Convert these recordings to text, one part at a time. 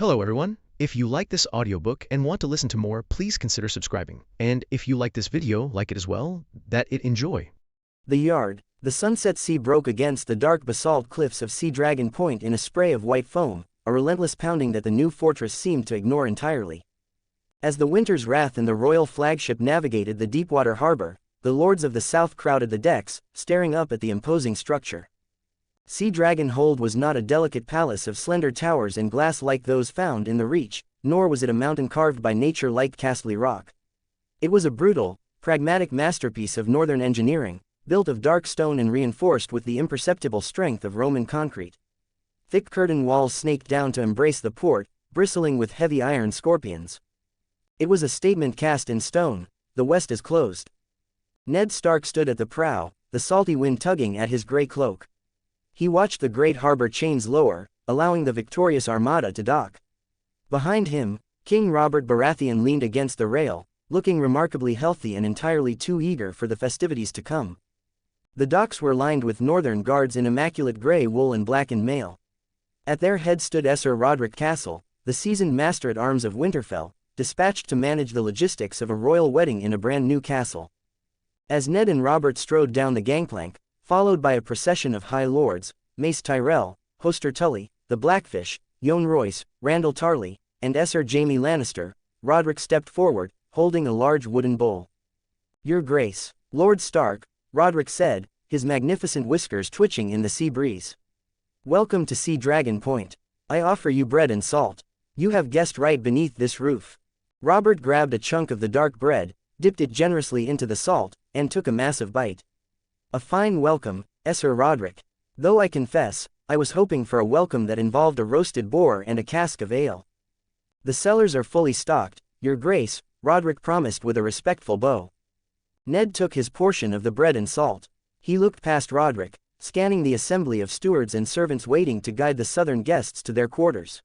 Hello everyone. If you like this audiobook and want to listen to more, please consider subscribing. And if you like this video, like it as well, that it enjoy. The yard. The sunset sea broke against the dark basalt cliffs of Sea Dragon Point in a spray of white foam, a relentless pounding that the new fortress seemed to ignore entirely. As the Winter's Wrath and the royal flagship navigated the deepwater harbor, the lords of the south crowded the decks, staring up at the imposing structure. Sea Dragon Hold was not a delicate palace of slender towers and glass like those found in the Reach, nor was it a mountain carved by nature like Castle Rock. It was a brutal, pragmatic masterpiece of northern engineering, built of dark stone and reinforced with the imperceptible strength of Roman concrete. Thick curtain walls snaked down to embrace the port, bristling with heavy iron scorpions. It was a statement cast in stone: the west is closed. Ned Stark stood at the prow, the salty wind tugging at his gray cloak. He watched the great harbor chains lower, allowing the victorious armada to dock. Behind him, King Robert Baratheon leaned against the rail, looking remarkably healthy and entirely too eager for the festivities to come. The docks were lined with northern guards in immaculate gray wool and blackened mail. At their head stood Sir Roderick Castle, the seasoned master-at-arms of Winterfell, dispatched to manage the logistics of a royal wedding in a brand new castle. As Ned and Robert strode down the gangplank, followed by a procession of High Lords, Mace Tyrell, Hoster Tully, the Blackfish, Yohn Royce, Randall Tarley, and Sir Jaime Lannister, Roderick stepped forward, holding a large wooden bowl. "Your Grace, Lord Stark," Roderick said, his magnificent whiskers twitching in the sea breeze. "Welcome to Sea Dragon Point. I offer you bread and salt. You have guessed right beneath this roof." Robert grabbed a chunk of the dark bread, dipped it generously into the salt, and took a massive bite. "A fine welcome, Sir Roderick. Though I confess, I was hoping for a welcome that involved a roasted boar and a cask of ale." "The cellars are fully stocked, Your Grace," Roderick promised with a respectful bow. Ned took his portion of the bread and salt. He looked past Roderick, scanning the assembly of stewards and servants waiting to guide the southern guests to their quarters.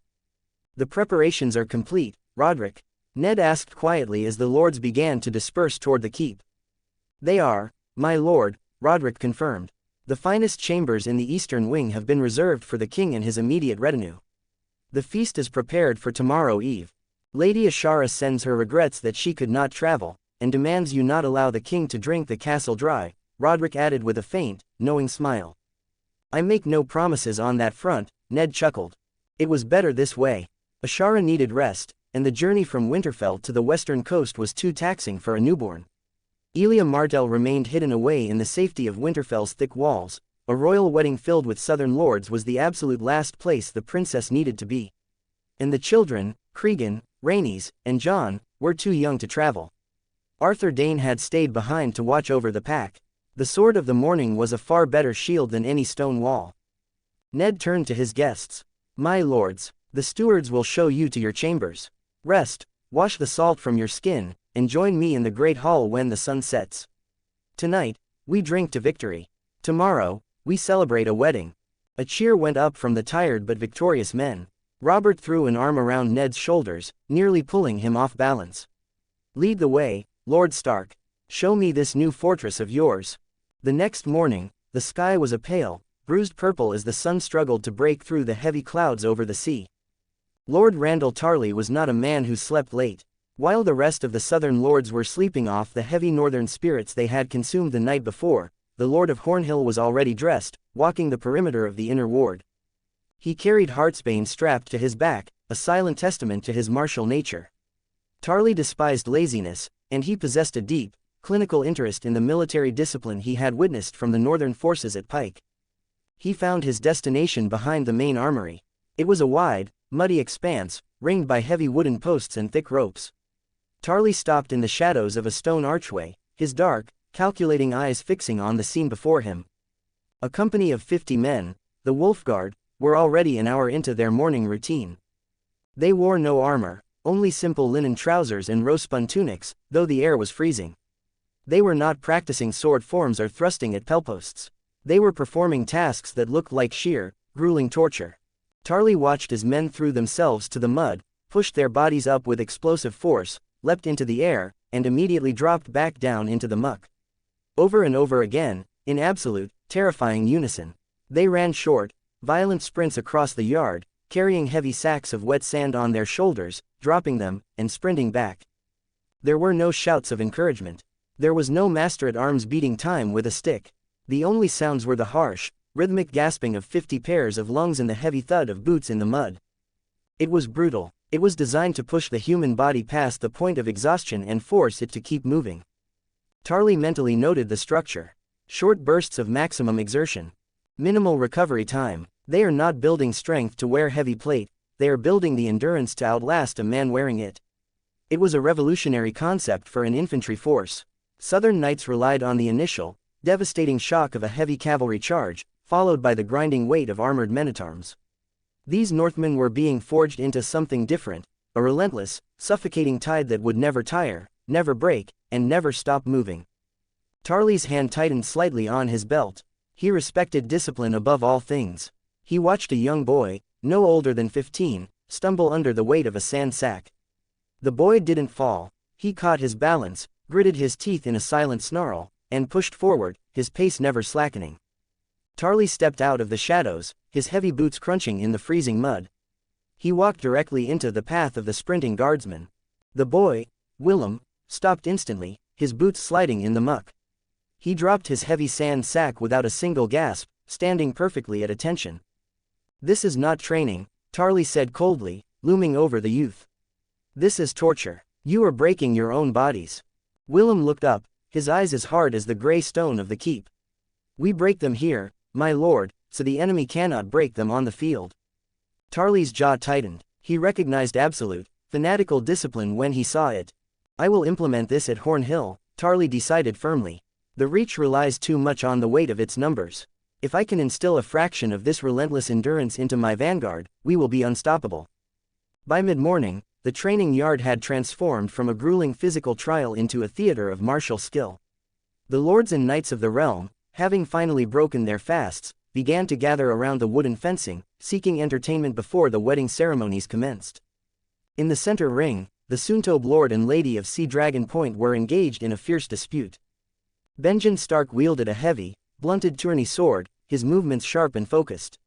"The preparations are complete, Roderick?" Ned asked quietly as the lords began to disperse toward the keep. "They are, my lord," Roderick confirmed. "The finest chambers in the eastern wing have been reserved for the king and his immediate retinue. The feast is prepared for tomorrow eve. Lady Ashara sends her regrets that she could not travel, and demands you not allow the king to drink the castle dry," Roderick added with a faint, knowing smile. "I make no promises on that front," Ned chuckled. It was better this way. Ashara needed rest, and the journey from Winterfell to the western coast was too taxing for a newborn. Elia Martell remained hidden away in the safety of Winterfell's thick walls. A royal wedding filled with southern lords was the absolute last place the princess needed to be. And the children, Cregan, Rhaenys, and Jon, were too young to travel. Arthur Dayne had stayed behind to watch over the pack. The Sword of the Morning was a far better shield than any stone wall. Ned turned to his guests. "My lords, the stewards will show you to your chambers. Rest, wash the salt from your skin, and join me in the great hall when the sun sets. Tonight, we drink to victory. Tomorrow, we celebrate a wedding." A cheer went up from the tired but victorious men. Robert threw an arm around Ned's shoulders, nearly pulling him off balance. "Lead the way, Lord Stark. Show me this new fortress of yours." The next morning, the sky was a pale, bruised purple as the sun struggled to break through the heavy clouds over the sea. Lord Randall Tarley was not a man who slept late. While the rest of the southern lords were sleeping off the heavy northern spirits they had consumed the night before, the Lord of Hornhill was already dressed, walking the perimeter of the inner ward. He carried Heartsbane strapped to his back, a silent testament to his martial nature. Tarley despised laziness, and he possessed a deep, clinical interest in the military discipline he had witnessed from the northern forces at Pike. He found his destination behind the main armory. It was a wide, muddy expanse, ringed by heavy wooden posts and thick ropes. Tarley stopped in the shadows of a stone archway, his dark, calculating eyes fixing on the scene before him. A company of 50 men, the Wolf Guard, were already an hour into their morning routine. They wore no armor, only simple linen trousers and row-spun tunics, though the air was freezing. They were not practicing sword forms or thrusting at pelposts. They were performing tasks that looked like sheer, grueling torture. Tarley watched as men threw themselves to the mud, pushed their bodies up with explosive force, leapt into the air, and immediately dropped back down into the muck. Over and over again, in absolute, terrifying unison. They ran short, violent sprints across the yard, carrying heavy sacks of wet sand on their shoulders, dropping them, and sprinting back. There were no shouts of encouragement. There was no master-at-arms beating time with a stick. The only sounds were the harsh, rhythmic gasping of 50 pairs of lungs and the heavy thud of boots in the mud. It was brutal. It was designed to push the human body past the point of exhaustion and force it to keep moving. Tarly mentally noted the structure. Short bursts of maximum exertion. Minimal recovery time. They are not building strength to wear heavy plate, they are building the endurance to outlast a man wearing it. It was a revolutionary concept for an infantry force. Southern Knights relied on the initial, devastating shock of a heavy cavalry charge, followed by the grinding weight of armored men-at-arms. These Northmen were being forged into something different, a relentless, suffocating tide that would never tire, never break, and never stop moving. Tarly's hand tightened slightly on his belt. He respected discipline above all things. He watched a young boy, no older than 15, stumble under the weight of a sand sack. The boy didn't fall. He caught his balance, gritted his teeth in a silent snarl, and pushed forward, his pace never slackening. Tarly stepped out of the shadows, his heavy boots crunching in the freezing mud. He walked directly into the path of the sprinting guardsman. The boy, Willem, stopped instantly, his boots sliding in the muck. He dropped his heavy sand sack without a single gasp, standing perfectly at attention. "This is not training," Tarly said coldly, looming over the youth. "This is torture. You are breaking your own bodies." Willem looked up, his eyes as hard as the gray stone of the keep. "We break them here, my lord, so the enemy cannot break them on the field." Tarly's jaw tightened. He recognized absolute, fanatical discipline when he saw it. "I will implement this at Horn Hill," Tarly decided firmly. "The Reach relies too much on the weight of its numbers. If I can instill a fraction of this relentless endurance into my vanguard, we will be unstoppable." By mid-morning, the training yard had transformed from a grueling physical trial into a theater of martial skill. The lords and knights of the realm, having finally broken their fasts, began to gather around the wooden fencing, seeking entertainment before the wedding ceremonies commenced. In the center ring, the Suntob lord and lady of Sea Dragon Point were engaged in a fierce dispute. Benjen Stark wielded a heavy, blunted tourney sword, his movements sharp and focused.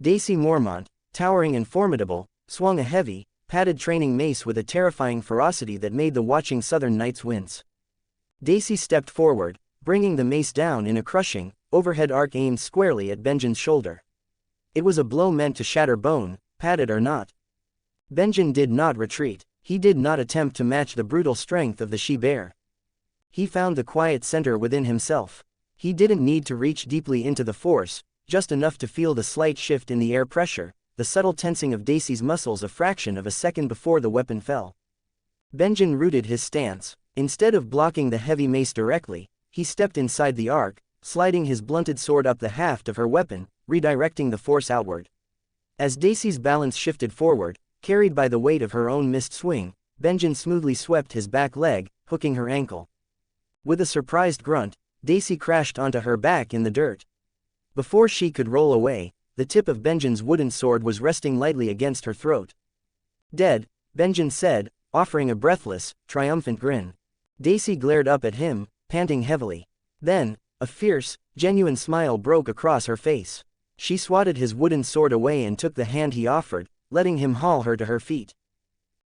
Daisy Mormont, towering and formidable, swung a heavy, padded training mace with a terrifying ferocity that made the watching southern knights wince. Daisy stepped forward, bringing the mace down in a crushing, overhead arc aimed squarely at Benjen's shoulder. It was a blow meant to shatter bone, padded or not. Benjen did not retreat. He did not attempt to match the brutal strength of the she-bear. He found the quiet center within himself. He didn't need to reach deeply into the force, just enough to feel the slight shift in the air pressure, the subtle tensing of Daisy's muscles a fraction of a second before the weapon fell. Benjen rooted his stance. Instead of blocking the heavy mace directly, he stepped inside the arc, sliding his blunted sword up the haft of her weapon, redirecting the force outward. As Daisy's balance shifted forward, carried by the weight of her own missed swing, Benjen smoothly swept his back leg, hooking her ankle. With a surprised grunt, Daisy crashed onto her back in the dirt. Before she could roll away, the tip of Benjen's wooden sword was resting lightly against her throat. "Dead," Benjen said, offering a breathless, triumphant grin. Daisy glared up at him, panting heavily. Then, a fierce, genuine smile broke across her face. She swatted his wooden sword away and took the hand he offered, letting him haul her to her feet.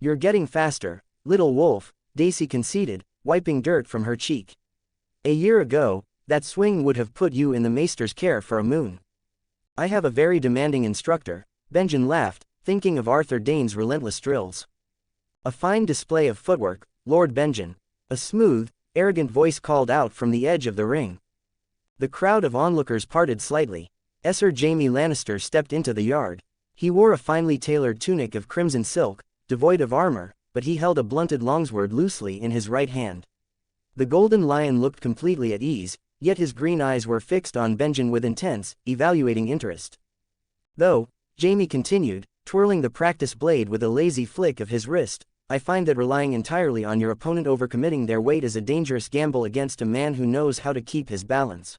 "You're getting faster, little wolf," Daisy conceded, wiping dirt from her cheek. "A year ago, that swing would have put you in the maester's care for a moon." "I have a very demanding instructor," Benjen laughed, thinking of Arthur Dane's relentless drills. "A fine display of footwork, Lord Benjen," a smooth, arrogant voice called out from the edge of the ring. The crowd of onlookers parted slightly. Sir Jaime Lannister stepped into the yard. He wore a finely tailored tunic of crimson silk, devoid of armor, but he held a blunted longsword loosely in his right hand. The Golden Lion looked completely at ease, yet his green eyes were fixed on Benjen with intense, evaluating interest. "Though," Jaime continued, twirling the practice blade with a lazy flick of his wrist, "I find that relying entirely on your opponent overcommitting their weight is a dangerous gamble against a man who knows how to keep his balance."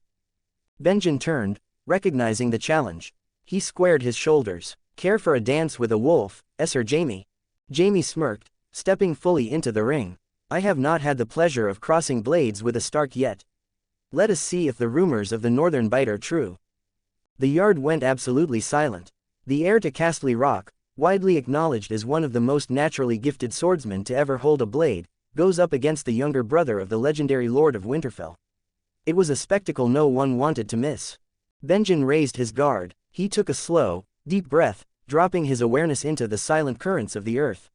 Benjen turned, recognizing the challenge. He squared his shoulders. "Care for a dance with a wolf, Sir Jaime?" Jaime smirked, stepping fully into the ring. "I have not had the pleasure of crossing blades with a Stark yet. Let us see if the rumors of the Northern Bite are true." The yard went absolutely silent. The heir to Castle Rock, widely acknowledged as one of the most naturally gifted swordsmen to ever hold a blade, goes up against the younger brother of the legendary Lord of Winterfell. It was a spectacle no one wanted to miss. Benjen raised his guard. He took a slow, deep breath, dropping his awareness into the silent currents of the earth.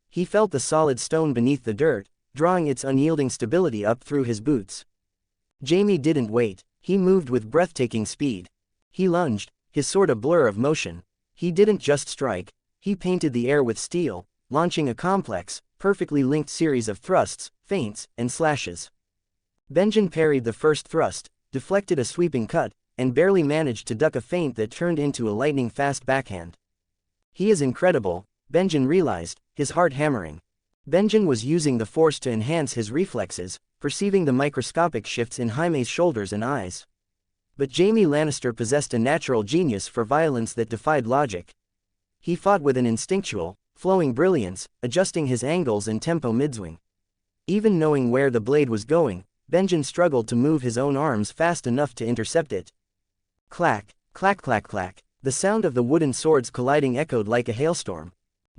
He felt the solid stone beneath the dirt, drawing its unyielding stability up through his boots. Jaime didn't wait. He moved with breathtaking speed. He lunged, his sword a blur of motion. He didn't just strike, he painted the air with steel, launching a complex, perfectly linked series of thrusts, feints, and slashes. Benjen parried the first thrust, deflected a sweeping cut, and barely managed to duck a feint that turned into a lightning-fast backhand. He is incredible, Benjen realized, his heart hammering. Benjen was using the force to enhance his reflexes, perceiving the microscopic shifts in Jaime's shoulders and eyes. But Jaime Lannister possessed a natural genius for violence that defied logic. He fought with an instinctual, flowing brilliance, adjusting his angles and tempo mid-swing. Even knowing where the blade was going, Benjen struggled to move his own arms fast enough to intercept it. Clack, clack clack clack, the sound of the wooden swords colliding echoed like a hailstorm.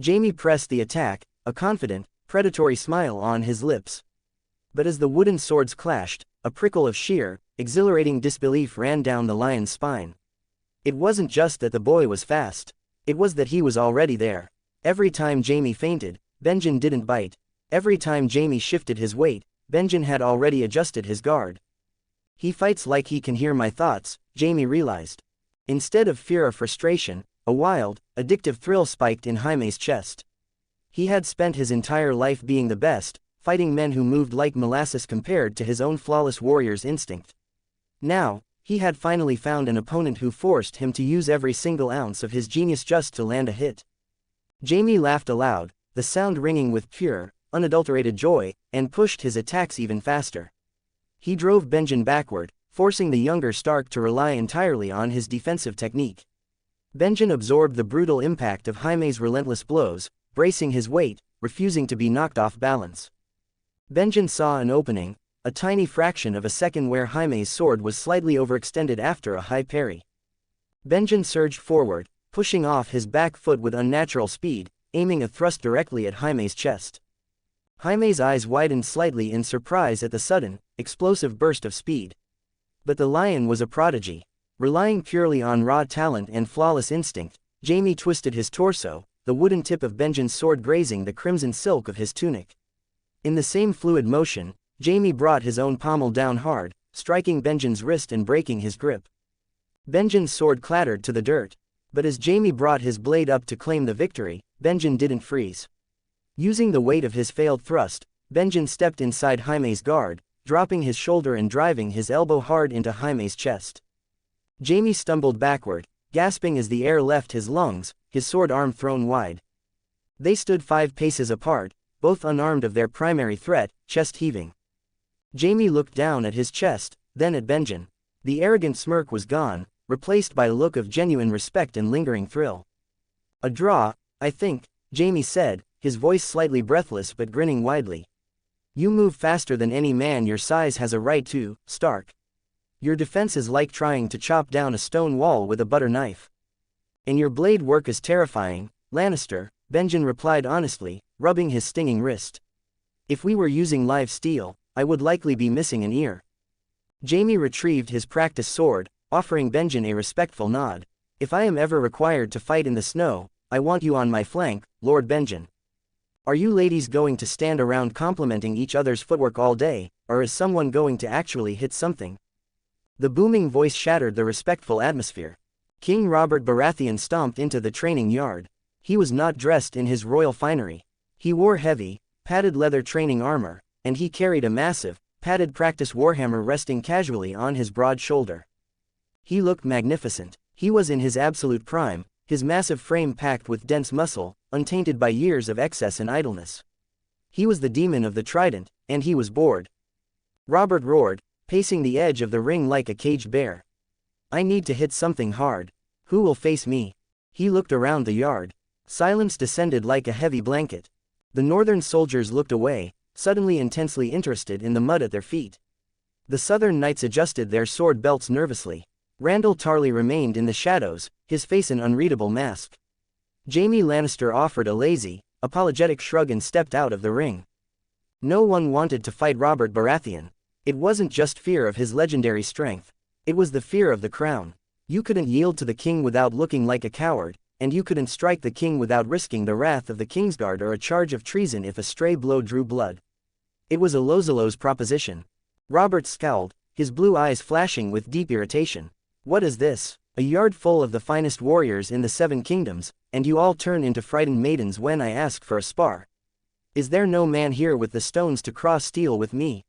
Jaime pressed the attack, a confident, predatory smile on his lips. But as the wooden swords clashed, a prickle of sheer, exhilarating disbelief ran down the lion's spine. It wasn't just that the boy was fast. It was that he was already there. Every time Jaime feinted, Benjen didn't bite. Every time Jaime shifted his weight, Benjen had already adjusted his guard. He fights like he can hear my thoughts, Jaime realized. Instead of fear or frustration, a wild, addictive thrill spiked in Jaime's chest. He had spent his entire life being the best, fighting men who moved like molasses compared to his own flawless warrior's instinct. Now, he had finally found an opponent who forced him to use every single ounce of his genius just to land a hit. Jaime laughed aloud, the sound ringing with pure, unadulterated joy, and pushed his attacks even faster. He drove Benjen backward, forcing the younger Stark to rely entirely on his defensive technique. Benjen absorbed the brutal impact of Jaime's relentless blows, bracing his weight, refusing to be knocked off balance. Benjen saw an opening, a tiny fraction of a second where Jaime's sword was slightly overextended after a high parry. Benjen surged forward, pushing off his back foot with unnatural speed, aiming a thrust directly at Jaime's chest. Jaime's eyes widened slightly in surprise at the sudden, explosive burst of speed. But the lion was a prodigy. Relying purely on raw talent and flawless instinct, Jaime twisted his torso, the wooden tip of Benjen's sword grazing the crimson silk of his tunic. In the same fluid motion, Jaime brought his own pommel down hard, striking Benjen's wrist and breaking his grip. Benjen's sword clattered to the dirt. But as Jaime brought his blade up to claim the victory, Benjen didn't freeze. Using the weight of his failed thrust, Benjen stepped inside Jaime's guard, dropping his shoulder and driving his elbow hard into Jaime's chest. Jaime stumbled backward, gasping as the air left his lungs, his sword arm thrown wide. They stood 5 paces apart, both unarmed of their primary threat, chest heaving. Jaime looked down at his chest, then at Benjen. The arrogant smirk was gone, replaced by a look of genuine respect and lingering thrill. "A draw, I think," Jaime said, his voice slightly breathless but grinning widely. "You move faster than any man your size has a right to, Stark. Your defense is like trying to chop down a stone wall with a butter knife. And your blade work is terrifying, Lannister," Benjen replied honestly, rubbing his stinging wrist. "If we were using live steel, I would likely be missing an ear." Jaime retrieved his practiced sword, offering Benjen a respectful nod. "If I am ever required to fight in the snow, I want you on my flank, Lord Benjen. Are you ladies going to stand around complimenting each other's footwork all day, or is someone going to actually hit something?" The booming voice shattered the respectful atmosphere. King Robert Baratheon stomped into the training yard. He was not dressed in his royal finery. He wore heavy, padded leather training armor, and he carried a massive, padded practice warhammer resting casually on his broad shoulder. He looked magnificent. He was in his absolute prime, his massive frame packed with dense muscle, untainted by years of excess and idleness. He was the demon of the trident, and he was bored. Robert roared, pacing the edge of the ring like a caged bear. "I need to hit something hard. Who will face me?" He looked around the yard. Silence descended like a heavy blanket. The northern soldiers looked away, suddenly intensely interested in the mud at their feet. The southern knights adjusted their sword belts nervously. Randall Tarley remained in the shadows, his face an unreadable mask. Jaime Lannister offered a lazy, apologetic shrug and stepped out of the ring. No one wanted to fight Robert Baratheon. It wasn't just fear of his legendary strength. It was the fear of the crown. You couldn't yield to the king without looking like a coward, and you couldn't strike the king without risking the wrath of the Kingsguard or a charge of treason if a stray blow drew blood. It was a lose-lose proposition. Robert scowled, his blue eyes flashing with deep irritation. What is this? A yard full of the finest warriors in the Seven Kingdoms, and you all turn into frightened maidens when I ask for a spar. Is there no man here with the stones to cross steel with me?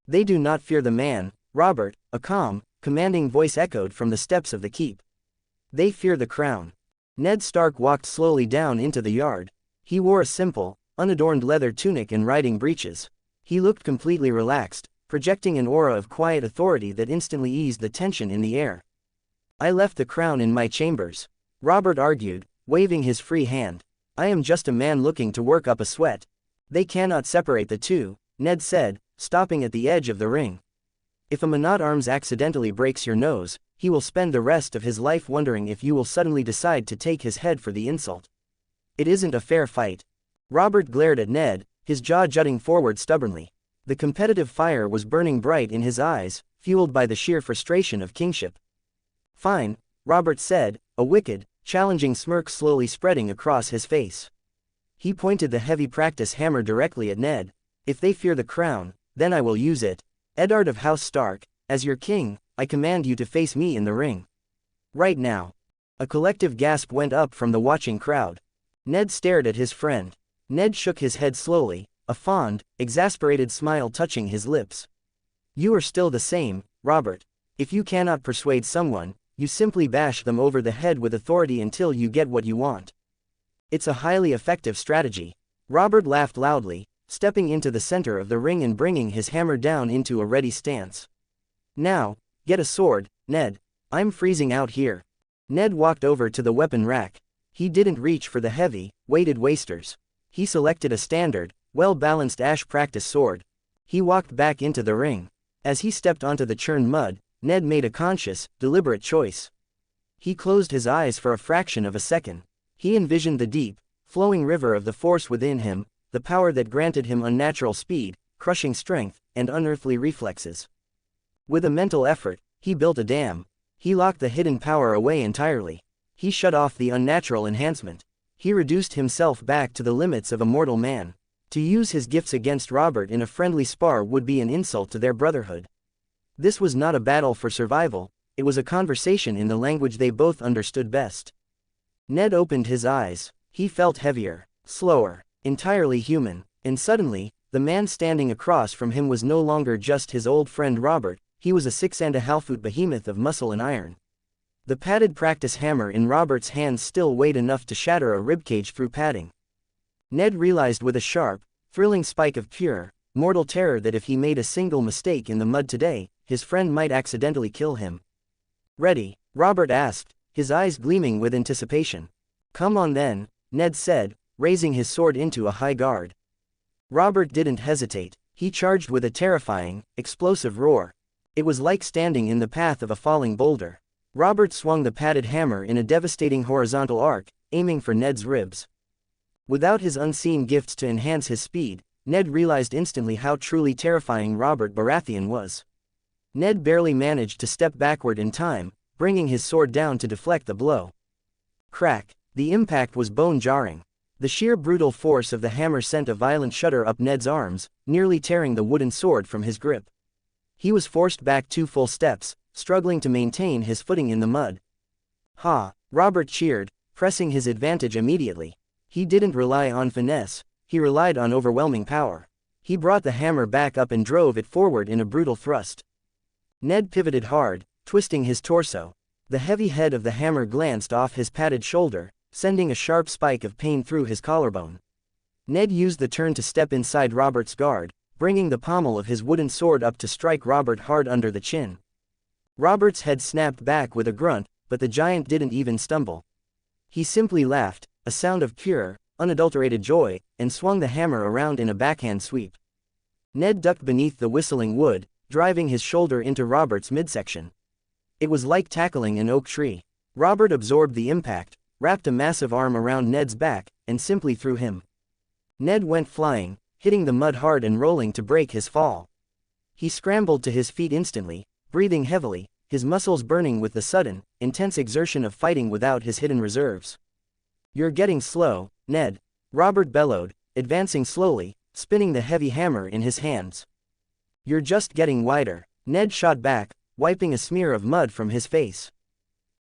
They do not fear the man, Robert, a calm, commanding voice echoed from the steps of the keep. They fear the crown. Ned Stark walked slowly down into the yard. He wore a simple, unadorned leather tunic and riding breeches. He looked completely relaxed, projecting an aura of quiet authority that instantly eased the tension in the air. I left the crown in my chambers, Robert argued, waving his free hand. I am just a man looking to work up a sweat. They cannot separate the two, Ned said, stopping at the edge of the ring. If a man-at-arms accidentally breaks your nose, he will spend the rest of his life wondering if you will suddenly decide to take his head for the insult. It isn't a fair fight. Robert glared at Ned, his jaw jutting forward stubbornly. The competitive fire was burning bright in his eyes, fueled by the sheer frustration of kingship. Fine, Robert said, a wicked, challenging smirk slowly spreading across his face. He pointed the heavy practice hammer directly at Ned. If they fear the crown, then I will use it. Eddard of House Stark, as your king, I command you to face me in the ring. Right now. A collective gasp went up from the watching crowd. Ned stared at his friend. Ned shook his head slowly, a fond, exasperated smile touching his lips. You are still the same, Robert. If you cannot persuade someone, you simply bash them over the head with authority until you get what you want. It's a highly effective strategy. Robert laughed loudly, stepping into the center of the ring and bringing his hammer down into a ready stance. Now, get a sword, Ned. I'm freezing out here. Ned walked over to the weapon rack. He didn't reach for the heavy, weighted wasters. He selected a standard, well-balanced ash practice sword. He walked back into the ring. As he stepped onto the churned mud, Ned made a conscious, deliberate choice. He closed his eyes for a fraction of a second. He envisioned the deep, flowing river of the force within him, the power that granted him unnatural speed, crushing strength, and unearthly reflexes. With a mental effort, he built a dam. He locked the hidden power away entirely. He shut off the unnatural enhancement. He reduced himself back to the limits of a mortal man. To use his gifts against Robert in a friendly spar would be an insult to their brotherhood. This was not a battle for survival, it was a conversation in the language they both understood best. Ned opened his eyes. He felt heavier, slower, entirely human, and suddenly, the man standing across from him was no longer just his old friend Robert, he was a 6.5-foot behemoth of muscle and iron. The padded practice hammer in Robert's hands still weighed enough to shatter a ribcage through padding. Ned realized with a sharp, thrilling spike of pure, mortal terror that if he made a single mistake in the mud today, his friend might accidentally kill him. Ready? Robert asked, his eyes gleaming with anticipation. Come on then, Ned said, raising his sword into a high guard. Robert didn't hesitate. He charged with a terrifying, explosive roar. It was like standing in the path of a falling boulder. Robert swung the padded hammer in a devastating horizontal arc, aiming for Ned's ribs. Without his unseen gifts to enhance his speed, Ned realized instantly how truly terrifying Robert Baratheon was. Ned barely managed to step backward in time, bringing his sword down to deflect the blow. Crack! The impact was bone-jarring. The sheer brutal force of the hammer sent a violent shudder up Ned's arms, nearly tearing the wooden sword from his grip. He was forced back 2 full steps, struggling to maintain his footing in the mud. Ha! Robert cheered, pressing his advantage immediately. He didn't rely on finesse, he relied on overwhelming power. He brought the hammer back up and drove it forward in a brutal thrust. Ned pivoted hard, twisting his torso. The heavy head of the hammer glanced off his padded shoulder, sending a sharp spike of pain through his collarbone. Ned used the turn to step inside Robert's guard, bringing the pommel of his wooden sword up to strike Robert hard under the chin. Robert's head snapped back with a grunt, but the giant didn't even stumble. He simply laughed, a sound of pure, unadulterated joy, and swung the hammer around in a backhand sweep. Ned ducked beneath the whistling wood, driving his shoulder into Robert's midsection. It was like tackling an oak tree. Robert absorbed the impact, wrapped a massive arm around Ned's back, and simply threw him. Ned went flying, hitting the mud hard and rolling to break his fall. He scrambled to his feet instantly, breathing heavily, his muscles burning with the sudden, intense exertion of fighting without his hidden reserves. "You're getting slow, Ned," Robert bellowed, advancing slowly, spinning the heavy hammer in his hands. "You're just getting wider," Ned shot back, wiping a smear of mud from his face.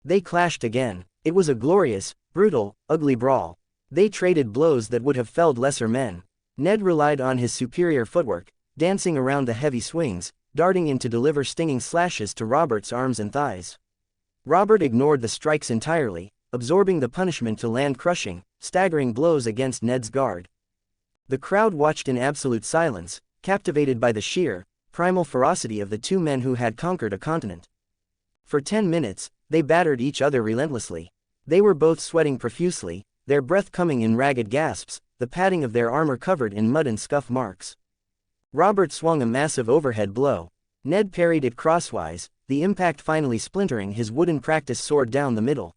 They clashed again. It was a glorious, brutal, ugly brawl. They traded blows that would have felled lesser men. Ned relied on his superior footwork, dancing around the heavy swings, darting in to deliver stinging slashes to Robert's arms and thighs. Robert ignored the strikes entirely, absorbing the punishment to land crushing, staggering blows against Ned's guard. The crowd watched in absolute silence, captivated by the sheer, primal ferocity of the two men who had conquered a continent. For 10 minutes, they battered each other relentlessly. They were both sweating profusely, their breath coming in ragged gasps, the padding of their armor covered in mud and scuff marks. Robert swung a massive overhead blow. Ned parried it crosswise, the impact finally splintering his wooden practice sword down the middle.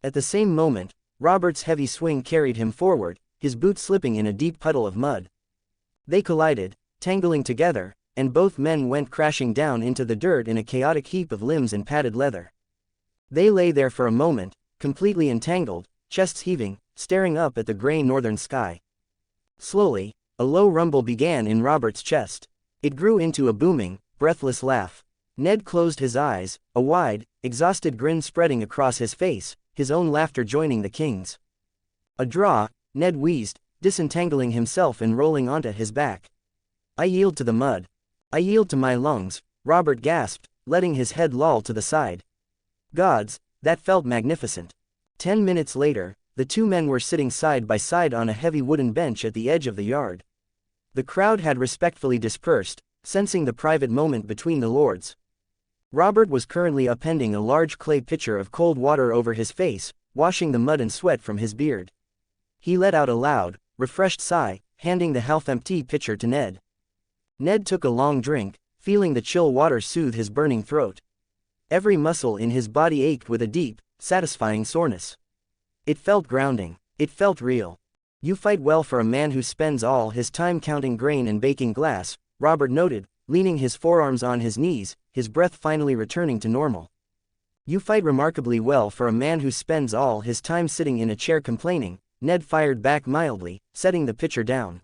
At the same moment, Robert's heavy swing carried him forward, his boot slipping in a deep puddle of mud. They collided, tangling together, and both men went crashing down into the dirt in a chaotic heap of limbs and padded leather. They lay there for a moment, completely entangled, chests heaving, staring up at the gray northern sky. Slowly, a low rumble began in Robert's chest. It grew into a booming, breathless laugh. Ned closed his eyes, a wide, exhausted grin spreading across his face, his own laughter joining the king's. "A draw," Ned wheezed, disentangling himself and rolling onto his back. "I yield to the mud. I yield to my lungs," Robert gasped, letting his head loll to the side. Gods, that felt magnificent. 10 minutes later, the two men were sitting side by side on a heavy wooden bench at the edge of the yard. The crowd had respectfully dispersed, sensing the private moment between the lords. Robert was currently appending a large clay pitcher of cold water over his face, washing the mud and sweat from his beard. He let out a loud, refreshed sigh, handing the half-empty pitcher to Ned. Ned took a long drink, feeling the chill water soothe his burning throat. Every muscle in his body ached with a deep, satisfying soreness. It felt grounding. It felt real. "You fight well for a man who spends all his time counting grain and baking glass," Robert noted, leaning his forearms on his knees, his breath finally returning to normal. "You fight remarkably well for a man who spends all his time sitting in a chair complaining," Ned fired back mildly, setting the pitcher down.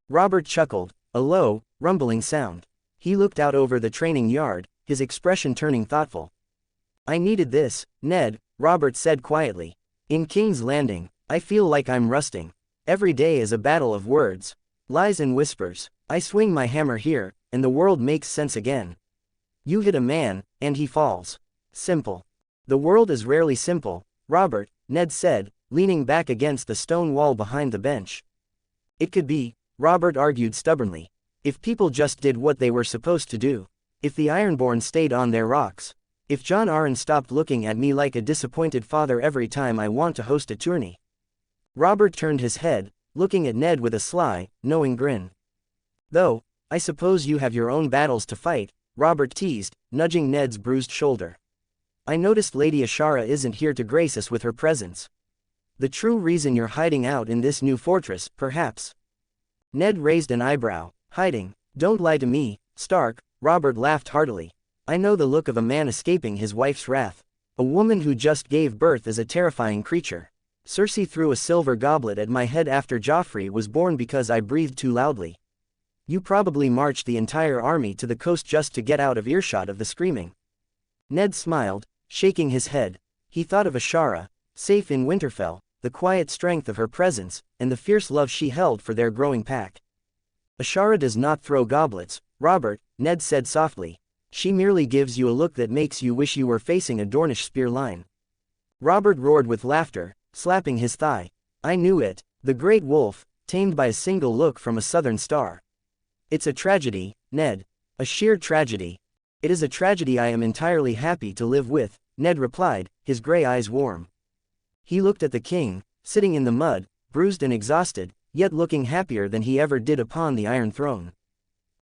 Robert chuckled, a low, rumbling sound. He looked out over the training yard, his expression turning thoughtful. "I needed this, Ned," Robert said quietly. "In King's Landing, I feel like I'm rusting. Every day is a battle of words, lies and whispers. I swing my hammer here, and the world makes sense again. You hit a man, and he falls. Simple. The world is rarely simple, Robert," Ned said, leaning back against the stone wall behind the bench. "It could be," Robert argued stubbornly, "if people just did what they were supposed to do. If the Ironborn stayed on their rocks. If John Arryn stopped looking at me like a disappointed father every time I want to host a tourney." Robert turned his head, looking at Ned with a sly, knowing grin. "Though, I suppose you have your own battles to fight," Robert teased, nudging Ned's bruised shoulder. "I noticed Lady Ashara isn't here to grace us with her presence. The true reason you're hiding out in this new fortress, perhaps?" Ned raised an eyebrow. "Hiding? Don't lie to me, Stark," Robert laughed heartily. "I know the look of a man escaping his wife's wrath. A woman who just gave birth is a terrifying creature. Cersei threw a silver goblet at my head after Joffrey was born because I breathed too loudly. You probably marched the entire army to the coast just to get out of earshot of the screaming." Ned smiled, shaking his head. He thought of Ashara, safe in Winterfell, the quiet strength of her presence, and the fierce love she held for their growing pack. "Ashara does not throw goblets, Robert," Ned said softly. "She merely gives you a look that makes you wish you were facing a Dornish spear line." Robert roared with laughter, slapping his thigh. "I knew it. The great wolf, tamed by a single look from a southern star. It's a tragedy, Ned. A sheer tragedy." "It is a tragedy I am entirely happy to live with," Ned replied, his gray eyes warm. He looked at the king, sitting in the mud, bruised and exhausted, yet looking happier than he ever did upon the Iron Throne.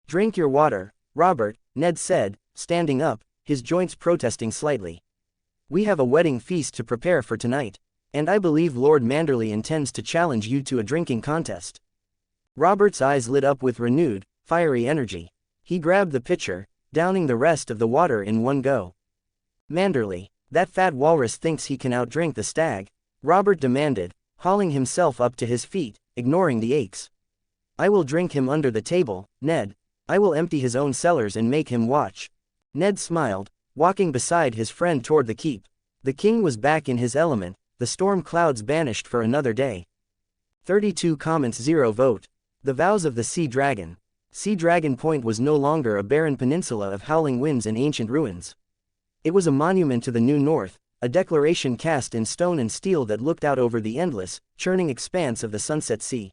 "Drink your water, Robert," Ned said, standing up, his joints protesting slightly. We have a wedding feast to prepare for tonight, and I believe Lord Manderley intends to challenge you to a drinking contest." Robert's eyes lit up with renewed, fiery energy. He grabbed the pitcher, downing the rest of the water in one go. "Manderley, that fat walrus thinks he can outdrink the stag," Robert demanded, hauling himself up to his feet, ignoring the aches. "I will drink him under the table, Ned. I will empty his own cellars and make him watch." Ned smiled, walking beside his friend toward the keep. The king was back in his element, the storm clouds banished for another day. 32 comments 0 vote. The vows of the Sea Dragon. Sea Dragon Point was no longer a barren peninsula of howling winds and ancient ruins. It was a monument to the new north, a declaration cast in stone and steel that looked out over the endless, churning expanse of the Sunset Sea.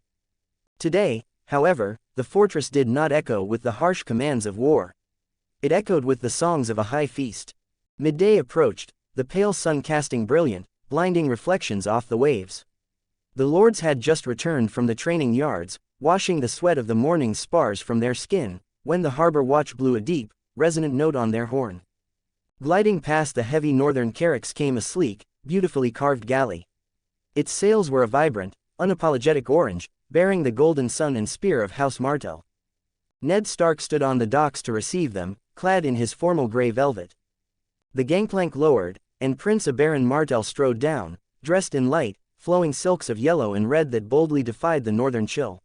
Today, however, the fortress did not echo with the harsh commands of war. It echoed with the songs of a high feast. Midday approached, the pale sun casting brilliant, blinding reflections off the waves. The lords had just returned from the training yards, washing the sweat of the morning's spars from their skin, when the harbor watch blew a deep, resonant note on their horn. Gliding past the heavy northern carracks came a sleek, beautifully carved galley. Its sails were a vibrant, unapologetic orange, bearing the golden sun and spear of House Martell. Ned Stark stood on the docks to receive them, clad in his formal gray velvet. The gangplank lowered, and Prince Abaron Martell strode down, dressed in light, flowing silks of yellow and red that boldly defied the northern chill.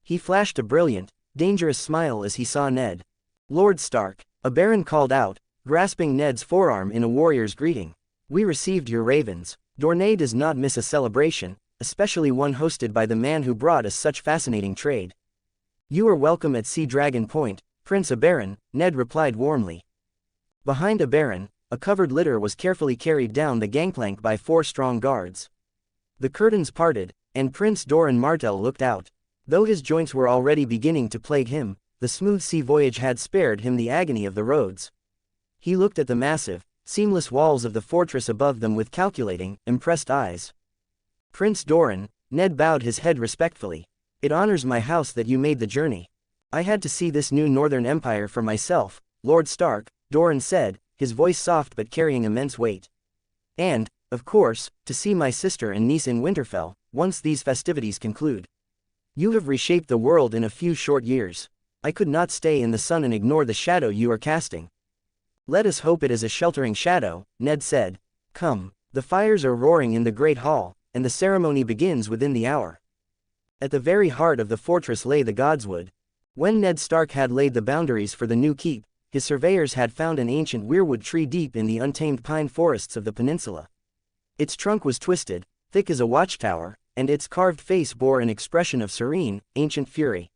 He flashed a brilliant, dangerous smile as he saw Ned. "Lord Stark," Abaron called out, grasping Ned's forearm in a warrior's greeting. "We received your ravens." Dornay does not miss a celebration, especially one hosted by the man who brought us such fascinating trade. "You are welcome at Sea Dragon Point, Prince Abaron," Ned replied warmly. Behind Abaron, a covered litter was carefully carried down the gangplank by 4 strong guards. The curtains parted, and Prince Doran Martell looked out. Though his joints were already beginning to plague him, the smooth sea voyage had spared him the agony of the roads. He looked at the massive, seamless walls of the fortress above them with calculating, impressed eyes. "Prince Doran," Ned bowed his head respectfully. "It honors my house that you made the journey. I had to see this new northern empire for myself, Lord Stark," Doran said, his voice soft but carrying immense weight. "And, of course, to see my sister and niece in Winterfell, once these festivities conclude. You have reshaped the world in a few short years. I could not stay in the sun and ignore the shadow you are casting." "Let us hope it is a sheltering shadow," Ned said. "Come, the fires are roaring in the great hall, and the ceremony begins within the hour." At the very heart of the fortress lay the Godswood. When Ned Stark had laid the boundaries for the new keep, his surveyors had found an ancient weirwood tree deep in the untamed pine forests of the peninsula. Its trunk was twisted, thick as a watchtower, and its carved face bore an expression of serene, ancient fury.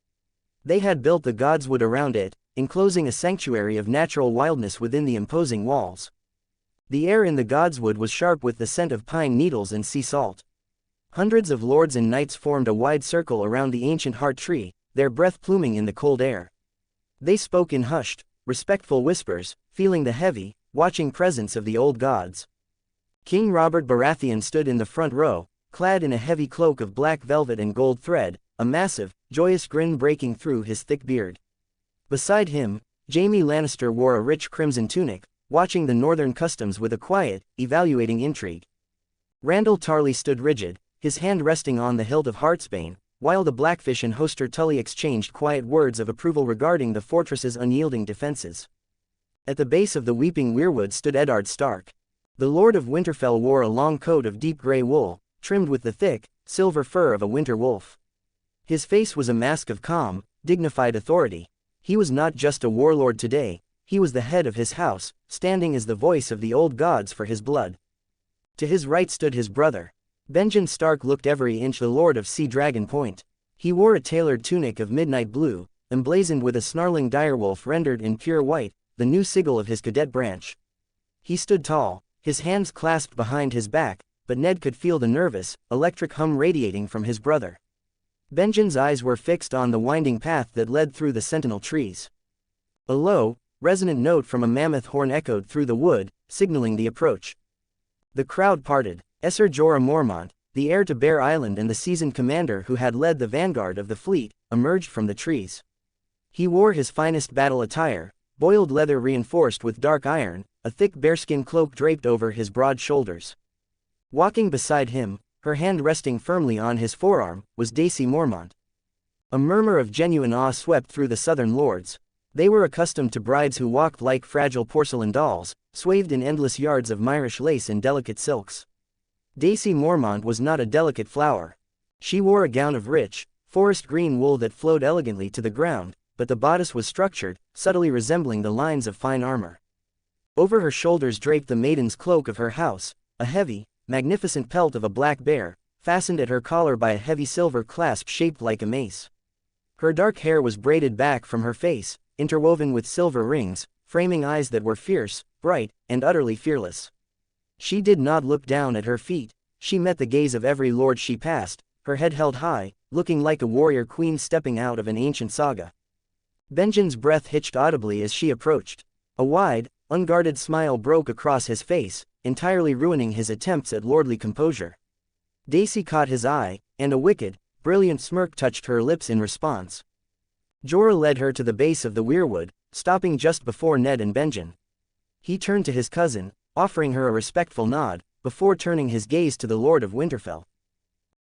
They had built the Godswood around it, enclosing a sanctuary of natural wildness within the imposing walls. The air in the Godswood was sharp with the scent of pine needles and sea salt. Hundreds of lords and knights formed a wide circle around the ancient heart tree, their breath pluming in the cold air. They spoke in hushed, respectful whispers, feeling the heavy, watching presence of the old gods. King Robert Baratheon stood in the front row, clad in a heavy cloak of black velvet and gold thread, a massive, joyous grin breaking through his thick beard. Beside him, Jaime Lannister wore a rich crimson tunic, watching the northern customs with a quiet, evaluating intrigue. Randall Tarley stood rigid, his hand resting on the hilt of Heartsbane, while the Blackfish and Hoster Tully exchanged quiet words of approval regarding the fortress's unyielding defenses. At the base of the weeping weirwood stood Eddard Stark. The Lord of Winterfell wore a long coat of deep gray wool, trimmed with the thick, silver fur of a winter wolf. His face was a mask of calm, dignified authority. He was not just a warlord today, he was the head of his house, standing as the voice of the old gods for his blood. To his right stood his brother. Benjen Stark looked every inch the lord of Sea Dragon Point. He wore a tailored tunic of midnight blue, emblazoned with a snarling direwolf rendered in pure white, the new sigil of his cadet branch. He stood tall, his hands clasped behind his back, but Ned could feel the nervous, electric hum radiating from his brother. Benjen's eyes were fixed on the winding path that led through the sentinel trees. A low, resonant note from a mammoth horn echoed through the wood, signaling the approach. The crowd parted. Esser Jorah Mormont, the heir to Bear Island and the seasoned commander who had led the vanguard of the fleet, emerged from the trees. He wore his finest battle attire, boiled leather reinforced with dark iron, a thick bearskin cloak draped over his broad shoulders. Walking beside him, her hand resting firmly on his forearm, was Deity Mormont. A murmur of genuine awe swept through the southern lords. They were accustomed to brides who walked like fragile porcelain dolls, swathed in endless yards of Myrish lace and delicate silks. Deity Mormont was not a delicate flower. She wore a gown of rich, forest green wool that flowed elegantly to the ground, but the bodice was structured, subtly resembling the lines of fine armor. Over her shoulders draped the maiden's cloak of her house, a heavy, magnificent pelt of a black bear, fastened at her collar by a heavy silver clasp shaped like a mace. Her dark hair was braided back from her face, interwoven with silver rings, framing eyes that were fierce, bright, and utterly fearless. She did not look down at her feet. She met the gaze of every lord she passed, her head held high, looking like a warrior queen stepping out of an ancient saga. Benjen's breath hitched audibly as she approached. A wide, unguarded smile broke across his face, entirely ruining his attempts at lordly composure. Deity caught his eye, and a wicked, brilliant smirk touched her lips in response. Jorah led her to the base of the weirwood, stopping just before Ned and Benjen. He turned to his cousin, offering her a respectful nod, before turning his gaze to the Lord of Winterfell.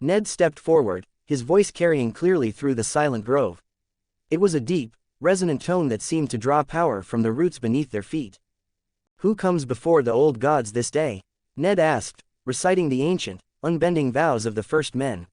Ned stepped forward, his voice carrying clearly through the silent grove. It was a deep, resonant tone that seemed to draw power from the roots beneath their feet. "Who comes before the old gods this day?" Ned asked, reciting the ancient, unbending vows of the first men.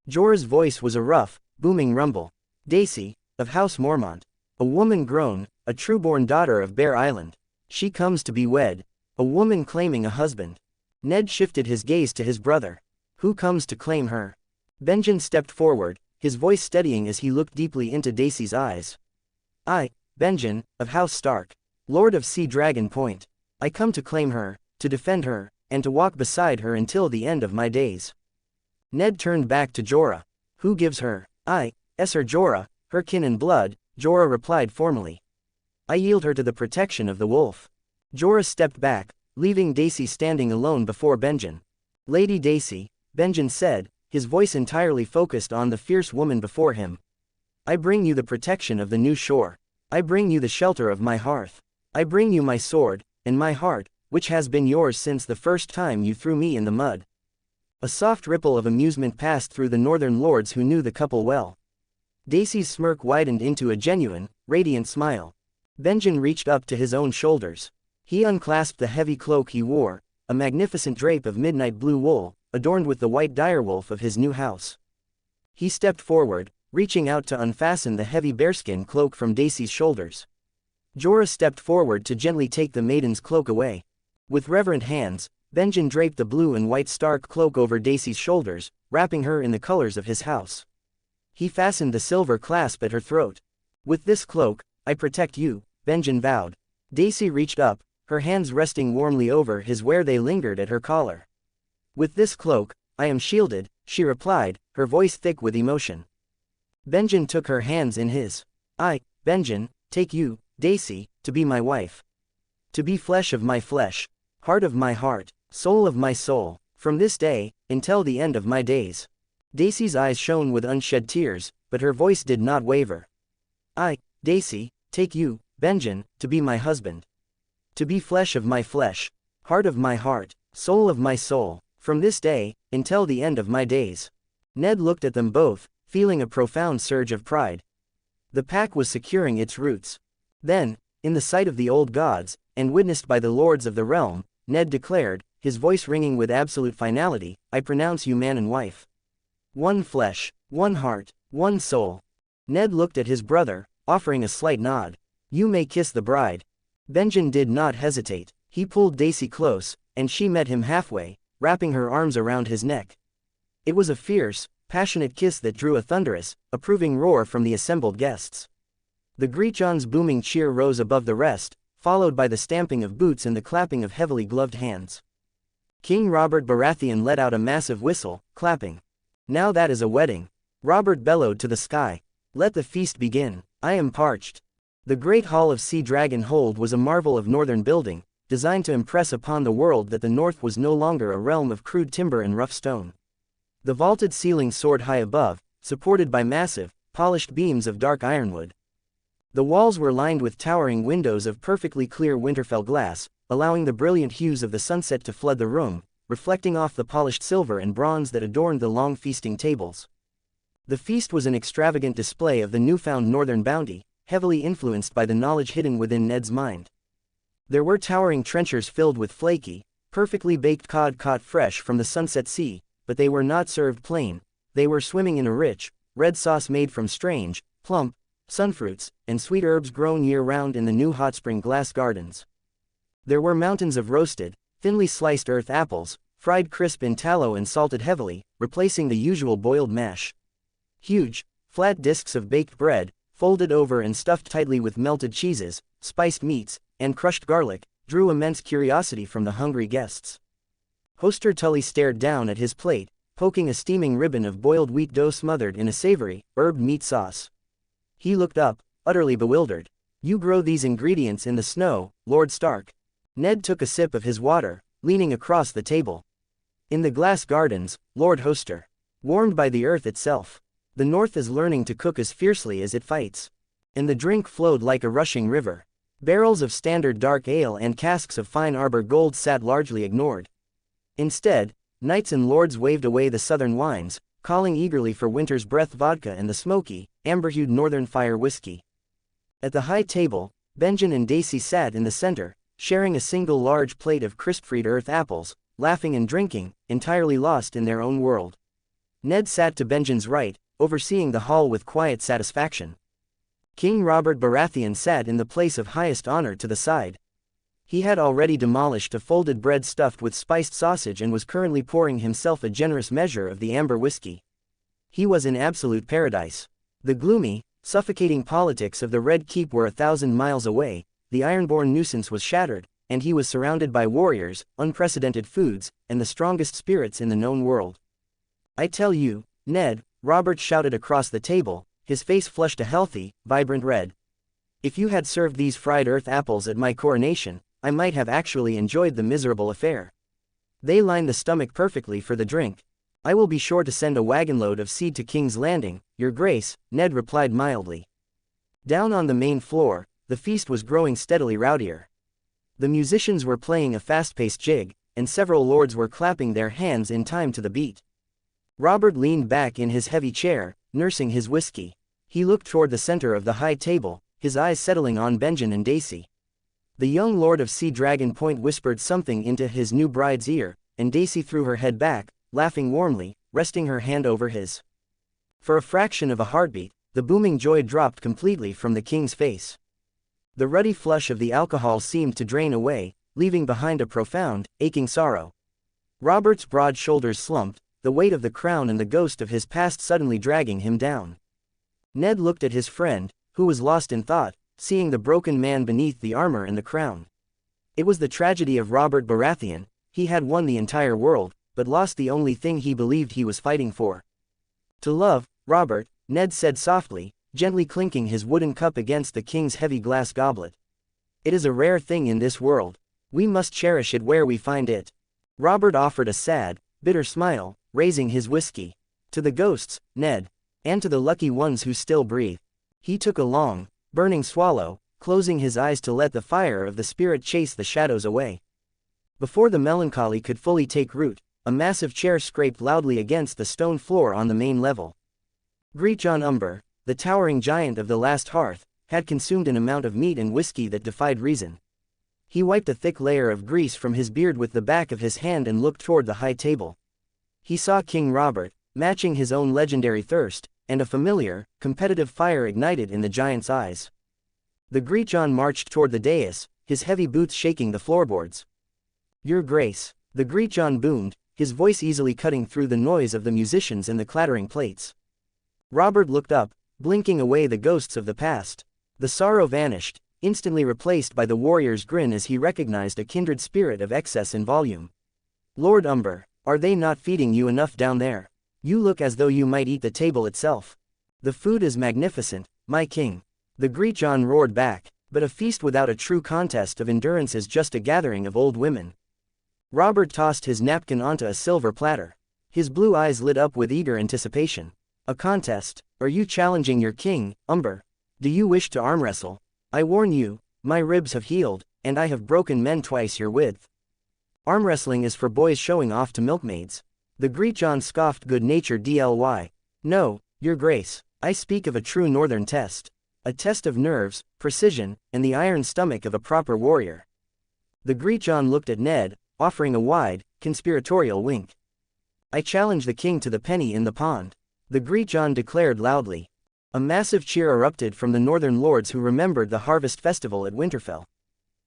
Jorah's voice was a rough, booming rumble. "Deity, of House Mormont. A woman grown, a true-born daughter of Bear Island. She comes to be wed. A woman claiming a husband." Ned shifted his gaze to his brother. "Who comes to claim her?" Benjen stepped forward, his voice steadying as he looked deeply into Daisy's eyes. "I, Benjen, of House Stark, Lord of Sea Dragon Point. I come to claim her, to defend her, and to walk beside her until the end of my days." Ned turned back to Jorah. "Who gives her?" "I, Ser Jorah, her kin and blood," Jorah replied formally. "I yield her to the protection of the wolf." Jorah stepped back, leaving Deity standing alone before Benjen. "Lady Deity," Benjen said, his voice entirely focused on the fierce woman before him. "I bring you the protection of the new shore. I bring you the shelter of my hearth. I bring you my sword, and my heart, which has been yours since the first time you threw me in the mud." A soft ripple of amusement passed through the northern lords who knew the couple well. Daisy's smirk widened into a genuine, radiant smile. Benjen reached up to his own shoulders. He unclasped the heavy cloak he wore, a magnificent drape of midnight blue wool, adorned with the white direwolf of his new house. He stepped forward, reaching out to unfasten the heavy bearskin cloak from Daisy's shoulders. Jorah stepped forward to gently take the maiden's cloak away. With reverent hands, Benjen draped the blue and white Stark cloak over Daisy's shoulders, wrapping her in the colors of his house. He fastened the silver clasp at her throat. "With this cloak, I protect you," Benjen vowed. Deity reached up, her hands resting warmly over his where they lingered at her collar. "With this cloak, I am shielded," she replied, her voice thick with emotion. Benjen took her hands in his. "I, Benjen, take you, Deity, to be my wife. To be flesh of my flesh, heart of my heart, soul of my soul, from this day, until the end of my days." Daisy's eyes shone with unshed tears, but her voice did not waver. "I, Deity, take you, Benjen, to be my husband. To be flesh of my flesh, heart of my heart, soul of my soul, from this day, until the end of my days." Ned looked at them both, feeling a profound surge of pride. The pack was securing its roots. Then, in the sight of the old gods, and witnessed by the lords of the realm, Ned declared, his voice ringing with absolute finality, "I pronounce you man and wife. One flesh, one heart, one soul." Ned looked at his brother, offering a slight nod. "You may kiss the bride." Benjen did not hesitate. He pulled Deity close, and she met him halfway, wrapping her arms around his neck. It was a fierce, passionate kiss that drew a thunderous, approving roar from the assembled guests. The Greechon's booming cheer rose above the rest, followed by the stamping of boots and the clapping of heavily gloved hands. King Robert Baratheon let out a massive whistle, clapping. "Now that is a wedding." Robert bellowed to the sky. "Let the feast begin. I am parched." The great hall of Sea Dragon Hold was a marvel of northern building, designed to impress upon the world that the north was no longer a realm of crude timber and rough stone. The vaulted ceiling soared high above, supported by massive, polished beams of dark ironwood. The walls were lined with towering windows of perfectly clear Winterfell glass, allowing the brilliant hues of the sunset to flood the room, reflecting off the polished silver and bronze that adorned the long feasting tables. The feast was an extravagant display of the newfound northern bounty, heavily influenced by the knowledge hidden within Ned's mind. There were towering trenchers filled with flaky, perfectly baked cod caught fresh from the Sunset Sea, but they were not served plain. They were swimming in a rich, red sauce made from strange, plump, sunfruits, and sweet herbs grown year-round in the new hot spring glass gardens. There were mountains of roasted, thinly sliced earth apples, fried crisp in tallow and salted heavily, replacing the usual boiled mash. Huge, flat discs of baked bread, folded over and stuffed tightly with melted cheeses, spiced meats, and crushed garlic, drew immense curiosity from the hungry guests. Hoster Tully stared down at his plate, poking a steaming ribbon of boiled wheat dough smothered in a savory, herbed meat sauce. He looked up, utterly bewildered. "You grow these ingredients in the snow, Lord Stark." Ned took a sip of his water, leaning across the table. "In the glass gardens, Lord Hoster. Warmed by the earth itself. The North is learning to cook as fiercely as it fights." And the drink flowed like a rushing river. Barrels of standard dark ale and casks of fine arbor gold sat largely ignored. Instead, knights and lords waved away the southern wines, calling eagerly for winter's breath vodka and the smoky, amber-hued northern fire whiskey. At the high table, Benjen and Daisy sat in the center, sharing a single large plate of crisp-fried earth apples, laughing and drinking, entirely lost in their own world. Ned sat to Benjen's right, overseeing the hall with quiet satisfaction. King Robert Baratheon sat in the place of highest honor to the side. He had already demolished a folded bread stuffed with spiced sausage and was currently pouring himself a generous measure of the amber whiskey. He was in absolute paradise. The gloomy, suffocating politics of the Red Keep were 1,000 miles away, the ironborn nuisance was shattered, and he was surrounded by warriors, unprecedented foods, and the strongest spirits in the known world. "I tell you, Ned," Robert shouted across the table, his face flushed a healthy, vibrant red. "If you had served these fried earth apples at my coronation, I might have actually enjoyed the miserable affair. They line the stomach perfectly for the drink. I will be sure to send a wagonload of seed to King's Landing, Your Grace," Ned replied mildly. Down on the main floor, the feast was growing steadily rowdier. The musicians were playing a fast-paced jig, and several lords were clapping their hands in time to the beat. Robert leaned back in his heavy chair, nursing his whiskey. He looked toward the center of the high table, his eyes settling on Benjen and Daisy. The young lord of Sea Dragon Point whispered something into his new bride's ear, and Daisy threw her head back, laughing warmly, resting her hand over his. For a fraction of a heartbeat, the booming joy dropped completely from the king's face. The ruddy flush of the alcohol seemed to drain away, leaving behind a profound, aching sorrow. Robert's broad shoulders slumped, the weight of the crown and the ghost of his past suddenly dragging him down. Ned looked at his friend, who was lost in thought, seeing the broken man beneath the armor and the crown. It was the tragedy of Robert Baratheon. He had won the entire world, but lost the only thing he believed he was fighting for. "To love, Robert," Ned said softly, gently clinking his wooden cup against the king's heavy glass goblet. "It is a rare thing in this world. We must cherish it where we find it." Robert offered a sad, bitter smile, raising his whiskey. "To the ghosts, Ned. And to the lucky ones who still breathe." He took a long, burning swallow, closing his eyes to let the fire of the spirit chase the shadows away. Before the melancholy could fully take root, a massive chair scraped loudly against the stone floor on the main level. Greatjon Umber, the towering giant of the last hearth, had consumed an amount of meat and whiskey that defied reason. He wiped a thick layer of grease from his beard with the back of his hand and looked toward the high table. He saw King Robert, matching his own legendary thirst, and a familiar, competitive fire ignited in the giant's eyes. The Greatjon marched toward the dais, his heavy boots shaking the floorboards. "Your Grace," the Greatjon boomed, his voice easily cutting through the noise of the musicians and the clattering plates. Robert looked up, blinking away the ghosts of the past. The sorrow vanished, instantly replaced by the warrior's grin as he recognized a kindred spirit of excess in volume. "Lord Umber, are they not feeding you enough down there? You look as though you might eat the table itself." "The food is magnificent, my king," the Greatjon roared back, "but a feast without a true contest of endurance is just a gathering of old women." Robert tossed his napkin onto a silver platter. His blue eyes lit up with eager anticipation. "A contest? Are you challenging your king, Umber? Do you wish to arm wrestle? I warn you, my ribs have healed, and I have broken men twice your width. Arm wrestling is for boys showing off to milkmaids. The Greek John scoffed good-natured dly. No, your grace, I speak of a true northern test. A test of nerves, precision, and the iron stomach of a proper warrior. The Greek John looked at Ned, offering a wide, conspiratorial wink. I challenge the king to the penny in the pond. The Greek John declared loudly. A massive cheer erupted from the northern lords who remembered the harvest festival at Winterfell.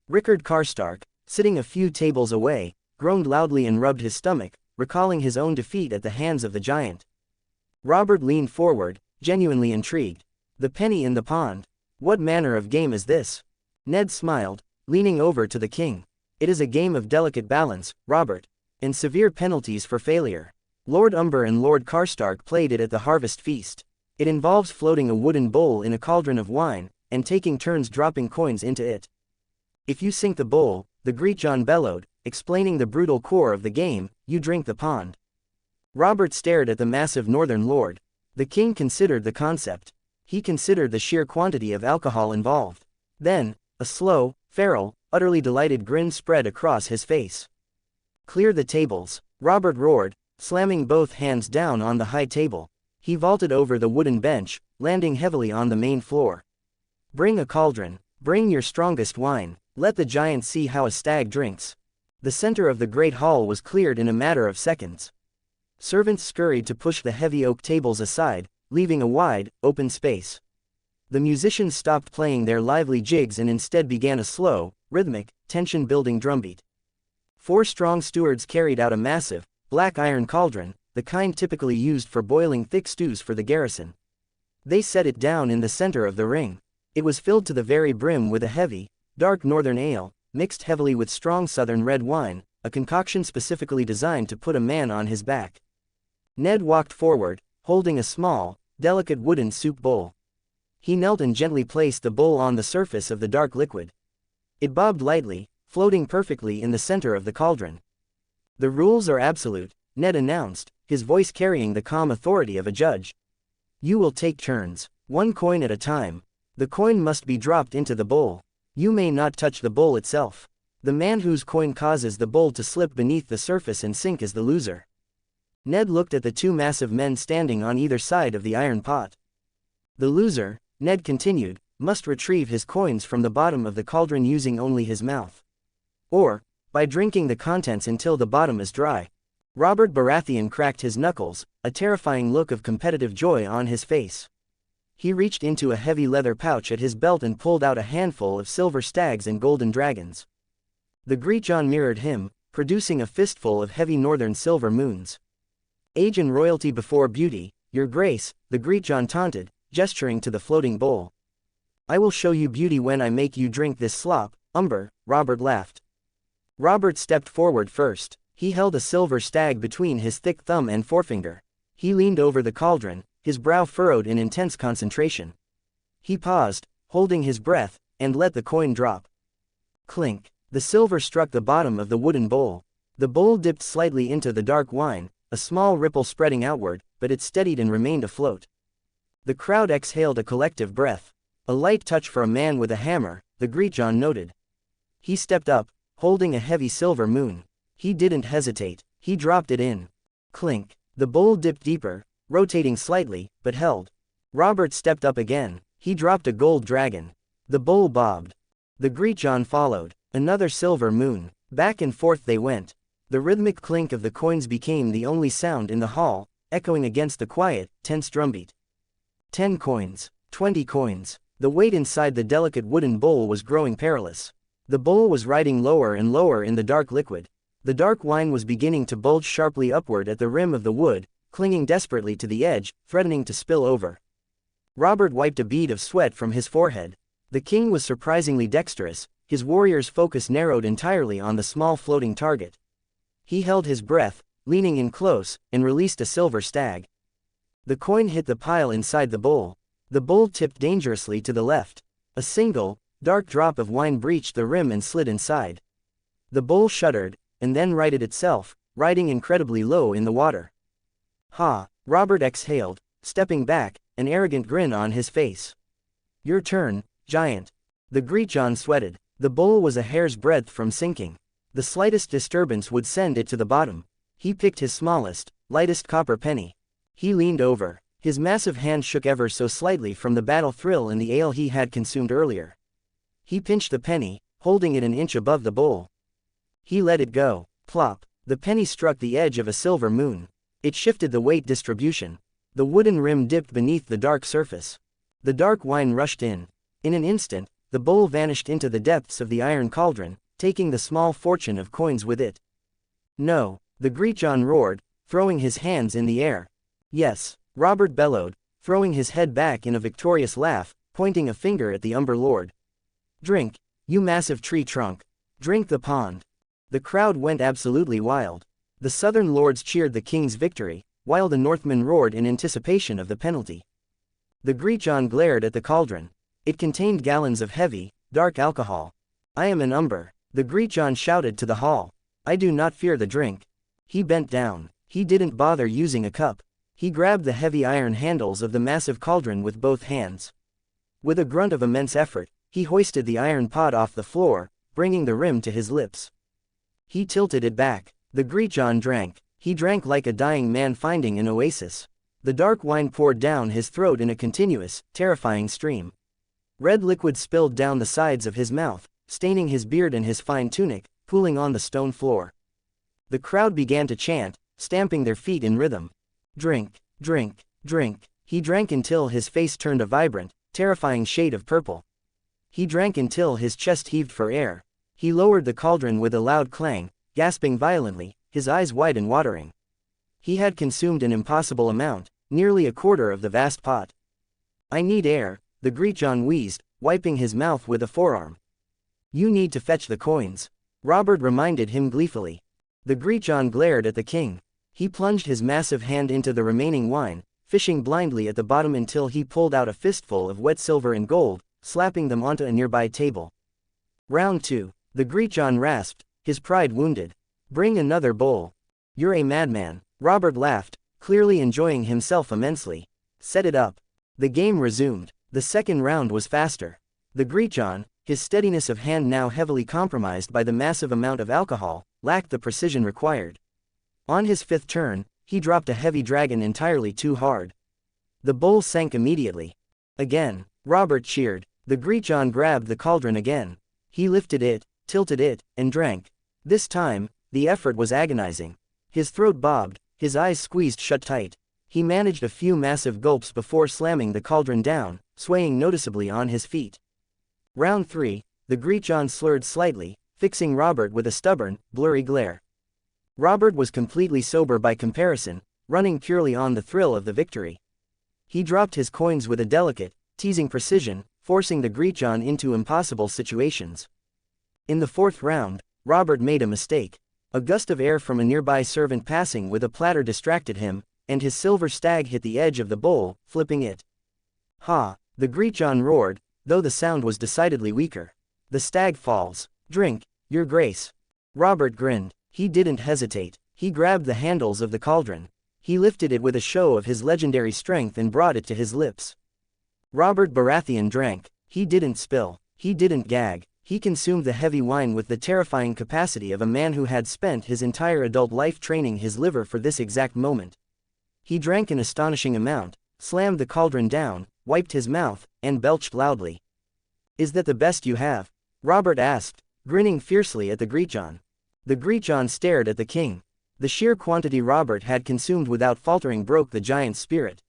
Rickard Karstark, sitting a few tables away, groaned loudly and rubbed his stomach, recalling his own defeat at the hands of the giant. Robert leaned forward, genuinely intrigued. The penny in the pond. What manner of game is this? Ned smiled, leaning over to the king. It is a game of delicate balance, Robert, and severe penalties for failure. Lord Umber and Lord Karstark played it at the harvest feast. It involves floating a wooden bowl in a cauldron of wine, and taking turns dropping coins into it. If you sink the bowl, the Greek John bellowed, explaining the brutal core of the game, you drink the pond. Robert stared at the massive northern lord. The king considered the concept. He considered the sheer quantity of alcohol involved. Then, a slow, feral, utterly delighted grin spread across his face. Clear the tables, Robert roared, slamming both hands down on the high table. He vaulted over the wooden bench, landing heavily on the main floor. Bring a cauldron, bring your strongest wine, let the giant see how a stag drinks. The center of the great hall was cleared in a matter of seconds. Servants scurried to push the heavy oak tables aside, leaving a wide, open space. The musicians stopped playing their lively jigs and instead began a slow, rhythmic, tension-building drumbeat. 4 strong stewards carried out a massive, black iron cauldron, the kind typically used for boiling thick stews for the garrison. They set it down in the center of the ring. It was filled to the very brim with a heavy, dark northern ale, mixed heavily with strong southern red wine, a concoction specifically designed to put a man on his back. Ned walked forward, holding a small, delicate wooden soup bowl. He knelt and gently placed the bowl on the surface of the dark liquid. It bobbed lightly, floating perfectly in the center of the cauldron. The rules are absolute, Ned announced, his voice carrying the calm authority of a judge. You will take turns, 1 coin at a time. The coin must be dropped into the bowl. You may not touch the bowl itself. The man whose coin causes the bowl to slip beneath the surface and sink is the loser. Ned looked at the 2 massive men standing on either side of the iron pot. The loser, Ned continued, must retrieve his coins from the bottom of the cauldron using only his mouth. Or, by drinking the contents until the bottom is dry. Robert Baratheon cracked his knuckles, a terrifying look of competitive joy on his face. He reached into a heavy leather pouch at his belt and pulled out a handful of silver stags and golden dragons. The Greek John mirrored him, producing a fistful of heavy northern silver moons. Age and royalty before beauty, your grace, the Greek John taunted, gesturing to the floating bowl. I will show you beauty when I make you drink this slop, Umber, Robert laughed. Robert stepped forward first. He held a silver stag between his thick thumb and forefinger. He leaned over the cauldron, his brow furrowed in intense concentration. He paused, holding his breath, and let the coin drop. Clink. The silver struck the bottom of the wooden bowl. The bowl dipped slightly into the dark wine, a small ripple spreading outward, but it steadied and remained afloat. The crowd exhaled a collective breath. A light touch for a man with a hammer, the Greek John noted. He stepped up, holding a heavy silver moon. He didn't hesitate, he dropped it in. Clink. The bowl dipped deeper, rotating slightly, but held. Robert stepped up again. He dropped a gold dragon. The bowl bobbed. The Greek John followed. Another silver moon. Back and forth they went. The rhythmic clink of the coins became the only sound in the hall, echoing against the quiet, tense drumbeat. 10 coins. 20 coins. The weight inside the delicate wooden bowl was growing perilous. The bowl was riding lower and lower in the dark liquid. The dark wine was beginning to bulge sharply upward at the rim of the wood, clinging desperately to the edge, threatening to spill over. Robert wiped a bead of sweat from his forehead. The king was surprisingly dexterous, his warrior's focus narrowed entirely on the small floating target. He held his breath, leaning in close, and released a silver stag. The coin hit the pile inside the bowl. The bowl tipped dangerously to the left. A single, dark drop of wine breached the rim and slid inside. The bowl shuddered, and then righted itself, riding incredibly low in the water. Ha! Robert exhaled, stepping back, an arrogant grin on his face. Your turn, giant. The Greek John sweated. The bowl was a hair's breadth from sinking. The slightest disturbance would send it to the bottom. He picked his smallest, lightest copper penny. He leaned over. His massive hand shook ever so slightly from the battle thrill in the ale he had consumed earlier. He pinched the penny, holding it an inch above the bowl. He let it go. Plop. The penny struck the edge of a silver moon. It shifted the weight distribution. The wooden rim dipped beneath the dark surface. The dark wine rushed in. In an instant, the bowl vanished into the depths of the iron cauldron, taking the small fortune of coins with it. No, the Greechon roared, throwing his hands in the air. Yes, Robert bellowed, throwing his head back in a victorious laugh, pointing a finger at the Umber Lord. Drink, you massive tree trunk. Drink the pond. The crowd went absolutely wild. The southern lords cheered the king's victory, while the Northmen roared in anticipation of the penalty. The Greechon glared at the cauldron. It contained gallons of heavy, dark alcohol. I am an Umber, the Greechon shouted to the hall. I do not fear the drink. He bent down. He didn't bother using a cup. He grabbed the heavy iron handles of the massive cauldron with both hands. With a grunt of immense effort, he hoisted the iron pot off the floor, bringing the rim to his lips. He tilted it back. The Greechon drank. He drank like a dying man finding an oasis. The dark wine poured down his throat in a continuous, terrifying stream. Red liquid spilled down the sides of his mouth, staining his beard and his fine tunic, pooling on the stone floor. The crowd began to chant, stamping their feet in rhythm. Drink, drink, drink. He drank until his face turned a vibrant, terrifying shade of purple. He drank until his chest heaved for air. He lowered the cauldron with a loud clang, gasping violently, his eyes wide and watering. He had consumed an impossible amount, nearly a quarter of the vast pot. I need air, the Greechon wheezed, wiping his mouth with a forearm. You need to fetch the coins. Robert reminded him gleefully. The Greechon glared at the king. He plunged his massive hand into the remaining wine, fishing blindly at the bottom until he pulled out a fistful of wet silver and gold, slapping them onto a nearby table. Round 2. The Greechon rasped, his pride wounded. Bring another bowl. You're a madman. Robert laughed, clearly enjoying himself immensely. Set it up. The game resumed. The second round was faster. The Greechon, his steadiness of hand now heavily compromised by the massive amount of alcohol, lacked the precision required. On his fifth turn, he dropped a heavy dragon entirely too hard. The bowl sank immediately. Again, Robert cheered. The Greechon grabbed the cauldron again. He lifted it, tilted it, and drank. This time, the effort was agonizing. His throat bobbed, his eyes squeezed shut tight. He managed a few massive gulps before slamming the cauldron down, swaying noticeably on his feet. Round 3, the Greechon slurred slightly, fixing Robert with a stubborn, blurry glare. Robert was completely sober by comparison, running purely on the thrill of the victory. He dropped his coins with a delicate, teasing precision, forcing the Greechon into impossible situations. In the fourth round, Robert made a mistake. A gust of air from a nearby servant passing with a platter distracted him, and his silver stag hit the edge of the bowl, flipping it. Ha! The Greechon roared, though the sound was decidedly weaker. The stag falls. Drink, your grace. Robert grinned. He didn't hesitate. He grabbed the handles of the cauldron. He lifted it with a show of his legendary strength and brought it to his lips. Robert Baratheon drank. He didn't spill. He didn't gag. He consumed the heavy wine with the terrifying capacity of a man who had spent his entire adult life training his liver for this exact moment. He drank an astonishing amount, slammed the cauldron down, wiped his mouth, and belched loudly. Is that the best you have? Robert asked, grinning fiercely at the Greechon. The Greechon stared at the king. The sheer quantity Robert had consumed without faltering broke the giant's spirit.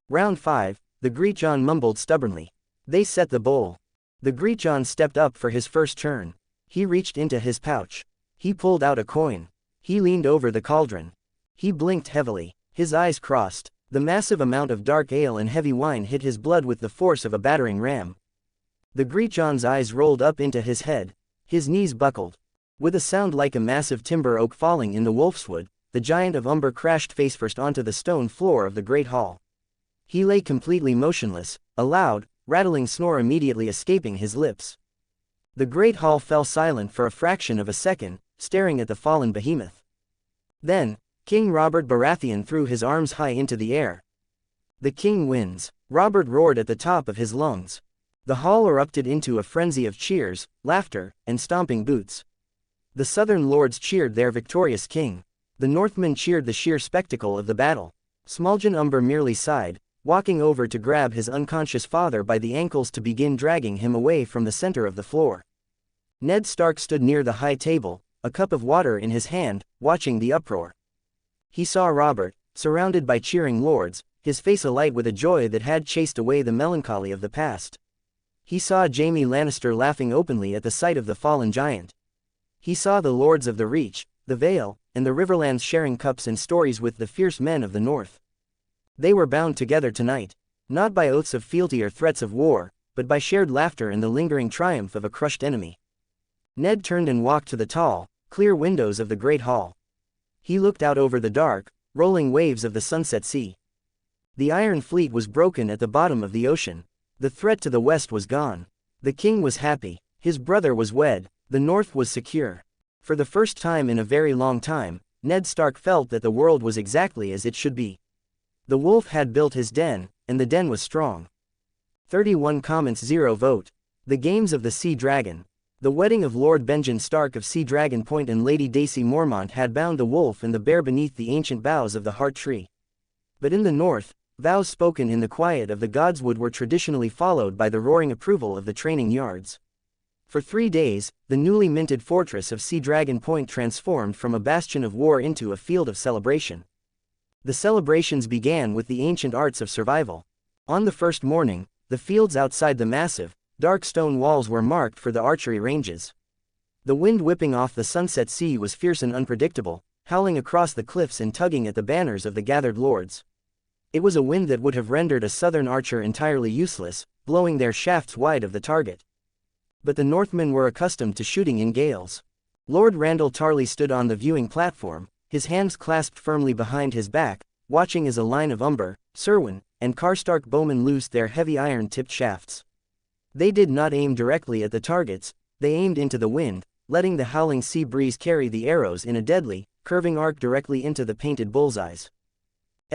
Round 5, the Greechon mumbled stubbornly. They set the bowl. The Greechon stepped up for his first turn. He reached into his pouch. He pulled out a coin. He leaned over the cauldron. He blinked heavily. His eyes crossed. The massive amount of dark ale and heavy wine hit his blood with the force of a battering ram. The Greechon's eyes rolled up into his head. His knees buckled. With a sound like a massive timber oak falling in the wolfswood, the giant of Umber crashed face-first onto the stone floor of the great hall. He lay completely motionless, a loud, rattling snore immediately escaping his lips. The great hall fell silent for a fraction of a second, staring at the fallen behemoth. Then, King Robert Baratheon threw his arms high into the air. The king wins. Robert roared at the top of his lungs. The hall erupted into a frenzy of cheers, laughter, and stomping boots. The southern lords cheered their victorious king. The Northmen cheered the sheer spectacle of the battle. Smalljan Umber merely sighed, walking over to grab his unconscious father by the ankles to begin dragging him away from the center of the floor. Ned Stark stood near the high table, a cup of water in his hand, watching the uproar. He saw Robert, surrounded by cheering lords, his face alight with a joy that had chased away the melancholy of the past. He saw Jaime Lannister laughing openly at the sight of the fallen giant. He saw the lords of the Reach, the Vale, and the Riverlands sharing cups and stories with the fierce men of the North. They were bound together tonight, not by oaths of fealty or threats of war, but by shared laughter and the lingering triumph of a crushed enemy. Ned turned and walked to the tall, clear windows of the great hall. He looked out over the dark, rolling waves of the Sunset Sea. The Iron Fleet was broken at the bottom of the ocean. The threat to the west was gone. The king was happy, his brother was wed, the North was secure. For the first time in a very long time, Ned Stark felt that the world was exactly as it should be. The wolf had built his den, and the den was strong. 31 comments 0 vote. The Games of the Sea Dragon. The wedding of Lord Benjen Stark of Sea Dragon Point and Lady Daisy Mormont had bound the wolf and the bear beneath the ancient boughs of the Heart Tree. But in the north, vows spoken in the quiet of the godswood were traditionally followed by the roaring approval of the training yards. For 3 days, the newly minted fortress of Sea Dragon Point transformed from a bastion of war into a field of celebration. The celebrations began with the ancient arts of survival. On the first morning, the fields outside the massive, dark stone walls were marked for the archery ranges. The wind whipping off the Sunset Sea was fierce and unpredictable, howling across the cliffs and tugging at the banners of the gathered lords. It was a wind that would have rendered a southern archer entirely useless, blowing their shafts wide of the target. But the Northmen were accustomed to shooting in gales. Lord Randall Tarley stood on the viewing platform, his hands clasped firmly behind his back, watching as a line of Umber, Serwyn, and Karstark bowmen loosed their heavy iron-tipped shafts. They did not aim directly at the targets, they aimed into the wind, letting the howling sea breeze carry the arrows in a deadly, curving arc directly into the painted bullseyes.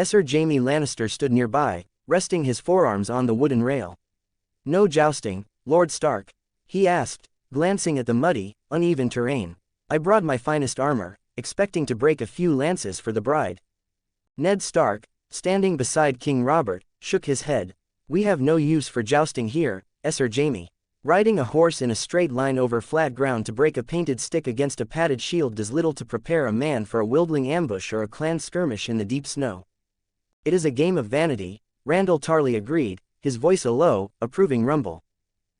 Sir Jaime Lannister stood nearby, resting his forearms on the wooden rail. "No jousting, Lord Stark?" he asked, glancing at the muddy, uneven terrain. "I brought my finest armor, expecting to break a few lances for the bride." Ned Stark, standing beside King Robert, shook his head. "We have no use for jousting here, Sir Jaime. Riding a horse in a straight line over flat ground to break a painted stick against a padded shield does little to prepare a man for a wildling ambush or a clan skirmish in the deep snow." "It is a game of vanity," Randall Tarley agreed, his voice a low, approving rumble.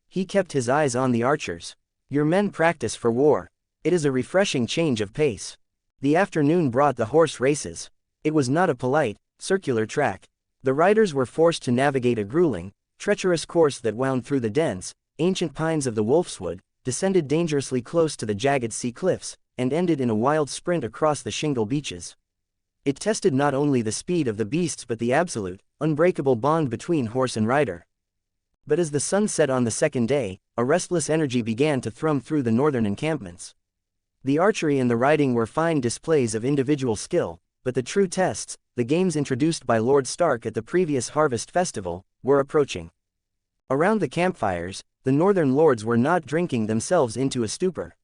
He kept his eyes on the archers. "Your men practice for war. It is a refreshing change of pace." The afternoon brought the horse races. It was not a polite, circular track. The riders were forced to navigate a grueling, treacherous course that wound through the dense, ancient pines of the Wolfswood, descended dangerously close to the jagged sea cliffs, and ended in a wild sprint across the shingle beaches. It tested not only the speed of the beasts but the absolute, unbreakable bond between horse and rider. But as the sun set on the second day, a restless energy began to thrum through the northern encampments. The archery and the riding were fine displays of individual skill, but the true tests, the games introduced by Lord Stark at the previous harvest festival, were approaching. Around the campfires, the northern lords were not drinking themselves into a stupor.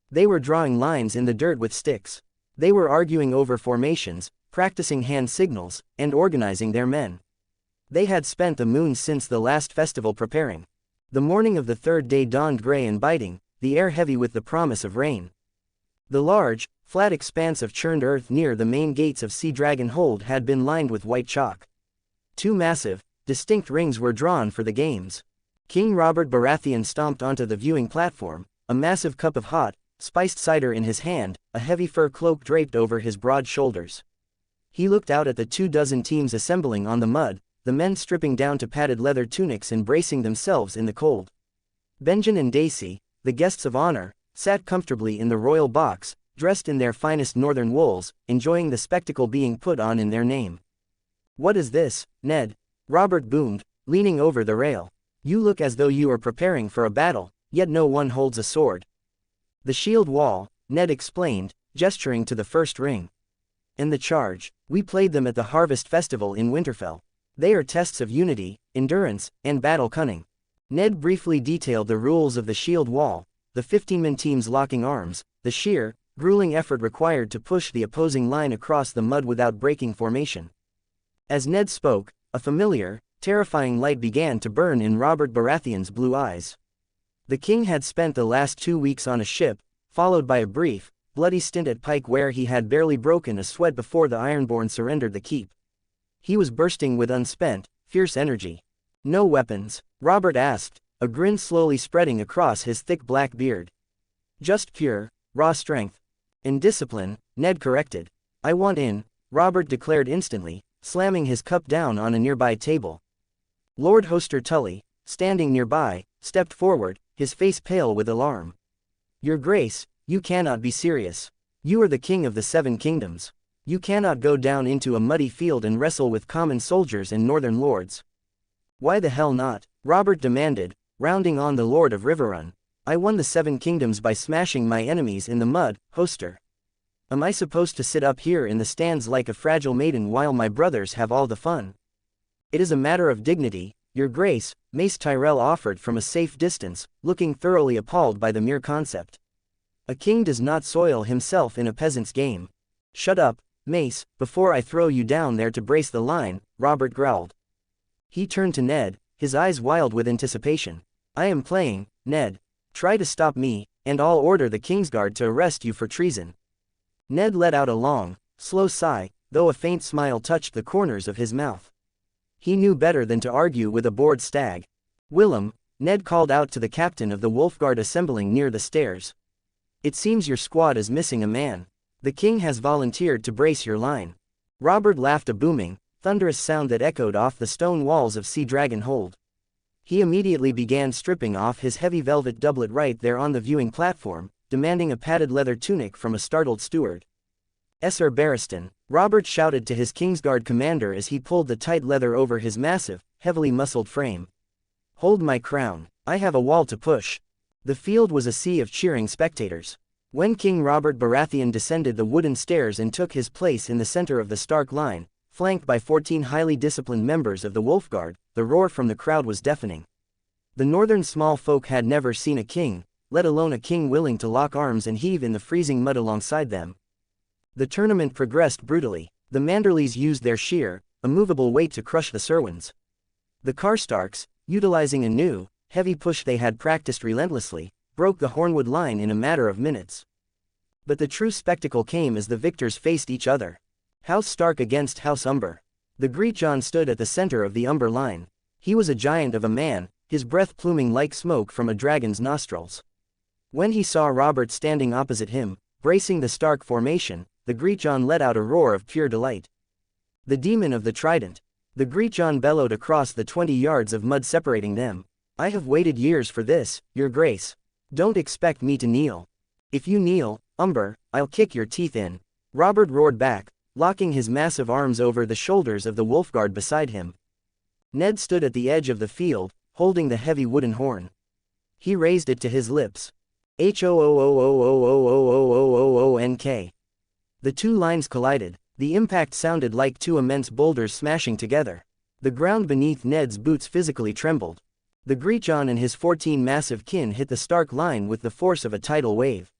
They were drawing lines in the dirt with sticks. They were arguing over formations, practicing hand signals, and organizing their men. They had spent the moon since the last festival preparing. The morning of the third day dawned gray and biting, the air heavy with the promise of rain. The large, flat expanse of churned earth near the main gates of Sea Dragon Hold had been lined with white chalk. 2 massive, distinct rings were drawn for the games. King Robert Baratheon stomped onto the viewing platform, a massive cup of hot, spiced cider in his hand, a heavy fur cloak draped over his broad shoulders. He looked out at the 24 teams assembling on the mud, the men stripping down to padded leather tunics and bracing themselves in the cold. Benjen and Daisy, the guests of honor, sat comfortably in the royal box, dressed in their finest northern wools, enjoying the spectacle being put on in their name. "What is this, Ned?" Robert boomed, leaning over the rail. "You look as though you are preparing for a battle, yet no one holds a sword." "The shield wall," Ned explained, gesturing to the first ring. "And the charge. We played them at the harvest festival in Winterfell. They are tests of unity, endurance, and battle cunning." Ned briefly detailed the rules of the shield wall, the 15-man teams locking arms, the sheer, grueling effort required to push the opposing line across the mud without breaking formation. As Ned spoke, a familiar, terrifying light began to burn in Robert Baratheon's blue eyes. The king had spent the last 2 weeks on a ship, followed by a brief, bloody stint at Pike where he had barely broken a sweat before the Ironborn surrendered the keep. He was bursting with unspent, fierce energy. "No weapons?" Robert asked, a grin slowly spreading across his thick black beard. "Just pure, raw strength. And discipline," Ned corrected. "I want in," Robert declared instantly, slamming his cup down on a nearby table. Lord Hoster Tully, standing nearby, stepped forward, his face pale with alarm. "Your Grace, you cannot be serious. You are the king of the 7 kingdoms. You cannot go down into a muddy field and wrestle with common soldiers and northern lords." "Why the hell not?" Robert demanded, rounding on the Lord of Riverrun. "I won the 7 kingdoms by smashing my enemies in the mud, Hoster. Am I supposed to sit up here in the stands like a fragile maiden while my brothers have all the fun?" "It is a matter of dignity, Your Grace," Mace Tyrell offered from a safe distance, looking thoroughly appalled by the mere concept. "A king does not soil himself in a peasant's game." "Shut up, Mace, before I throw you down there to brace the line," Robert growled. He turned to Ned, his eyes wild with anticipation. "I am playing, Ned. Try to stop me, and I'll order the Kingsguard to arrest you for treason." Ned let out a long, slow sigh, though a faint smile touched the corners of his mouth. He knew better than to argue with a bored stag. "Willem," Ned called out to the captain of the Wolfguard assembling near the stairs. "It seems your squad is missing a man. The king has volunteered to brace your line." Robert laughed, a booming, thunderous sound that echoed off the stone walls of Sea Dragon Hold. He immediately began stripping off his heavy velvet doublet right there on the viewing platform, demanding a padded leather tunic from a startled steward. "Sir Barristan," Robert shouted to his Kingsguard commander as he pulled the tight leather over his massive, heavily muscled frame. "Hold my crown, I have a wall to push." The field was a sea of cheering spectators. When King Robert Baratheon descended the wooden stairs and took his place in the center of the Stark line, flanked by 14 highly disciplined members of the Wolfguard, the roar from the crowd was deafening. The northern small folk had never seen a king, let alone a king willing to lock arms and heave in the freezing mud alongside them. The tournament progressed brutally. The Manderleys used their sheer, immovable weight to crush the Serwans. The Karstarks, utilizing a new, heavy push they had practiced relentlessly, broke the Hornwood line in a matter of minutes. But the true spectacle came as the victors faced each other. House Stark against House Umber. The Greatjon stood at the center of the Umber line. He was a giant of a man, his breath pluming like smoke from a dragon's nostrils. When he saw Robert standing opposite him, bracing the Stark formation, the Greatjon let out a roar of pure delight. "The demon of the trident." The Greatjon bellowed across the 20 yards of mud separating them. "I have waited years for this, Your Grace. Don't expect me to kneel. If you kneel, Umber, I'll kick your teeth in." Robert roared back, locking his massive arms over the shoulders of the Wolfguard beside him. Ned stood at the edge of the field, holding the heavy wooden horn. He raised it to his lips. "Hoonk." The two lines collided. The impact sounded like 2 immense boulders smashing together. The ground beneath Ned's boots physically trembled. The Greatjon and his 14 massive kin hit the Stark line with the force of a tidal wave.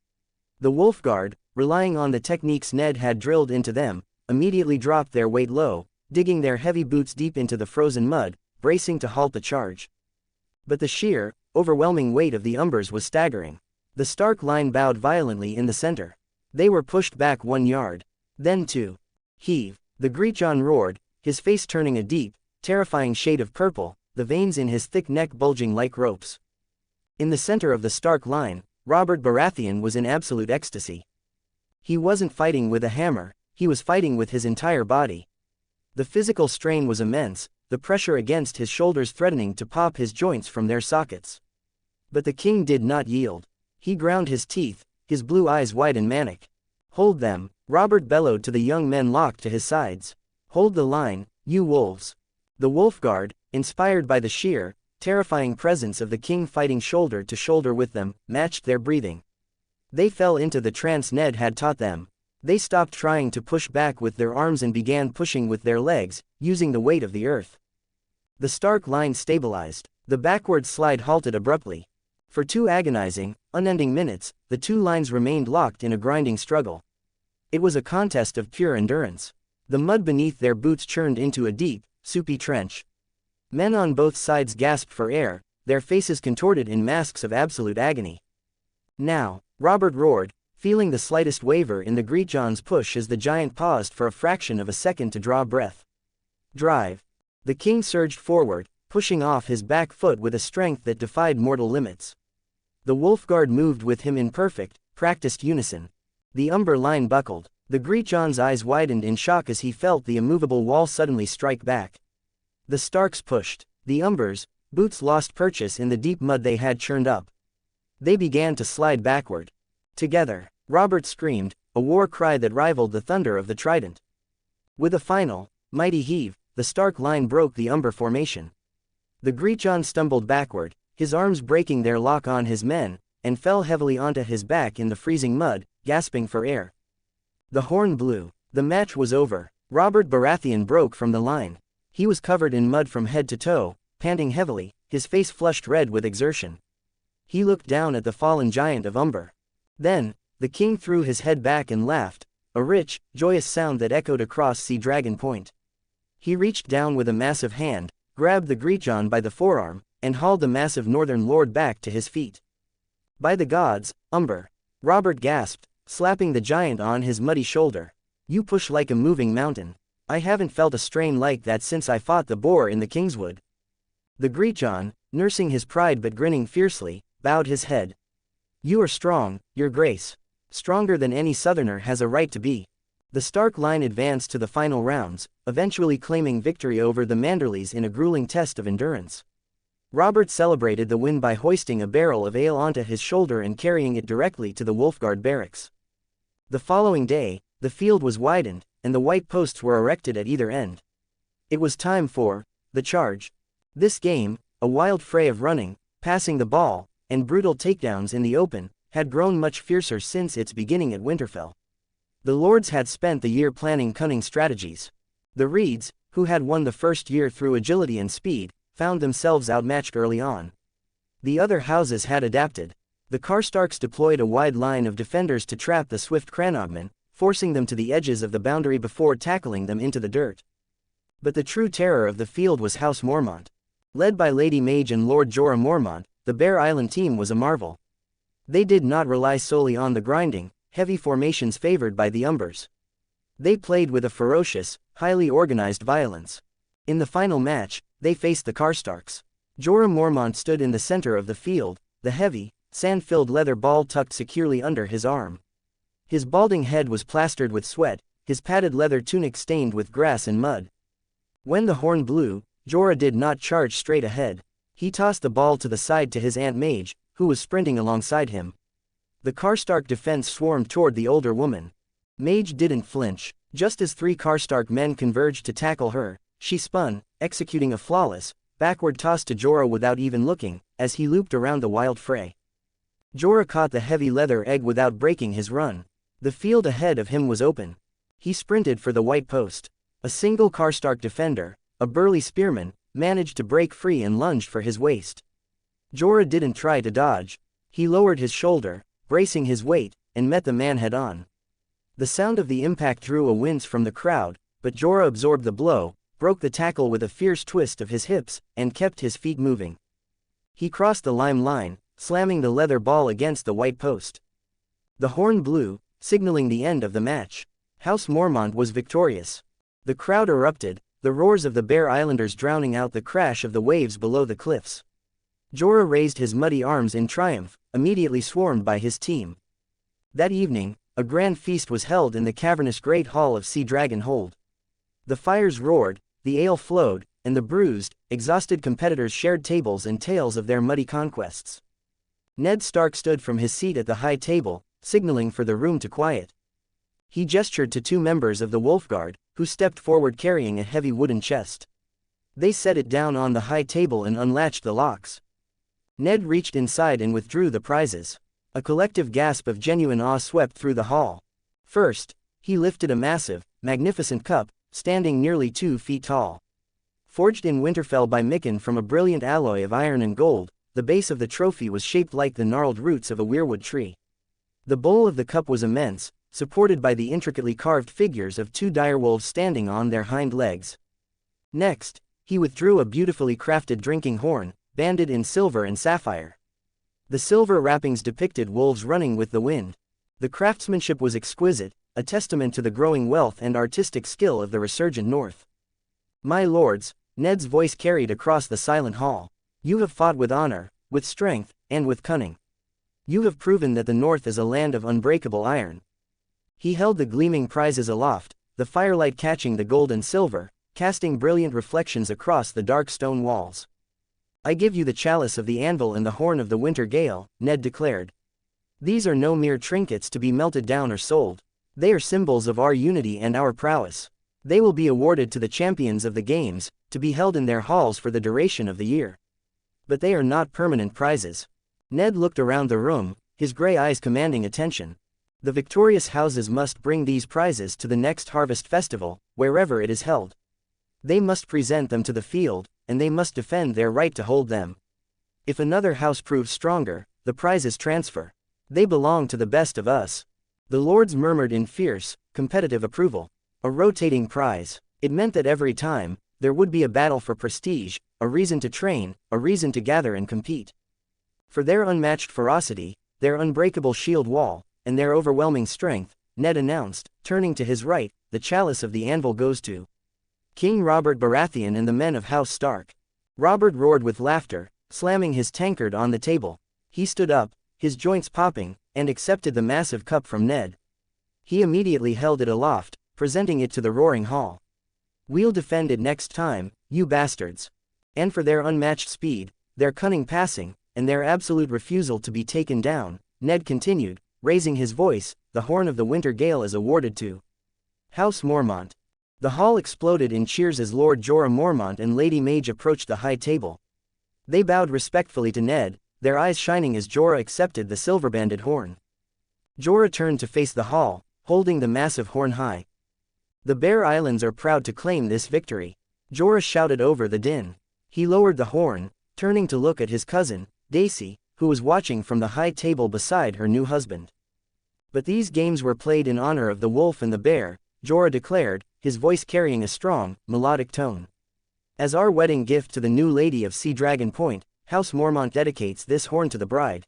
The Wolfguard, relying on the techniques Ned had drilled into them, immediately dropped their weight low, digging their heavy boots deep into the frozen mud, bracing to halt the charge. But the sheer, overwhelming weight of the Umbers was staggering. The Stark line bowed violently in the center. They were pushed back 1 yard. Then 2. "Heave!" The Greatjon roared, his face turning a deep, terrifying shade of purple, the veins in his thick neck bulging like ropes. In the center of the Stark line, Robert Baratheon was in absolute ecstasy. He wasn't fighting with a hammer, he was fighting with his entire body. The physical strain was immense, the pressure against his shoulders threatening to pop his joints from their sockets. But the king did not yield. He ground his teeth, his blue eyes wide and manic. "Hold them," Robert bellowed to the young men locked to his sides. "Hold the line, you wolves." The Wolfguard, inspired by the sheer, terrifying presence of the king fighting shoulder to shoulder with them, matched their breathing. They fell into the trance Ned had taught them. They stopped trying to push back with their arms and began pushing with their legs, using the weight of the earth. The Stark line stabilized. The backward slide halted abruptly. For 2 agonizing, unending minutes, the 2 lines remained locked in a grinding struggle. It was a contest of pure endurance. The mud beneath their boots churned into a deep, soupy trench. Men on both sides gasped for air, their faces contorted in masks of absolute agony. Now, Robert roared, feeling the slightest waver in the Greetjohn's push as the giant paused for a fraction of a second to draw breath. Drive. The king surged forward, pushing off his back foot with a strength that defied mortal limits. The Wolfguard moved with him in perfect, practiced unison. The umber line buckled. The Greetjohn's eyes widened in shock as he felt the immovable wall suddenly strike back. The Starks pushed. The Umbers, boots lost purchase in the deep mud they had churned up. They began to slide backward. Together, Robert screamed, a war cry that rivaled the thunder of the trident. With a final, mighty heave, the Stark line broke the Umber formation. The Greetjon stumbled backward, his arms breaking their lock on his men, and fell heavily onto his back in the freezing mud, gasping for air. The horn blew. The match was over. Robert Baratheon broke from the line. He was covered in mud from head to toe, panting heavily, his face flushed red with exertion. He looked down at the fallen giant of Umber. Then, the king threw his head back and laughed, a rich, joyous sound that echoed across Sea Dragon Point. He reached down with a massive hand, grabbed the Greetjon by the forearm, and hauled the massive northern lord back to his feet. By the gods, Umber! Robert gasped, slapping the giant on his muddy shoulder. You push like a moving mountain. I haven't felt a strain like that since I fought the boar in the Kingswood. The Greetjon, nursing his pride but grinning fiercely, bowed his head. You are strong, your grace. Stronger than any southerner has a right to be. The Stark line advanced to the final rounds, eventually claiming victory over the Manderleys in a grueling test of endurance. Robert celebrated the win by hoisting a barrel of ale onto his shoulder and carrying it directly to the Wolfguard barracks. The following day, the field was widened, and the white posts were erected at either end. It was time for the charge. This game, a wild fray of running, passing the ball, and brutal takedowns in the open, had grown much fiercer since its beginning at Winterfell. The lords had spent the year planning cunning strategies. The Reeds, who had won the first year through agility and speed, found themselves outmatched early on. The other houses had adapted. The Karstarks deployed a wide line of defenders to trap the swift Cranogmen, forcing them to the edges of the boundary before tackling them into the dirt. But the true terror of the field was House Mormont. Led by Lady Mage and Lord Jorah Mormont, the Bear Island team was a marvel. They did not rely solely on the grinding, heavy formations favored by the Umbers. They played with a ferocious, highly organized violence. In the final match, they faced the Karstarks. Jorah Mormont stood in the center of the field, the heavy, sand-filled leather ball tucked securely under his arm. His balding head was plastered with sweat, his padded leather tunic stained with grass and mud. When the horn blew, Jorah did not charge straight ahead. He tossed the ball to the side to his Aunt Mage, who was sprinting alongside him. The Karstark defense swarmed toward the older woman. Mage didn't flinch. Just as 3 Karstark men converged to tackle her, she spun, executing a flawless, backward toss to Jorah without even looking, as he looped around the wild fray. Jorah caught the heavy leather egg without breaking his run. The field ahead of him was open. He sprinted for the white post. A single Karstark defender, a burly spearman, managed to break free and lunged for his waist. Jorah didn't try to dodge. He lowered his shoulder, bracing his weight, and met the man head-on. The sound of the impact drew a wince from the crowd, but Jorah absorbed the blow, broke the tackle with a fierce twist of his hips, and kept his feet moving. He crossed the lime line, slamming the leather ball against the white post. The horn blew, signaling the end of the match. House Mormont was victorious. The crowd erupted, the roars of the Bear Islanders drowning out the crash of the waves below the cliffs. Jorah raised his muddy arms in triumph, immediately swarmed by his team. That evening, a grand feast was held in the cavernous Great Hall of Sea Dragon Hold. The fires roared, the ale flowed, and the bruised, exhausted competitors shared tables and tales of their muddy conquests. Ned Stark stood from his seat at the high table, signaling for the room to quiet. He gestured to 2 members of the Wolfguard, who stepped forward carrying a heavy wooden chest. They set it down on the high table and unlatched the locks. Ned reached inside and withdrew the prizes. A collective gasp of genuine awe swept through the hall. First, he lifted a massive, magnificent cup, standing nearly 2 feet tall. Forged in Winterfell by Mikken from a brilliant alloy of iron and gold, the base of the trophy was shaped like the gnarled roots of a weirwood tree. The bowl of the cup was immense, supported by the intricately carved figures of two direwolves standing on their hind legs. Next, he withdrew a beautifully crafted drinking horn, banded in silver and sapphire. The silver wrappings depicted wolves running with the wind. The craftsmanship was exquisite, a testament to the growing wealth and artistic skill of the resurgent North. "My lords," Ned's voice carried across the silent hall, "you have fought with honor, with strength, and with cunning. You have proven that the North is a land of unbreakable iron." He held the gleaming prizes aloft, the firelight catching the gold and silver, casting brilliant reflections across the dark stone walls. "I give you the chalice of the anvil and the horn of the winter gale," Ned declared. "These are no mere trinkets to be melted down or sold. They are symbols of our unity and our prowess. They will be awarded to the champions of the games, to be held in their halls for the duration of the year. But they are not permanent prizes." Ned looked around the room, his gray eyes commanding attention. "The victorious houses must bring these prizes to the next harvest festival, wherever it is held. They must present them to the field, and they must defend their right to hold them. If another house proves stronger, the prizes transfer. They belong to the best of us." The lords murmured in fierce, competitive approval. A rotating prize. It meant that every time, there would be a battle for prestige, a reason to train, a reason to gather and compete. For their unmatched ferocity, their unbreakable shield wall, and their overwhelming strength, Ned announced, turning to his right, "The chalice of the anvil goes to King Robert Baratheon and the men of House Stark." Robert roared with laughter, slamming his tankard on the table. He stood up, his joints popping, and accepted the massive cup from Ned. He immediately held it aloft, presenting it to the roaring hall. "We'll defend it next time, you bastards." And for their unmatched speed, their cunning passing, and their absolute refusal to be taken down, Ned continued, raising his voice, "The horn of the winter gale is awarded to House Mormont." The hall exploded in cheers as Lord Jorah Mormont and Lady Mage approached the high table. They bowed respectfully to Ned, their eyes shining as Jorah accepted the silver-banded horn. Jorah turned to face the hall, holding the massive horn high. "The Bear Islands are proud to claim this victory." Jorah shouted over the din. He lowered the horn, turning to look at his cousin, Daisy, who was watching from the high table beside her new husband. "But these games were played in honor of the wolf and the bear," Jorah declared, his voice carrying a strong, melodic tone. "As our wedding gift to the new lady of Sea Dragon Point, House Mormont dedicates this horn to the bride.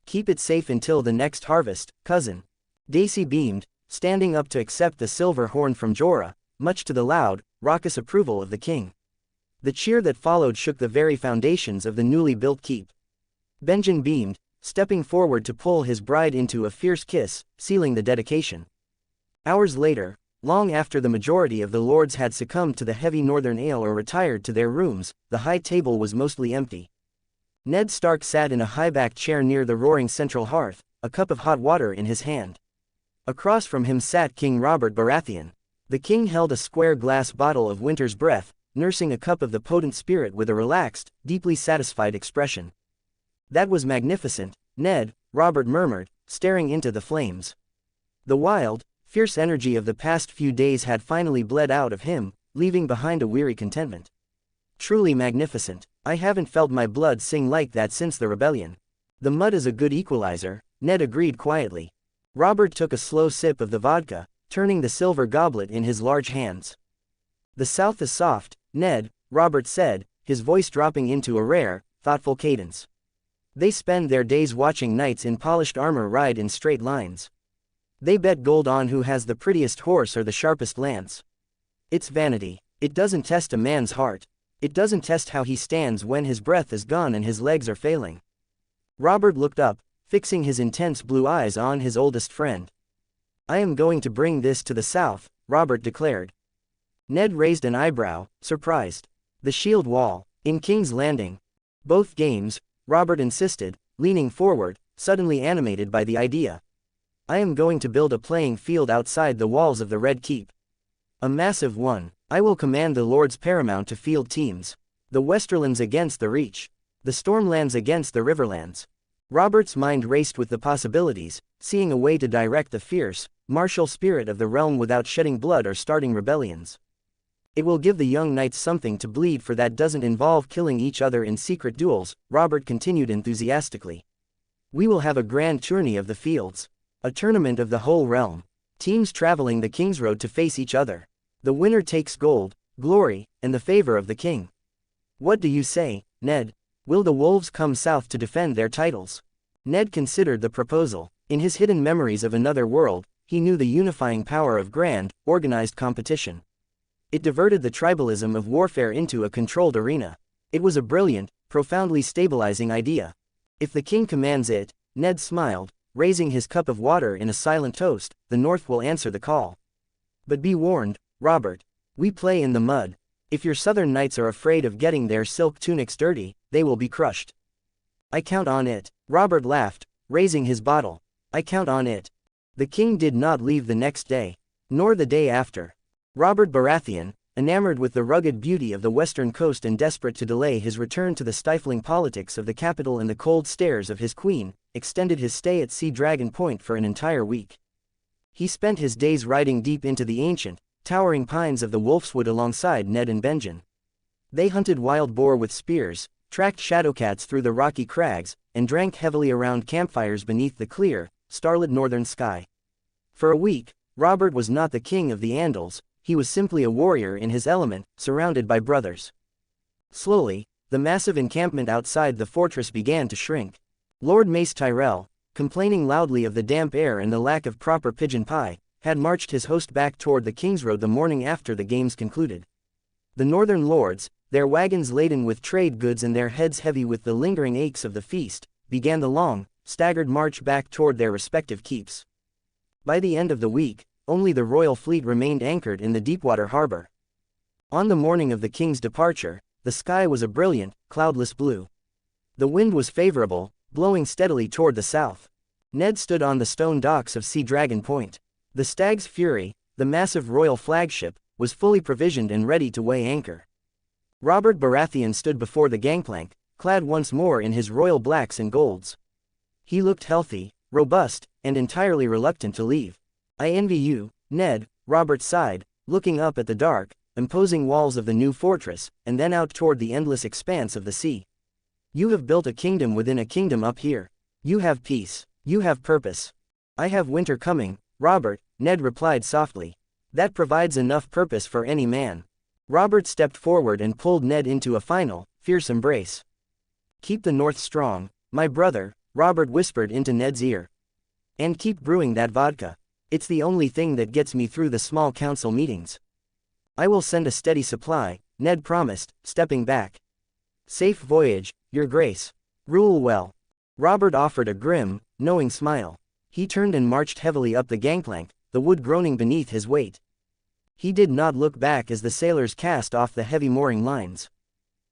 Keep it safe until the next harvest, cousin." Daisy beamed, standing up to accept the silver horn from Jorah, much to the loud, raucous approval of the king. The cheer that followed shook the very foundations of the newly built keep. Benjen beamed, stepping forward to pull his bride into a fierce kiss, sealing the dedication. Hours later, long after the majority of the lords had succumbed to the heavy northern ale or retired to their rooms, the high table was mostly empty. Ned Stark sat in a high-backed chair near the roaring central hearth, a cup of hot water in his hand. Across from him sat King Robert Baratheon. The king held a square glass bottle of winter's breath, nursing a cup of the potent spirit with a relaxed, deeply satisfied expression. "That was magnificent, Ned," Robert murmured, staring into the flames. The wild, fierce energy of the past few days had finally bled out of him, leaving behind a weary contentment. "Truly magnificent. I haven't felt my blood sing like that since the rebellion." "The mud is a good equalizer," Ned agreed quietly. Robert took a slow sip of the vodka, turning the silver goblet in his large hands. "The South is soft, Ned," Robert said, his voice dropping into a rare, thoughtful cadence. "They spend their days watching knights in polished armor ride in straight lines. They bet gold on who has the prettiest horse or the sharpest lance. It's vanity. It doesn't test a man's heart. It doesn't test how he stands when his breath is gone and his legs are failing." Robert looked up, fixing his intense blue eyes on his oldest friend. "I am going to bring this to the South," Robert declared. Ned raised an eyebrow, surprised. "The shield wall, in King's Landing." "Both games," Robert insisted, leaning forward, suddenly animated by the idea. "I am going to build a playing field outside the walls of the Red Keep. A massive one. I will command the Lords Paramount to field teams. The Westerlands against the Reach. The Stormlands against the Riverlands." Robert's mind raced with the possibilities, seeing a way to direct the fierce, martial spirit of the realm without shedding blood or starting rebellions. It will give the young knights something to bleed for that doesn't involve killing each other in secret duels, Robert continued enthusiastically. We will have a grand tourney of the fields. A tournament of the whole realm. Teams traveling the King's Road to face each other. The winner takes gold, glory, and the favor of the king. What do you say, Ned? Will the Wolves come south to defend their titles? Ned considered the proposal. In his hidden memories of another world, he knew the unifying power of grand, organized competition. It diverted the tribalism of warfare into a controlled arena. It was a brilliant, profoundly stabilizing idea. If the king commands it, Ned smiled, raising his cup of water in a silent toast, the North will answer the call. But be warned, Robert. We play in the mud. If your southern knights are afraid of getting their silk tunics dirty, they will be crushed. I count on it. Robert laughed, raising his bottle. I count on it. The king did not leave the next day, nor the day after. Robert Baratheon, enamored with the rugged beauty of the western coast and desperate to delay his return to the stifling politics of the capital and the cold stares of his queen, extended his stay at Sea Dragon Point for an entire week. He spent his days riding deep into the ancient, towering pines of the Wolfswood alongside Ned and Benjen. They hunted wild boar with spears, tracked shadowcats through the rocky crags, and drank heavily around campfires beneath the clear, starlit northern sky. For a week, Robert was not the king of the Andals. He was simply a warrior in his element, surrounded by brothers. Slowly, the massive encampment outside the fortress began to shrink. Lord Mace Tyrell, complaining loudly of the damp air and the lack of proper pigeon pie, had marched his host back toward the King's Road the morning after the games concluded. The northern lords, their wagons laden with trade goods and their heads heavy with the lingering aches of the feast, began the long, staggered march back toward their respective keeps. By the end of the week, only the royal fleet remained anchored in the Deepwater harbor. On the morning of the king's departure, the sky was a brilliant, cloudless blue. The wind was favorable, blowing steadily toward the south. Ned stood on the stone docks of Sea Dragon Point. The Stag's Fury, the massive royal flagship, was fully provisioned and ready to weigh anchor. Robert Baratheon stood before the gangplank, clad once more in his royal blacks and golds. He looked healthy, robust, and entirely reluctant to leave. I envy you, Ned, Robert sighed, looking up at the dark, imposing walls of the new fortress, and then out toward the endless expanse of the sea. You have built a kingdom within a kingdom up here. You have peace. You have purpose. I have winter coming, Robert, Ned replied softly. That provides enough purpose for any man. Robert stepped forward and pulled Ned into a final, fierce embrace. Keep the North strong, my brother, Robert whispered into Ned's ear. And keep brewing that vodka. It's the only thing that gets me through the small council meetings. I will send a steady supply, Ned promised, stepping back. Safe voyage, Your Grace. Rule well. Robert offered a grim, knowing smile. He turned and marched heavily up the gangplank, the wood groaning beneath his weight. He did not look back as the sailors cast off the heavy mooring lines.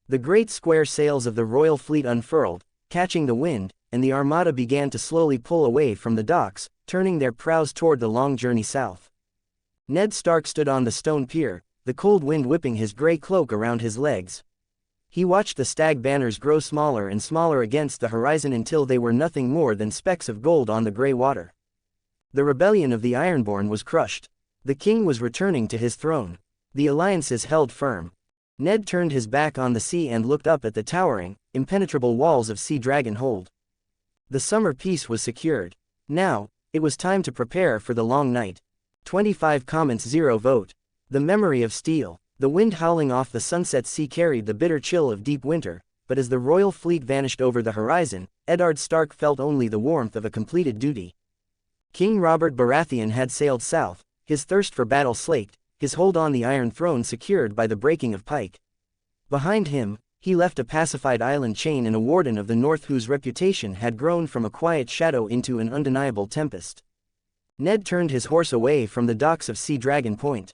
The great square sails of the royal fleet unfurled, catching the wind, and the armada began to slowly pull away from the docks, turning their prows toward the long journey south. Ned Stark stood on the stone pier, the cold wind whipping his gray cloak around his legs. He watched the stag banners grow smaller and smaller against the horizon until they were nothing more than specks of gold on the gray water. The rebellion of the Ironborn was crushed. The king was returning to his throne. The alliances held firm. Ned turned his back on the sea and looked up at the towering, impenetrable walls of Sea Dragon Hold. The summer peace was secured. Now, it was time to prepare for the long night. 25 comments 0 vote. The memory of steel. The wind howling off the sunset sea carried the bitter chill of deep winter, but as the royal fleet vanished over the horizon, Eddard Stark felt only the warmth of a completed duty. King Robert Baratheon had sailed south, his thirst for battle slaked, his hold on the Iron Throne secured by the breaking of pike. Behind him, he left a pacified island chain and a warden of the north whose reputation had grown from a quiet shadow into an undeniable tempest. Ned turned his horse away from the docks of Sea Dragon Point.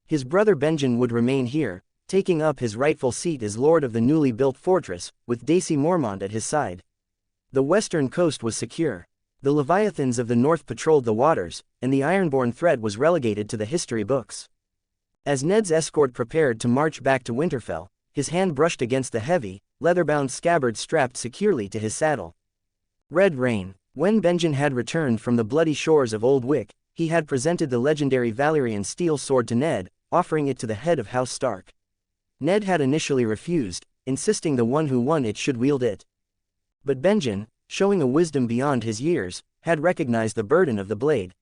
His brother Benjen would remain here, taking up his rightful seat as lord of the newly built fortress, with Daisy Mormont at his side. The western coast was secure. The Leviathans of the north patrolled the waters, and the Ironborn threat was relegated to the history books. As Ned's escort prepared to march back to Winterfell, his hand brushed against the heavy, leather-bound scabbard strapped securely to his saddle. Red Rain. When Benjen had returned from the bloody shores of Old Wick, he had presented the legendary Valyrian steel sword to Ned, offering it to the head of House Stark. Ned had initially refused, insisting the one who won it should wield it. But Benjen, showing a wisdom beyond his years, had recognized the burden of the blade.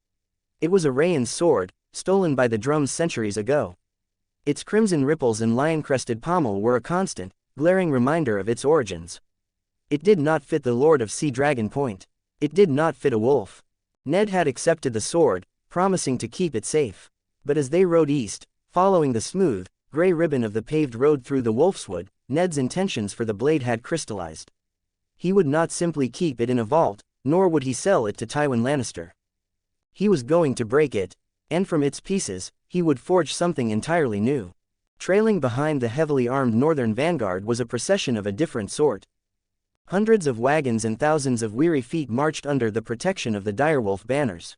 It was a Rayan's sword, stolen by the drums centuries ago. Its crimson ripples and lion-crested pommel were a constant, glaring reminder of its origins. It did not fit the Lord of Sea Dragon Point. It did not fit a wolf. Ned had accepted the sword, promising to keep it safe. But as they rode east, following the smooth, gray ribbon of the paved road through the Wolfswood, Ned's intentions for the blade had crystallized. He would not simply keep it in a vault, nor would he sell it to Tywin Lannister. He was going to break it, and from its pieces, he would forge something entirely new. Trailing behind the heavily armed northern vanguard was a procession of a different sort. Hundreds of wagons and thousands of weary feet marched under the protection of the direwolf banners.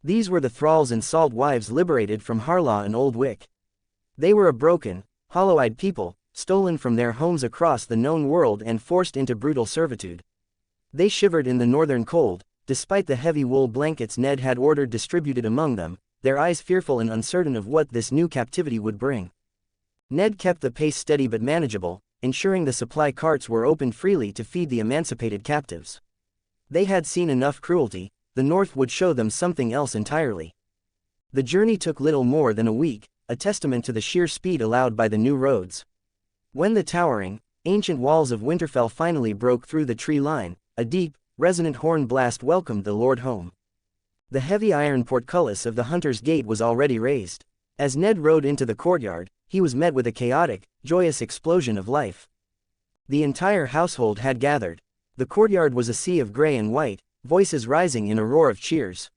These were the thralls and salt wives liberated from Harlaw and Old Wick. They were a broken, hollow-eyed people, stolen from their homes across the known world and forced into brutal servitude. They shivered in the northern cold, despite the heavy wool blankets Ned had ordered distributed among them, their eyes fearful and uncertain of what this new captivity would bring. Ned kept the pace steady but manageable, ensuring the supply carts were opened freely to feed the emancipated captives. They had seen enough cruelty, the North would show them something else entirely. The journey took little more than a week, a testament to the sheer speed allowed by the new roads. When the towering, ancient walls of Winterfell finally broke through the tree line, a deep, resonant horn blast welcomed the Lord home. The heavy iron portcullis of the Hunter's Gate was already raised. As Ned rode into the courtyard, he was met with a chaotic, joyous explosion of life. The entire household had gathered. The courtyard was a sea of gray and white, voices rising in a roar of cheers.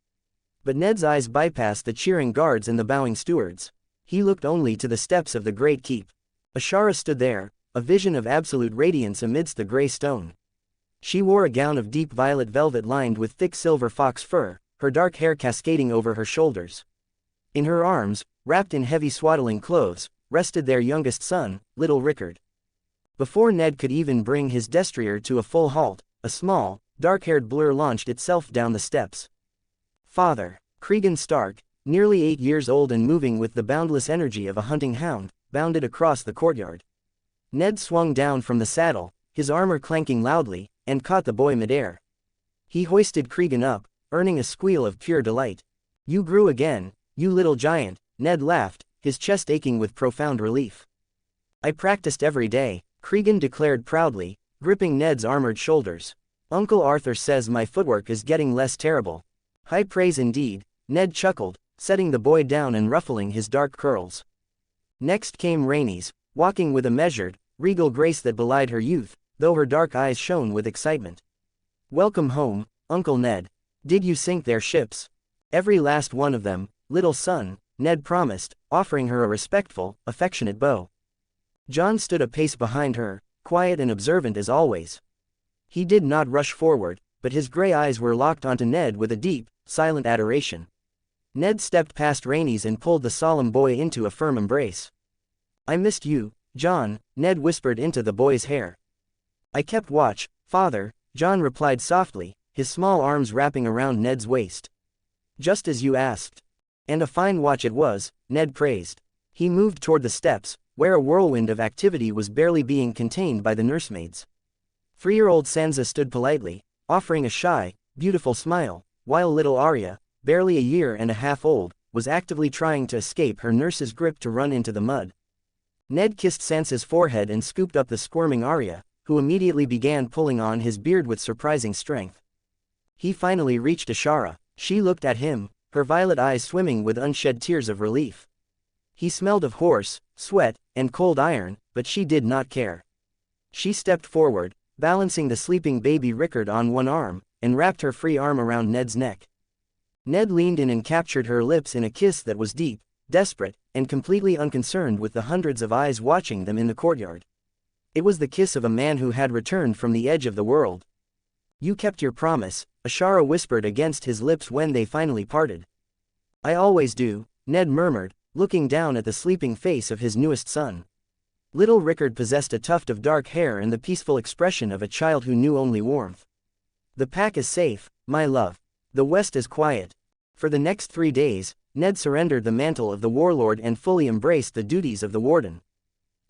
But Ned's eyes bypassed the cheering guards and the bowing stewards. He looked only to the steps of the great keep. Ashara stood there, a vision of absolute radiance amidst the gray stone. She wore a gown of deep violet velvet lined with thick silver fox fur, her dark hair cascading over her shoulders. In her arms, wrapped in heavy swaddling clothes, rested their youngest son, little Rickard. Before Ned could even bring his destrier to a full halt, a small, dark-haired blur launched itself down the steps. Father, Cregan Stark, nearly 8 years old and moving with the boundless energy of a hunting hound, bounded across the courtyard. Ned swung down from the saddle, his armor clanking loudly, and caught the boy midair. He hoisted Cregan up, earning a squeal of pure delight. "You grew again, you little giant," Ned laughed, his chest aching with profound relief. "I practiced every day," Cregan declared proudly, gripping Ned's armored shoulders. "Uncle Arthur says my footwork is getting less terrible." "High praise indeed," Ned chuckled, setting the boy down and ruffling his dark curls. Next came Rhaenys, walking with a measured, regal grace that belied her youth, though her dark eyes shone with excitement. "Welcome home, Uncle Ned. Did you sink their ships?" "Every last one of them, little son," Ned promised, offering her a respectful, affectionate bow. Jon stood a pace behind her, quiet and observant as always. He did not rush forward, but his gray eyes were locked onto Ned with a deep, silent adoration. Ned stepped past Rhaenys and pulled the solemn boy into a firm embrace. "I missed you, Jon," Ned whispered into the boy's hair. "I kept watch, Father," Jon replied softly, his small arms wrapping around Ned's waist. "Just as you asked. And a fine watch it was," Ned praised. He moved toward the steps, where a whirlwind of activity was barely being contained by the nursemaids. 3-year-old Sansa stood politely, offering a shy, beautiful smile, while little Arya, barely a year and a half old, was actively trying to escape her nurse's grip to run into the mud. Ned kissed Sansa's forehead and scooped up the squirming Arya, who immediately began pulling on his beard with surprising strength. He finally reached Ashara. She looked at him, her violet eyes swimming with unshed tears of relief. He smelled of horse, sweat, and cold iron, but she did not care. She stepped forward, balancing the sleeping baby Rickard on one arm, and wrapped her free arm around Ned's neck. Ned leaned in and captured her lips in a kiss that was deep, desperate, and completely unconcerned with the hundreds of eyes watching them in the courtyard. It was the kiss of a man who had returned from the edge of the world. "You kept your promise," Ashara whispered against his lips when they finally parted. "I always do," Ned murmured, looking down at the sleeping face of his newest son. Little Rickard possessed a tuft of dark hair and the peaceful expression of a child who knew only warmth. "The pack is safe, my love. The west is quiet." For the next 3 days, Ned surrendered the mantle of the warlord and fully embraced the duties of the warden.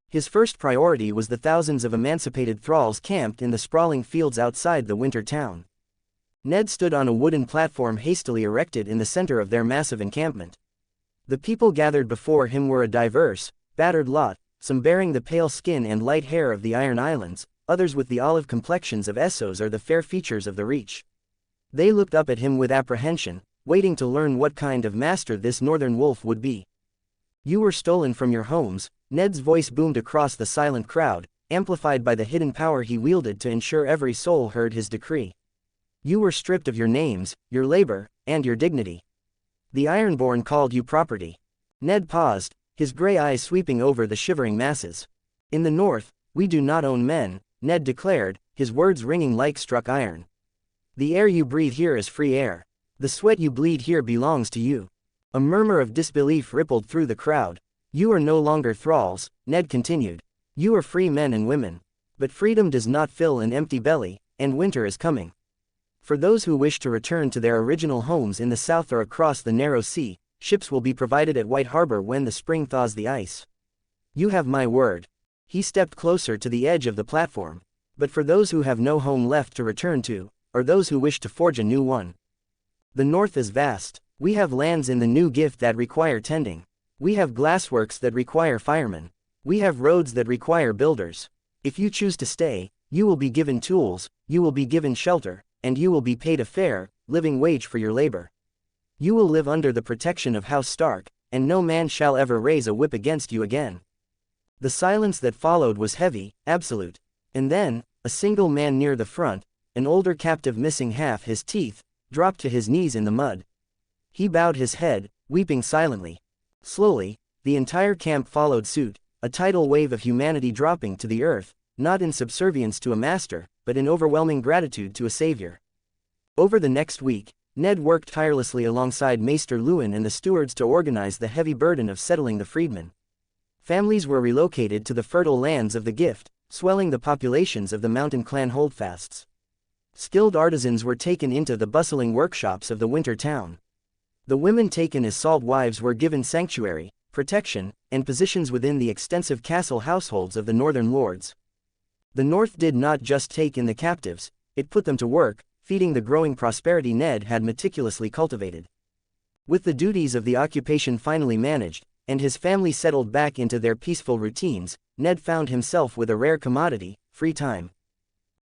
His first priority was the thousands of emancipated thralls camped in the sprawling fields outside the winter town. Ned stood on a wooden platform hastily erected in the center of their massive encampment. The people gathered before him were a diverse, battered lot, some bearing the pale skin and light hair of the Iron Islands, others with the olive complexions of Essos or the fair features of the Reach. They looked up at him with apprehension, waiting to learn what kind of master this northern wolf would be. "You were stolen from your homes," Ned's voice boomed across the silent crowd, amplified by the hidden power he wielded to ensure every soul heard his decree. "You were stripped of your names, your labor, and your dignity. The Ironborn called you property." Ned paused, his gray eyes sweeping over the shivering masses. "In the north, we do not own men," Ned declared, his words ringing like struck iron. "The air you breathe here is free air. The sweat you bleed here belongs to you." A murmur of disbelief rippled through the crowd. "You are no longer thralls," Ned continued. "You are free men and women. But freedom does not fill an empty belly, and winter is coming. For those who wish to return to their original homes in the south or across the narrow sea, ships will be provided at White Harbor when the spring thaws the ice. You have my word." He stepped closer to the edge of the platform. "But for those who have no home left to return to, or those who wish to forge a new one. The north is vast. We have lands in the new gift that require tending. We have glassworks that require firemen. We have roads that require builders. If you choose to stay, you will be given tools, you will be given shelter, and you will be paid a fair, living wage for your labor. You will live under the protection of House Stark, and no man shall ever raise a whip against you again." The silence that followed was heavy, absolute. And then, a single man near the front, an older captive missing half his teeth, dropped to his knees in the mud. He bowed his head, weeping silently. Slowly, the entire camp followed suit, a tidal wave of humanity dropping to the earth, not in subservience to a master, but in overwhelming gratitude to a savior. Over the next week, Ned worked tirelessly alongside Maester Lewin and the stewards to organize the heavy burden of settling the freedmen. Families were relocated to the fertile lands of the gift, swelling the populations of the mountain clan holdfasts. Skilled artisans were taken into the bustling workshops of the winter town. The women taken as salt wives were given sanctuary, protection, and positions within the extensive castle households of the northern lords. The north did not just take in the captives, it put them to work, feeding the growing prosperity Ned had meticulously cultivated. With the duties of the occupation finally managed, and his family settled back into their peaceful routines, Ned found himself with a rare commodity, free time.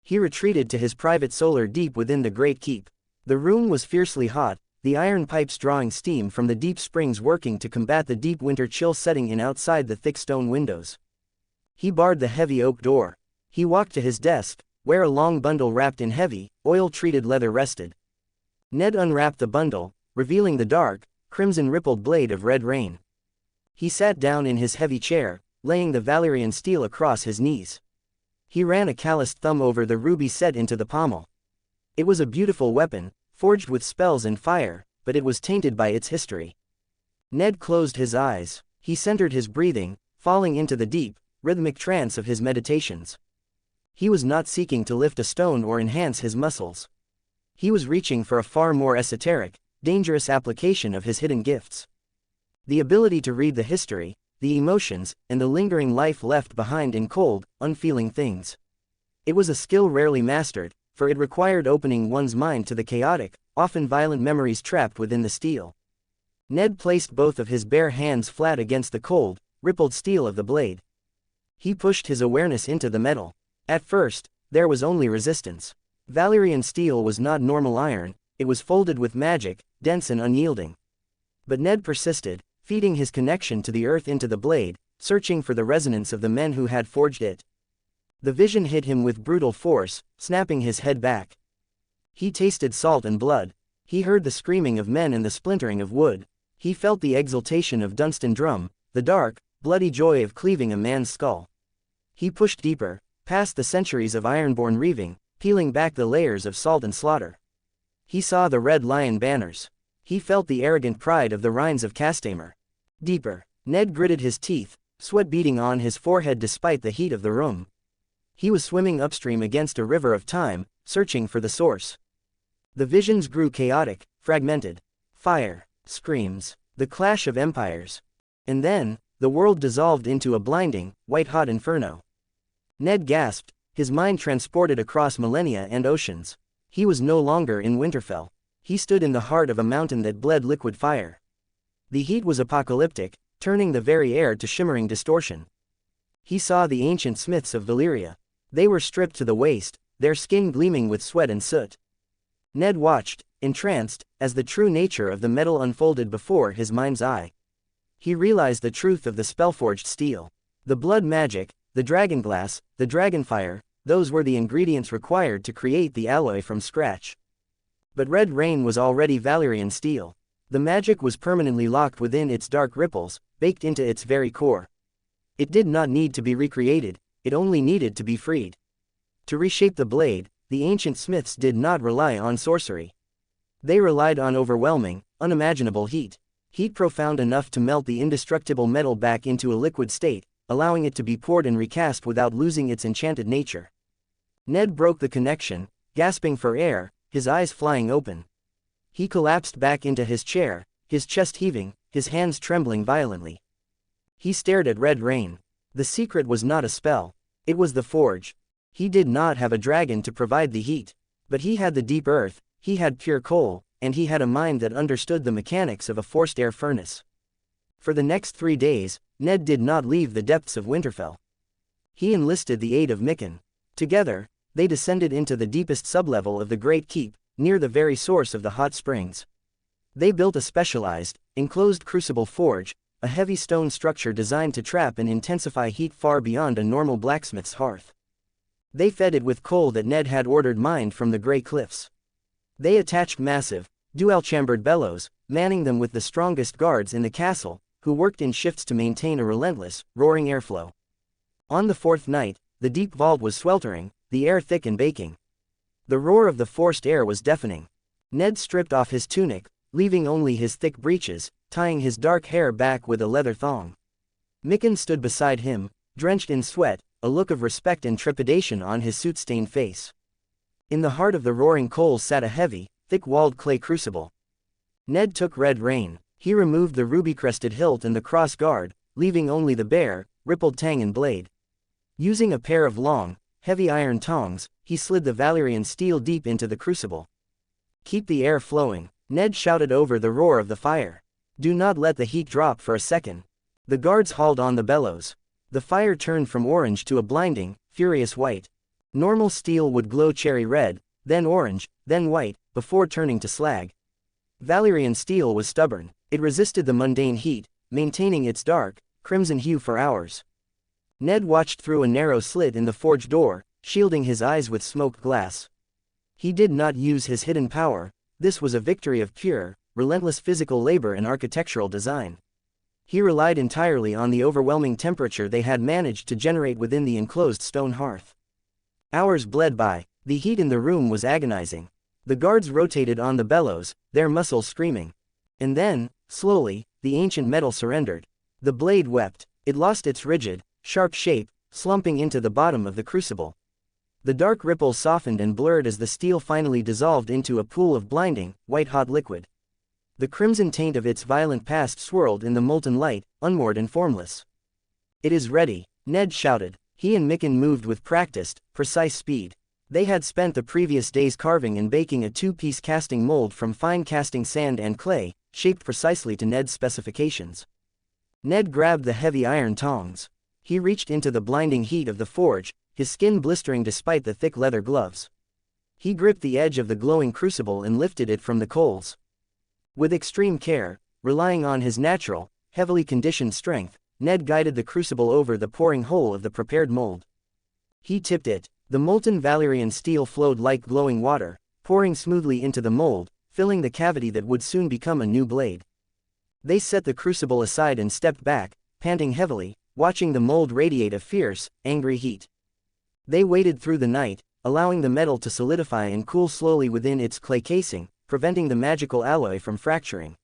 He retreated to his private solar deep within the great keep. The room was fiercely hot, the iron pipes drawing steam from the deep springs working to combat the deep winter chill setting in outside the thick stone windows. He barred the heavy oak door. He walked to his desk, where a long bundle wrapped in heavy, oil-treated leather rested. Ned unwrapped the bundle, revealing the dark, crimson-rippled blade of red rain. He sat down in his heavy chair, laying the Valyrian steel across his knees. He ran a calloused thumb over the ruby set into the pommel. It was a beautiful weapon, forged with spells and fire, but it was tainted by its history. Ned closed his eyes. He centered his breathing, falling into the deep, rhythmic trance of his meditations. He was not seeking to lift a stone or enhance his muscles. He was reaching for a far more esoteric, dangerous application of his hidden gifts. The ability to read the history, the emotions, and the lingering life left behind in cold, unfeeling things. It was a skill rarely mastered, for it required opening one's mind to the chaotic, often violent memories trapped within the steel. Ned placed both of his bare hands flat against the cold, rippled steel of the blade. He pushed his awareness into the metal. At first, there was only resistance. Valyrian steel was not normal iron, it was folded with magic, dense and unyielding. But Ned persisted, feeding his connection to the earth into the blade, searching for the resonance of the men who had forged it. The vision hit him with brutal force, snapping his head back. He tasted salt and blood. He heard the screaming of men and the splintering of wood. He felt the exultation of Dunstan drum, the dark, bloody joy of cleaving a man's skull. He pushed deeper, past the centuries of ironborn reaving, peeling back the layers of salt and slaughter. He saw the red lion banners. He felt the arrogant pride of the Rhines of Castamere. Deeper. Ned gritted his teeth, sweat beading on his forehead despite the heat of the room. He was swimming upstream against a river of time, searching for the source. The visions grew chaotic, fragmented. Fire. Screams. The clash of empires. And then, the world dissolved into a blinding, white-hot inferno. Ned gasped, his mind transported across millennia and oceans. He was no longer in Winterfell. He stood in the heart of a mountain that bled liquid fire. The heat was apocalyptic, turning the very air to shimmering distortion. He saw the ancient smiths of Valyria. They were stripped to the waist, their skin gleaming with sweat and soot. Ned watched, entranced, as the true nature of the metal unfolded before his mind's eye. He realized the truth of the spellforged steel. The blood magic, the dragonglass, the dragonfire, those were the ingredients required to create the alloy from scratch. But Red Rain was already Valyrian steel. The magic was permanently locked within its dark ripples, baked into its very core. It did not need to be recreated, it only needed to be freed. To reshape the blade, the ancient smiths did not rely on sorcery. They relied on overwhelming, unimaginable heat. Heat profound enough to melt the indestructible metal back into a liquid state, allowing it to be poured and recast without losing its enchanted nature. Ned broke the connection, gasping for air, his eyes flying open. He collapsed back into his chair, his chest heaving, his hands trembling violently. He stared at Red Rain. The secret was not a spell. It was the forge. He did not have a dragon to provide the heat. But he had the deep earth, he had pure coal, and he had a mind that understood the mechanics of a forced air furnace. For the next 3 days, Ned did not leave the depths of Winterfell. He enlisted the aid of Mikken. Together, they descended into the deepest sublevel of the Great Keep, near the very source of the hot springs. They built a specialized, enclosed crucible forge, a heavy stone structure designed to trap and intensify heat far beyond a normal blacksmith's hearth. They fed it with coal that Ned had ordered mined from the Grey Cliffs. They attached massive, dual-chambered bellows, manning them with the strongest guards in the castle, who worked in shifts to maintain a relentless, roaring airflow. On the 4th night, the deep vault was sweltering, the air thick and baking. The roar of the forced air was deafening. Ned stripped off his tunic, leaving only his thick breeches, tying his dark hair back with a leather thong. Mikken stood beside him, drenched in sweat, a look of respect and trepidation on his soot-stained face. In the heart of the roaring coals sat a heavy, thick-walled clay crucible. Ned took Red Rain. He removed the ruby-crested hilt and the cross guard, leaving only the bare, rippled tang and blade. Using a pair of long, heavy iron tongs, he slid the Valyrian steel deep into the crucible. "Keep the air flowing," Ned shouted over the roar of the fire. "Do not let the heat drop for a second." The guards hauled on the bellows. The fire turned from orange to a blinding, furious white. Normal steel would glow cherry red, then orange, then white, before turning to slag. Valyrian steel was stubborn. It resisted the mundane heat, maintaining its dark, crimson hue for hours. Ned watched through a narrow slit in the forge door, shielding his eyes with smoked glass. He did not use his hidden power. This was a victory of pure, relentless physical labor and architectural design. He relied entirely on the overwhelming temperature they had managed to generate within the enclosed stone hearth. Hours bled by. The heat in the room was agonizing. The guards rotated on the bellows, their muscles screaming. And then, slowly, the ancient metal surrendered. The blade wept. It lost its rigid, sharp shape, slumping into the bottom of the crucible. The dark ripples softened and blurred as the steel finally dissolved into a pool of blinding, white-hot liquid. The crimson taint of its violent past swirled in the molten light, unmoored and formless. "It is ready," Ned shouted. He and Mikken moved with practiced, precise speed. They had spent the previous days carving and baking a 2-piece casting mold from fine casting sand and clay, shaped precisely to Ned's specifications. Ned grabbed the heavy iron tongs. He reached into the blinding heat of the forge, his skin blistering despite the thick leather gloves. He gripped the edge of the glowing crucible and lifted it from the coals. With extreme care, relying on his natural, heavily conditioned strength, Ned guided the crucible over the pouring hole of the prepared mold. He tipped it. The molten Valyrian steel flowed like glowing water, pouring smoothly into the mold, filling the cavity that would soon become a new blade. They set the crucible aside and stepped back, panting heavily, watching the mold radiate a fierce, angry heat. They waited through the night, allowing the metal to solidify and cool slowly within its clay casing, preventing the magical alloy from fracturing.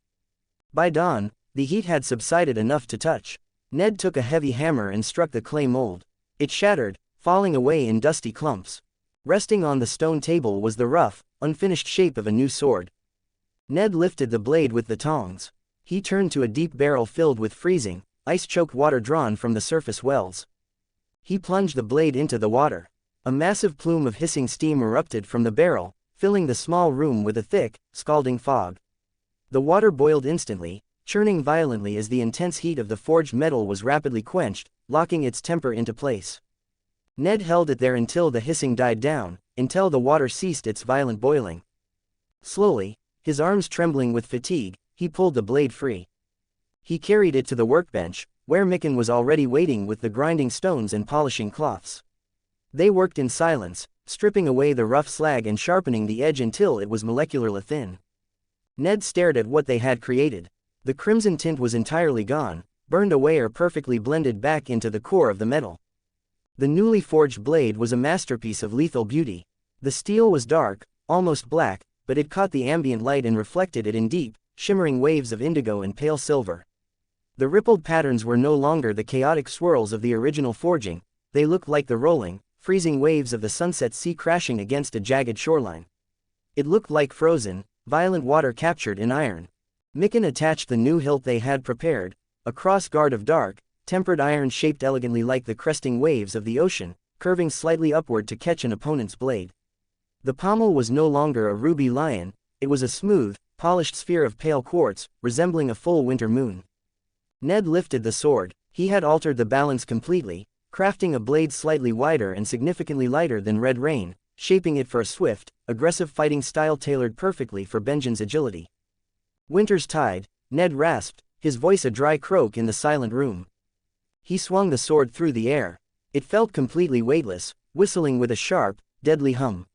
By dawn, the heat had subsided enough to touch. Ned took a heavy hammer and struck the clay mold. It shattered, falling away in dusty clumps. Resting on the stone table was the rough, unfinished shape of a new sword. Ned lifted the blade with the tongs. He turned to a deep barrel filled with freezing, ice-choked water drawn from the surface wells. He plunged the blade into the water. A massive plume of hissing steam erupted from the barrel, filling the small room with a thick, scalding fog. The water boiled instantly, churning violently as the intense heat of the forged metal was rapidly quenched, locking its temper into place. Ned held it there until the hissing died down, until the water ceased its violent boiling. Slowly, his arms trembling with fatigue, he pulled the blade free. He carried it to the workbench, where Mikan was already waiting with the grinding stones and polishing cloths. They worked in silence, stripping away the rough slag and sharpening the edge until it was molecularly thin. Ned stared at what they had created. The crimson tint was entirely gone, burned away or perfectly blended back into the core of the metal. The newly forged blade was a masterpiece of lethal beauty. The steel was dark, almost black, but it caught the ambient light and reflected it in deep, shimmering waves of indigo and pale silver. The rippled patterns were no longer the chaotic swirls of the original forging, they looked like the rolling, freezing waves of the sunset sea crashing against a jagged shoreline. It looked like frozen, violent water captured in iron. Mikan attached the new hilt they had prepared, a cross guard of dark, tempered iron shaped elegantly like the cresting waves of the ocean, curving slightly upward to catch an opponent's blade. The pommel was no longer a ruby lion, it was a smooth, polished sphere of pale quartz, resembling a full winter moon. Ned lifted the sword. He had altered the balance completely, crafting a blade slightly wider and significantly lighter than Red Rain, shaping it for a swift, aggressive fighting style tailored perfectly for Benjen's agility. "Winter's tide," Ned rasped, his voice a dry croak in the silent room. He swung the sword through the air. It felt completely weightless, whistling with a sharp, deadly hum.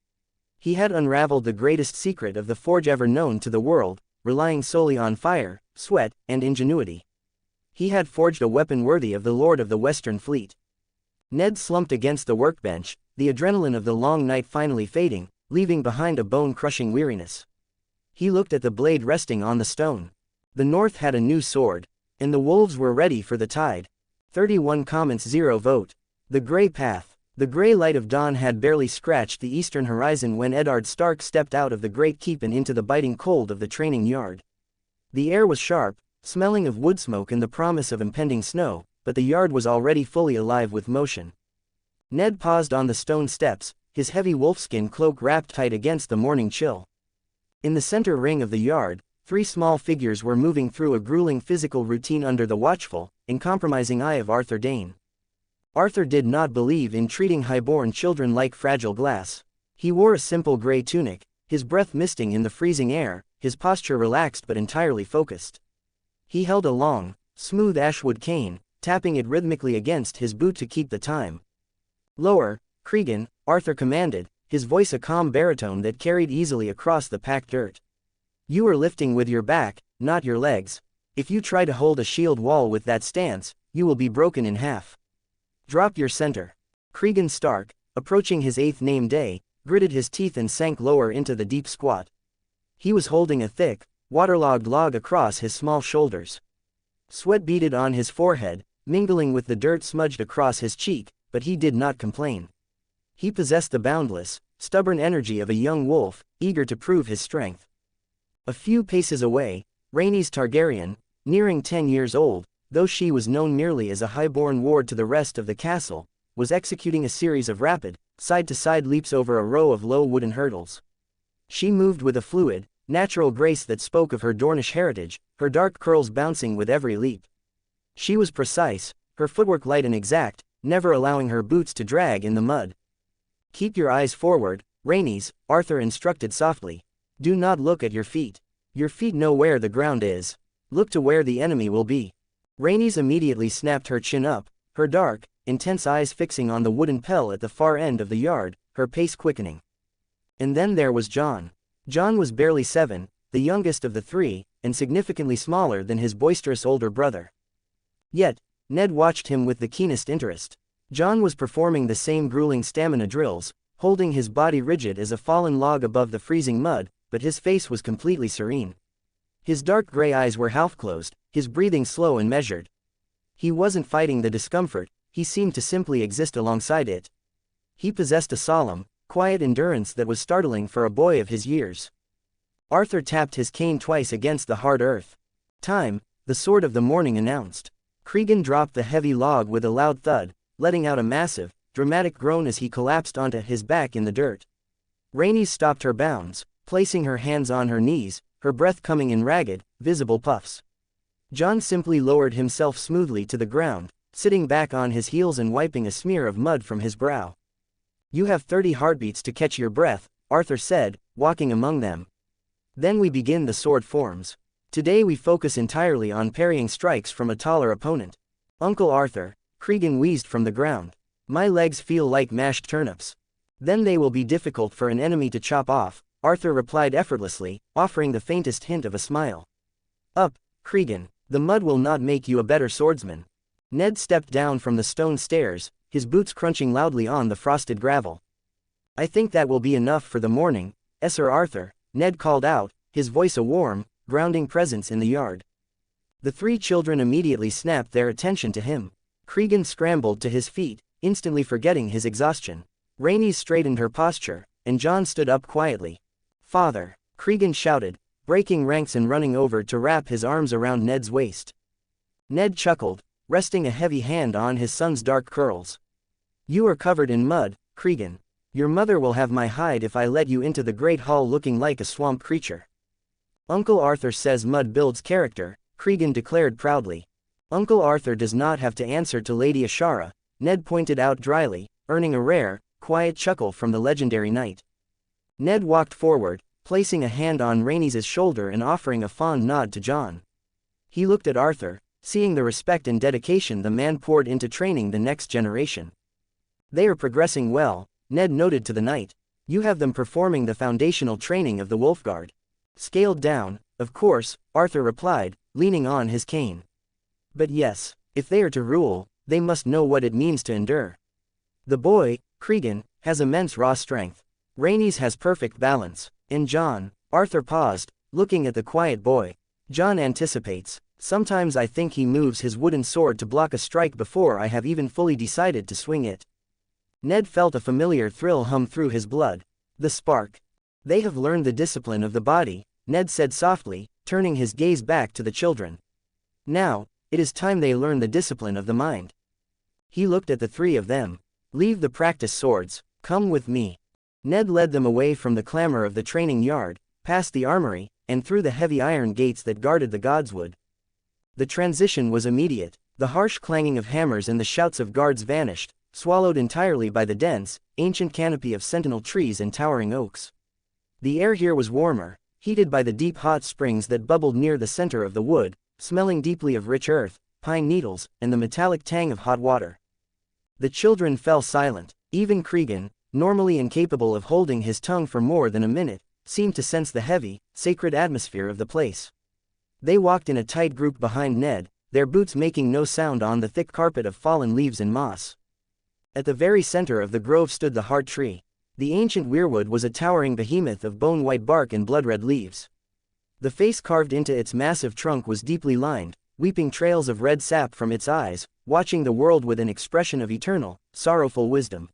He had unraveled the greatest secret of the forge ever known to the world, relying solely on fire, sweat, and ingenuity. He had forged a weapon worthy of the Lord of the Western Fleet. Ned slumped against the workbench, the adrenaline of the long night finally fading, leaving behind a bone-crushing weariness. He looked at the blade resting on the stone. The North had a new sword, and the wolves were ready for the tide. 31 comments 0 vote. The Grey Path. The grey light of dawn had barely scratched the eastern horizon when Eddard Stark stepped out of the great keep and into the biting cold of the training yard. The air was sharp, smelling of wood smoke and the promise of impending snow, but the yard was already fully alive with motion. Ned paused on the stone steps, his heavy wolfskin cloak wrapped tight against the morning chill. In the center ring of the yard, 3 small figures were moving through a grueling physical routine under the watchful, uncompromising eye of Arthur Dane. Arthur did not believe in treating highborn children like fragile glass. He wore a simple gray tunic, his breath misting in the freezing air, his posture relaxed but entirely focused. He held a long, smooth ashwood cane, tapping it rhythmically against his boot to keep the time. "Lower, Cregan," Arthur commanded, his voice a calm baritone that carried easily across the packed dirt. "You are lifting with your back, not your legs. If you try to hold a shield wall with that stance, you will be broken in half. Drop your center." Cregan Stark, approaching his 8th name day, gritted his teeth and sank lower into the deep squat. He was holding a thick, waterlogged log across his small shoulders. Sweat beaded on his forehead, mingling with the dirt smudged across his cheek, but he did not complain. He possessed the boundless, stubborn energy of a young wolf, eager to prove his strength. A few paces away, Rhaenys Targaryen, nearing 10 years old, though she was known merely as a highborn ward to the rest of the castle, was executing a series of rapid, side-to-side leaps over a row of low wooden hurdles. She moved with a fluid, natural grace that spoke of her Dornish heritage, her dark curls bouncing with every leap. She was precise, her footwork light and exact, never allowing her boots to drag in the mud. "Keep your eyes forward, Rhaenys," Arthur instructed softly. "Do not look at your feet. Your feet know where the ground is. Look to where the enemy will be." Rhaenys immediately snapped her chin up, her dark, intense eyes fixing on the wooden pell at the far end of the yard, her pace quickening. And then there was Jon. Jon was barely 7, the youngest of the 3, and significantly smaller than his boisterous older brother. Yet, Ned watched him with the keenest interest. Jon was performing the same grueling stamina drills, holding his body rigid as a fallen log above the freezing mud, but his face was completely serene. His dark gray eyes were half-closed, his breathing slow and measured. He wasn't fighting the discomfort, he seemed to simply exist alongside it. He possessed a solemn, quiet endurance that was startling for a boy of his years. Arthur tapped his cane twice against the hard earth. Time, the sword of the morning announced. Cregan dropped the heavy log with a loud thud, letting out a massive, dramatic groan as he collapsed onto his back in the dirt. Rainey stopped her bounds, placing her hands on her knees, her breath coming in ragged, visible puffs. John simply lowered himself smoothly to the ground, sitting back on his heels and wiping a smear of mud from his brow. "You have 30 heartbeats to catch your breath," Arthur said, walking among them. "Then we begin the sword forms. Today we focus entirely on parrying strikes from a taller opponent." "Uncle Arthur," Cregan wheezed from the ground. "My legs feel like mashed turnips." "Then they will be difficult for an enemy to chop off," Arthur replied effortlessly, offering the faintest hint of a smile. "Up, Cregan, the mud will not make you a better swordsman." Ned stepped down from the stone stairs, his boots crunching loudly on the frosted gravel. "I think that will be enough for the morning, Sir Arthur," Ned called out, his voice a warm, grounding presence in the yard. The 3 children immediately snapped their attention to him. Cregan scrambled to his feet, instantly forgetting his exhaustion. Rainey straightened her posture, and John stood up quietly. "Father," Cregan shouted, breaking ranks and running over to wrap his arms around Ned's waist. Ned chuckled, resting a heavy hand on his son's dark curls. "You are covered in mud, Cregan. Your mother will have my hide if I let you into the great hall looking like a swamp creature." "Uncle Arthur says mud builds character," Cregan declared proudly. "Uncle Arthur does not have to answer to Lady Ashara," Ned pointed out dryly, earning a rare, quiet chuckle from the legendary knight. Ned walked forward, placing a hand on Rainey's shoulder and offering a fond nod to John. He looked at Arthur, seeing the respect and dedication the man poured into training the next generation. "They are progressing well," Ned noted to the knight. "You have them performing the foundational training of the Wolf Guard." "Scaled down, of course," Arthur replied, leaning on his cane. "But yes, if they are to rule, they must know what it means to endure. The boy, Cregan, has immense raw strength. Rainey's has perfect balance. And John," Arthur paused, looking at the quiet boy. "John anticipates. Sometimes I think he moves his wooden sword to block a strike before I have even fully decided to swing it." Ned felt a familiar thrill hum through his blood. The spark. "They have learned the discipline of the body," Ned said softly, turning his gaze back to the children. "Now, it is time they learn the discipline of the mind." He looked at the 3 of them. "Leave the practice swords, come with me." Ned led them away from the clamor of the training yard, past the armory, and through the heavy iron gates that guarded the godswood. The transition was immediate. The harsh clanging of hammers and the shouts of guards vanished, swallowed entirely by the dense, ancient canopy of sentinel trees and towering oaks. The air here was warmer, heated by the deep hot springs that bubbled near the center of the wood, smelling deeply of rich earth, pine needles, and the metallic tang of hot water. The children fell silent. Even Cregan, normally incapable of holding his tongue for more than a minute, seemed to sense the heavy, sacred atmosphere of the place. They walked in a tight group behind Ned, their boots making no sound on the thick carpet of fallen leaves and moss. At the very center of the grove stood the heart tree. The ancient weirwood was a towering behemoth of bone-white bark and blood-red leaves. The face carved into its massive trunk was deeply lined, weeping trails of red sap from its eyes, watching the world with an expression of eternal, sorrowful wisdom.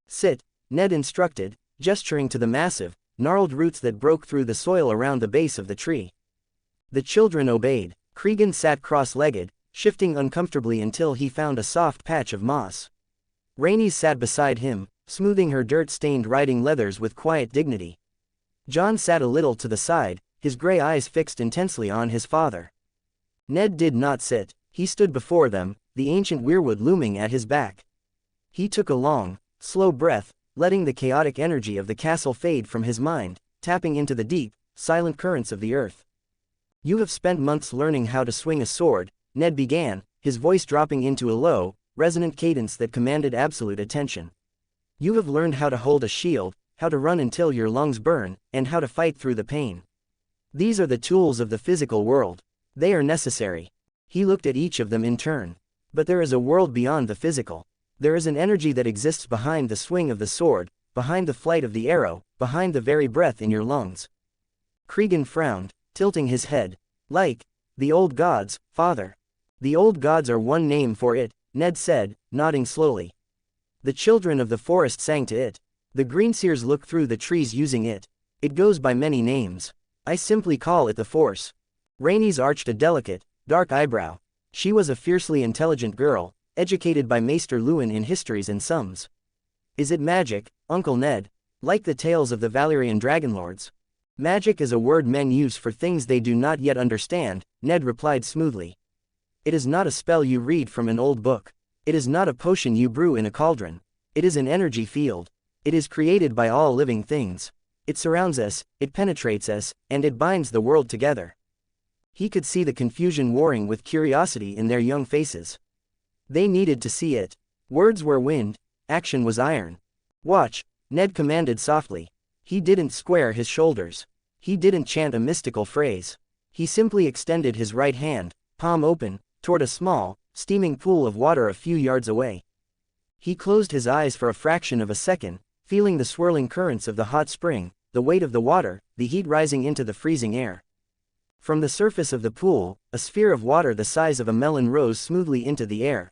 "Sit," Ned instructed, gesturing to the massive, gnarled roots that broke through the soil around the base of the tree. The children obeyed. Cregan sat cross-legged, shifting uncomfortably until he found a soft patch of moss. Rainey sat beside him, smoothing her dirt-stained riding leathers with quiet dignity. John sat a little to the side, his gray eyes fixed intensely on his father. Ned did not sit. He stood before them, the ancient weirwood looming at his back. He took a long, slow breath, letting the chaotic energy of the castle fade from his mind, tapping into the deep, silent currents of the earth. "You have spent months learning how to swing a sword," Ned began, his voice dropping into a low, resonant cadence that commanded absolute attention. "You have learned how to hold a shield, how to run until your lungs burn, and how to fight through the pain. These are the tools of the physical world. They are necessary." He looked at each of them in turn. "But there is a world beyond the physical. There is an energy that exists behind the swing of the sword, behind the flight of the arrow, behind the very breath in your lungs." Cregan frowned, tilting his head. "Like the old gods, father." "The old gods are one name for it," Ned said, nodding slowly. "The children of the forest sang to it. The greenseers look through the trees using it. It goes by many names. I simply call it the Force." Rhaenys arched a delicate, dark eyebrow. She was a fiercely intelligent girl, educated by Maester Luwin in histories and sums. Is it magic, Uncle Ned? Like the tales of the Valyrian dragonlords? Magic is a word men use for things they do not yet understand, Ned replied smoothly. It is not a spell you read from an old book. It is not a potion you brew in a cauldron. It is an energy field. It is created by all living things. It surrounds us, it penetrates us, and it binds the world together. He could see the confusion warring with curiosity in their young faces. They needed to see it. Words were wind, action was iron. Watch, Ned commanded softly. He didn't square his shoulders. He didn't chant a mystical phrase. He simply extended his right hand, palm open, toward a small, steaming pool of water a few yards away. He closed his eyes for a fraction of a second, feeling the swirling currents of the hot spring, the weight of the water, the heat rising into the freezing air. From the surface of the pool, a sphere of water the size of a melon rose smoothly into the air.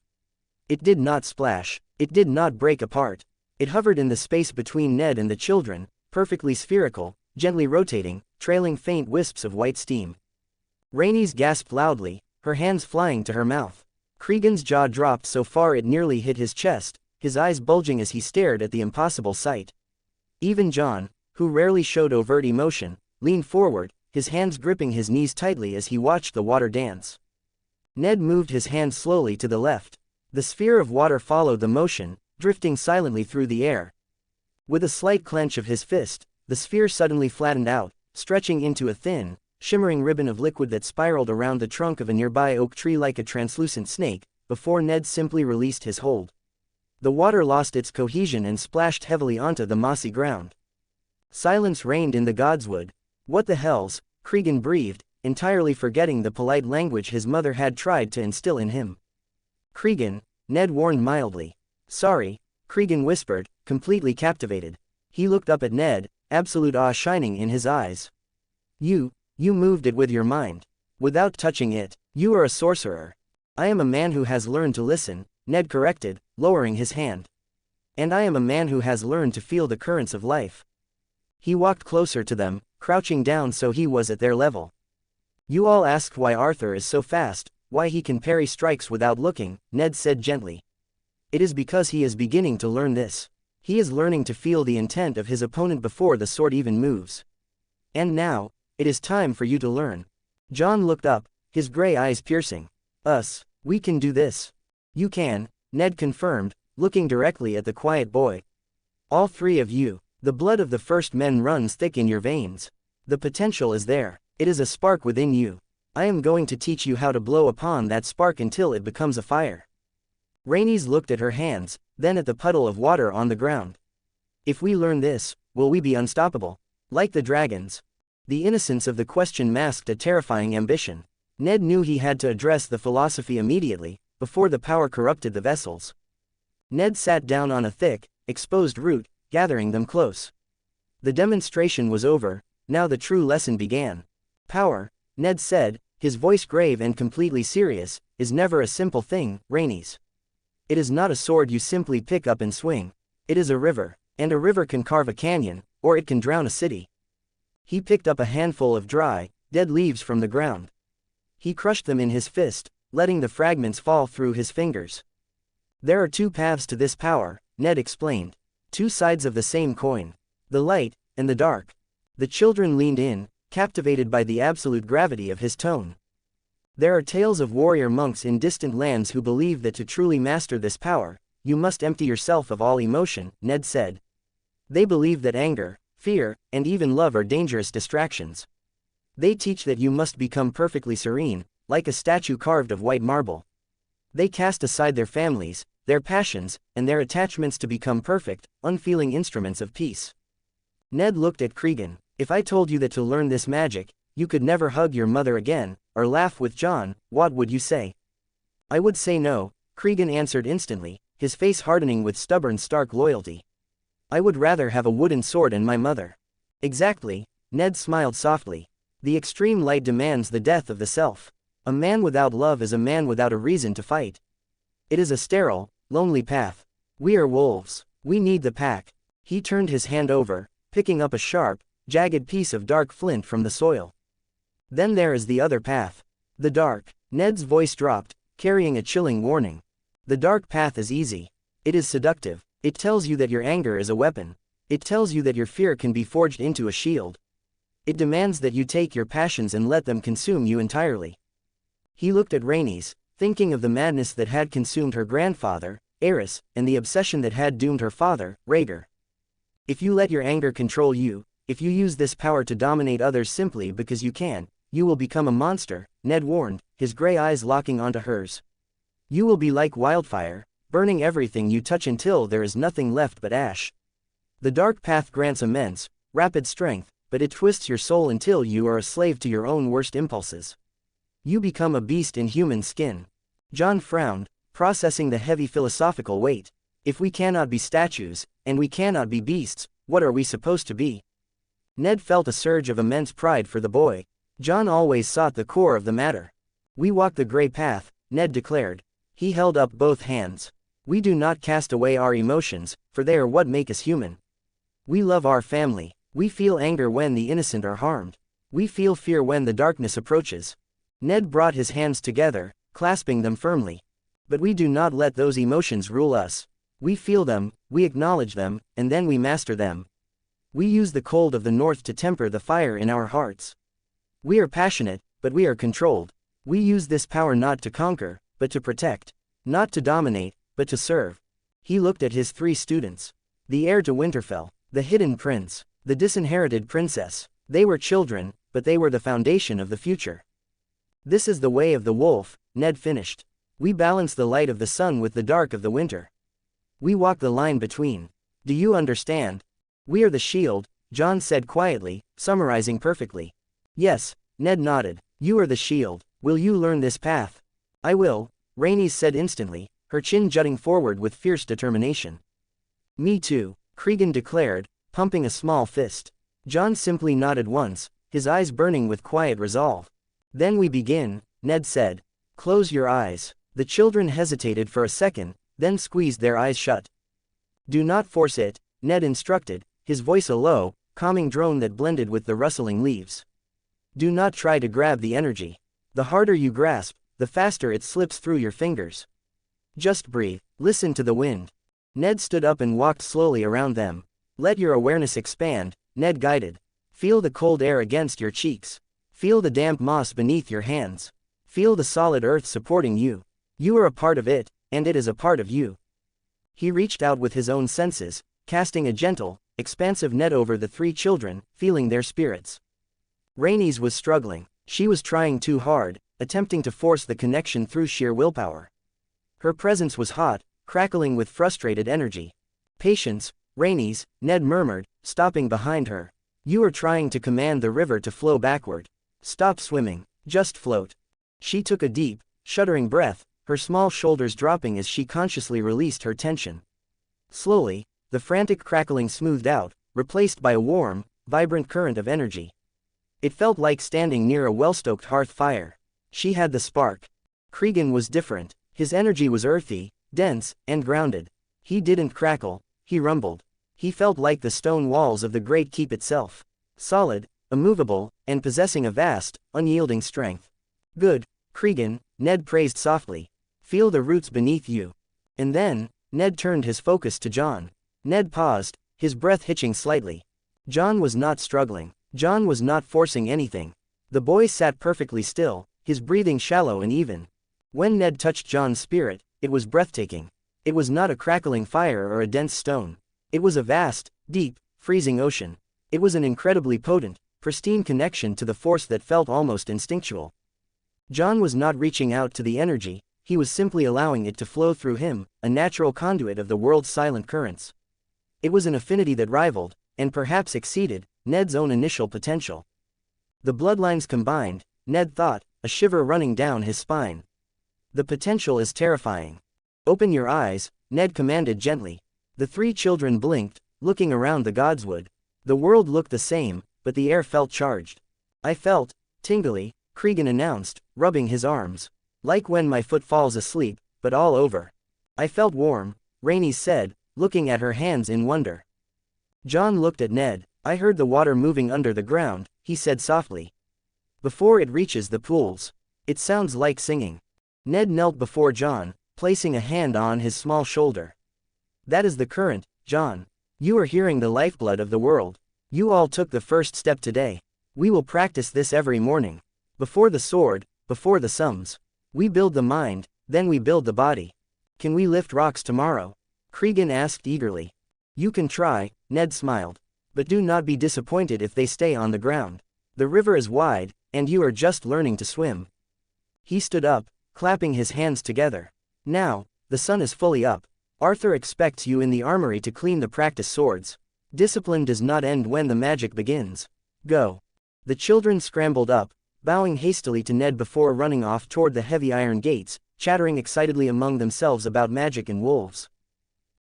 It did not splash. It did not break apart. It hovered in the space between Ned and the children, perfectly spherical, gently rotating, trailing faint wisps of white steam. Rhaenys gasped loudly, her hands flying to her mouth. Cregan's jaw dropped so far it nearly hit his chest, his eyes bulging as he stared at the impossible sight. Even Jon, who rarely showed overt emotion, leaned forward, his hands gripping his knees tightly as he watched the water dance. Ned moved his hand slowly to the left. The sphere of water followed the motion, drifting silently through the air. With a slight clench of his fist, the sphere suddenly flattened out, stretching into a thin, shimmering ribbon of liquid that spiraled around the trunk of a nearby oak tree like a translucent snake, before Ned simply released his hold. The water lost its cohesion and splashed heavily onto the mossy ground. Silence reigned in the godswood. What the hells, Cregan breathed, entirely forgetting the polite language his mother had tried to instill in him. Cregan, Ned warned mildly. Sorry, Cregan whispered, completely captivated. He looked up at Ned, absolute awe shining in his eyes. You moved it with your mind. Without touching it. You are a sorcerer. I am a man who has learned to listen, Ned corrected, lowering his hand. And I am a man who has learned to feel the currents of life. He walked closer to them, crouching down so he was at their level. You all asked why Arthur is so fast, why he can parry strikes without looking, Ned said gently. It is because he is beginning to learn this. He is learning to feel the intent of his opponent before the sword even moves. And now, it is time for you to learn. Jon looked up, his gray eyes piercing. We can do this. You can, Ned confirmed, looking directly at the quiet boy. All three of you. The blood of the first men runs thick in your veins. The potential is there. It is a spark within you. I am going to teach you how to blow upon that spark until it becomes a fire. Rhaenys looked at her hands, then at the puddle of water on the ground. If we learn this, will we be unstoppable? Like the dragons? The innocence of the question masked a terrifying ambition. Ned knew he had to address the philosophy immediately, before the power corrupted the vessels. Ned sat down on a thick, exposed root, gathering them close. The demonstration was over, now the true lesson began. Power, Ned said, his voice grave and completely serious, is never a simple thing, Rhaenys. It is not a sword you simply pick up and swing. It is a river, and a river can carve a canyon, or it can drown a city. He picked up a handful of dry, dead leaves from the ground. He crushed them in his fist, letting the fragments fall through his fingers. There are two paths to this power, Ned explained. Two sides of the same coin. The light, and the dark. The children leaned in, captivated by the absolute gravity of his tone. There are tales of warrior monks in distant lands who believe that to truly master this power, you must empty yourself of all emotion, Ned said. They believe that anger, fear, and even love are dangerous distractions. They teach that you must become perfectly serene, like a statue carved of white marble. They cast aside their families, their passions, and their attachments to become perfect, unfeeling instruments of peace. Ned looked at Cregan. If I told you that to learn this magic, you could never hug your mother again, or laugh with Jon, what would you say? I would say no, Cregan answered instantly, his face hardening with stubborn stark loyalty. I would rather have a wooden sword and my mother. Exactly, Ned smiled softly. The extreme light demands the death of the self. A man without love is a man without a reason to fight. It is a sterile, lonely path. We are wolves. We need the pack. He turned his hand over, picking up a sharp, jagged piece of dark flint from the soil. Then there is the other path. The dark. Ned's voice dropped, carrying a chilling warning. The dark path is easy. It is seductive. It tells you that your anger is a weapon. It tells you that your fear can be forged into a shield. It demands that you take your passions and let them consume you entirely. He looked at Rhaenys, thinking of the madness that had consumed her grandfather, Aerys, and the obsession that had doomed her father, Rhaegar. If you let your anger control you, if you use this power to dominate others simply because you can, you will become a monster, Ned warned, his gray eyes locking onto hers. You will be like wildfire, burning everything you touch until there is nothing left but ash. The dark path grants immense, rapid strength, but it twists your soul until you are a slave to your own worst impulses. You become a beast in human skin. Jon frowned, processing the heavy philosophical weight. If we cannot be statues, and we cannot be beasts, what are we supposed to be? Ned felt a surge of immense pride for the boy. Jon always sought the core of the matter. We walk the gray path, Ned declared. He held up both hands. We do not cast away our emotions, for they are what make us human. We love our family. We feel anger when the innocent are harmed. We feel fear when the darkness approaches. Ned brought his hands together, clasping them firmly. But we do not let those emotions rule us. We feel them, we acknowledge them, and then we master them. We use the cold of the north to temper the fire in our hearts. We are passionate, but we are controlled. We use this power not to conquer, but to protect. Not to dominate, but to serve. He looked at his 3 students. The heir to Winterfell, the hidden prince, the disinherited princess. They were children, but they were the foundation of the future. This is the way of the wolf, Ned finished. We balance the light of the sun with the dark of the winter. We walk the line between. Do you understand? We are the shield, Jon said quietly, summarizing perfectly. Yes, Ned nodded. You are the shield. Will you learn this path? I will, Rhaenys said instantly, her chin jutting forward with fierce determination. Me too, Cregan declared, pumping a small fist. Jon simply nodded once, his eyes burning with quiet resolve. Then we begin, Ned said. Close your eyes. The children hesitated for a second, then squeezed their eyes shut. Do not force it, Ned instructed, his voice a low, calming drone that blended with the rustling leaves. Do not try to grab the energy. The harder you grasp, the faster it slips through your fingers. Just breathe, listen to the wind. Ned stood up and walked slowly around them. Let your awareness expand, Ned guided. Feel the cold air against your cheeks. Feel the damp moss beneath your hands. Feel the solid earth supporting you. You are a part of it, and it is a part of you. He reached out with his own senses, casting a gentle, expansive net over the 3 children, feeling their spirits. Rhaenys was struggling. She was trying too hard, attempting to force the connection through sheer willpower. Her presence was hot, crackling with frustrated energy. Patience, Rhaenys, Ned murmured, stopping behind her. You are trying to command the river to flow backward. Stop swimming, just float. She took a deep, shuddering breath, her small shoulders dropping as she consciously released her tension. Slowly, the frantic crackling smoothed out, replaced by a warm, vibrant current of energy. It felt like standing near a well-stoked hearth fire. She had the spark. Cregan was different. His energy was earthy, dense, and grounded. He didn't crackle, he rumbled. He felt like the stone walls of the great keep itself. Solid, immovable, and possessing a vast, unyielding strength. Good, Cregan, Ned praised softly. Feel the roots beneath you. And then, Ned turned his focus to Jon. Ned paused, his breath hitching slightly. Jon was not struggling. Jon was not forcing anything. The boy sat perfectly still, his breathing shallow and even. When Ned touched Jon's spirit, it was breathtaking. It was not a crackling fire or a dense stone. It was a vast, deep, freezing ocean. It was an incredibly potent, pristine connection to the force that felt almost instinctual. Jon was not reaching out to the energy, he was simply allowing it to flow through him, a natural conduit of the world's silent currents. It was an affinity that rivaled, and perhaps exceeded, Ned's own initial potential. The bloodlines combined, Ned thought, a shiver running down his spine. The potential is terrifying. Open your eyes, Ned commanded gently. The 3 children blinked, looking around the godswood. The world looked the same, but the air felt charged. I felt, tingly, Cregan announced, rubbing his arms. Like when my foot falls asleep, but all over. I felt warm, Rhaenys said, looking at her hands in wonder. Jon looked at Ned. I heard the water moving under the ground, he said softly. before it reaches the pools. It sounds like singing. Ned knelt before John, placing a hand on his small shoulder. That is the current, John. You are hearing the lifeblood of the world. You all took the first step today. We will practice this every morning. Before the sword, before the sums. We build the mind, then we build the body. Can we lift rocks tomorrow? Cregan asked eagerly. You can try, Ned smiled. But do not be disappointed if they stay on the ground. The river is wide, and you are just learning to swim. He stood up, clapping his hands together. Now, the sun is fully up. Arthur expects you in the armory to clean the practice swords. Discipline does not end when the magic begins. Go. The children scrambled up, bowing hastily to Ned before running off toward the heavy iron gates, chattering excitedly among themselves about magic and wolves.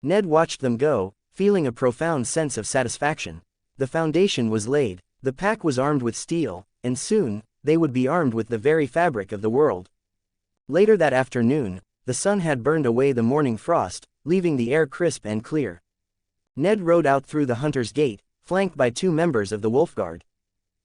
Ned watched them go, feeling a profound sense of satisfaction. The foundation was laid, the pack was armed with steel, and soon, they would be armed with the very fabric of the world. Later that afternoon, the sun had burned away the morning frost, leaving the air crisp and clear. Ned rode out through the Hunter's Gate, flanked by 2 members of the Wolf Guard.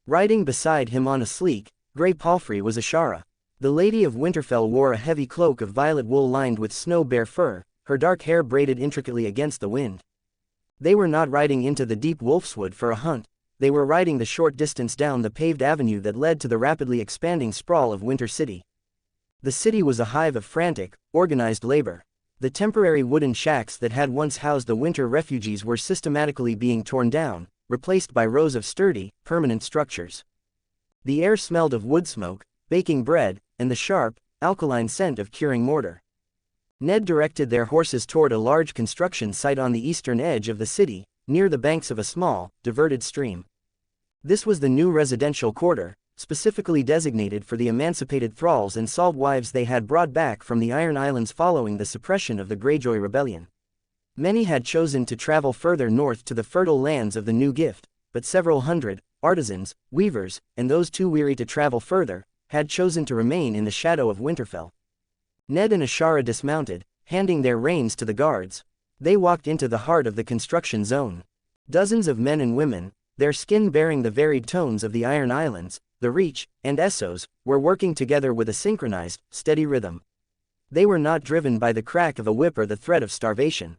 Riding beside him on a sleek, gray palfrey was Ashara. The Lady of Winterfell wore a heavy cloak of violet wool lined with snow bear fur, her dark hair braided intricately against the wind. They were not riding into the deep wolfswood for a hunt, they were riding the short distance down the paved avenue that led to the rapidly expanding sprawl of Winter City. The city was a hive of frantic, organized labor. The temporary wooden shacks that had once housed the winter refugees were systematically being torn down, replaced by rows of sturdy, permanent structures. The air smelled of wood smoke, baking bread, and the sharp, alkaline scent of curing mortar. Ned directed their horses toward a large construction site on the eastern edge of the city, near the banks of a small, diverted stream. This was the new residential quarter, specifically designated for the emancipated thralls and salt wives they had brought back from the Iron Islands following the suppression of the Greyjoy Rebellion. Many had chosen to travel further north to the fertile lands of the new gift, but several hundred, artisans, weavers, and those too weary to travel further, had chosen to remain in the shadow of Winterfell. Ned and Ashara dismounted, handing their reins to the guards. They walked into the heart of the construction zone. Dozens of men and women, their skin bearing the varied tones of the Iron Islands, the Reach, and Essos, were working together with a synchronized, steady rhythm. They were not driven by the crack of a whip or the threat of starvation.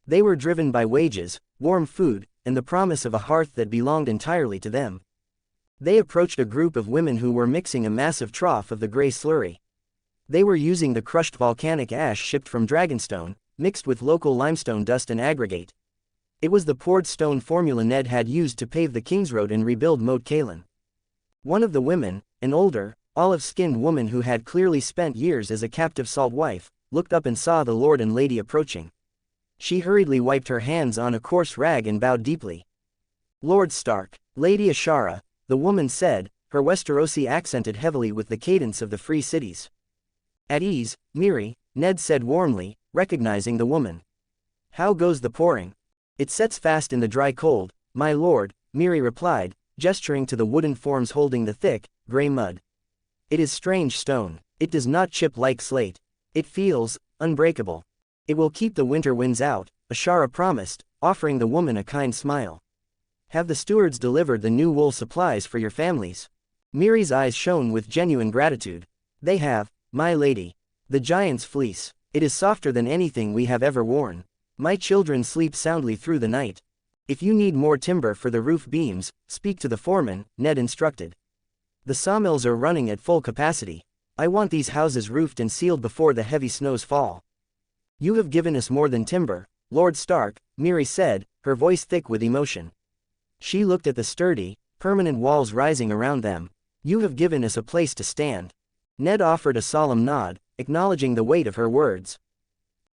They were driven by wages, warm food, and the promise of a hearth that belonged entirely to them. They approached a group of women who were mixing a massive trough of the gray slurry. They were using the crushed volcanic ash shipped from Dragonstone, mixed with local limestone dust and aggregate. It was the poured stone formula Ned had used to pave the King's Road and rebuild Moat Cailin. One of the women, an older, olive-skinned woman who had clearly spent years as a captive salt wife, looked up and saw the Lord and Lady approaching. She hurriedly wiped her hands on a coarse rag and bowed deeply. Lord Stark, Lady Ashara, the woman said, her Westerosi accented heavily with the cadence of the free cities. At ease, Miri, Ned said warmly, recognizing the woman. How goes the pouring? It sets fast in the dry cold, my lord, Miri replied, gesturing to the wooden forms holding the thick, gray mud. It is strange stone, it does not chip like slate. It feels unbreakable. It will keep the winter winds out, Ashara promised, offering the woman a kind smile. Have the stewards delivered the new wool supplies for your families? Miri's eyes shone with genuine gratitude. They have, my lady. The giant's fleece. It is softer than anything we have ever worn. My children sleep soundly through the night. If you need more timber for the roof beams, speak to the foreman, Ned instructed. The sawmills are running at full capacity. I want these houses roofed and sealed before the heavy snows fall. You have given us more than timber, Lord Stark, Miri said, her voice thick with emotion. She looked at the sturdy, permanent walls rising around them. You have given us a place to stand. Ned offered a solemn nod, acknowledging the weight of her words.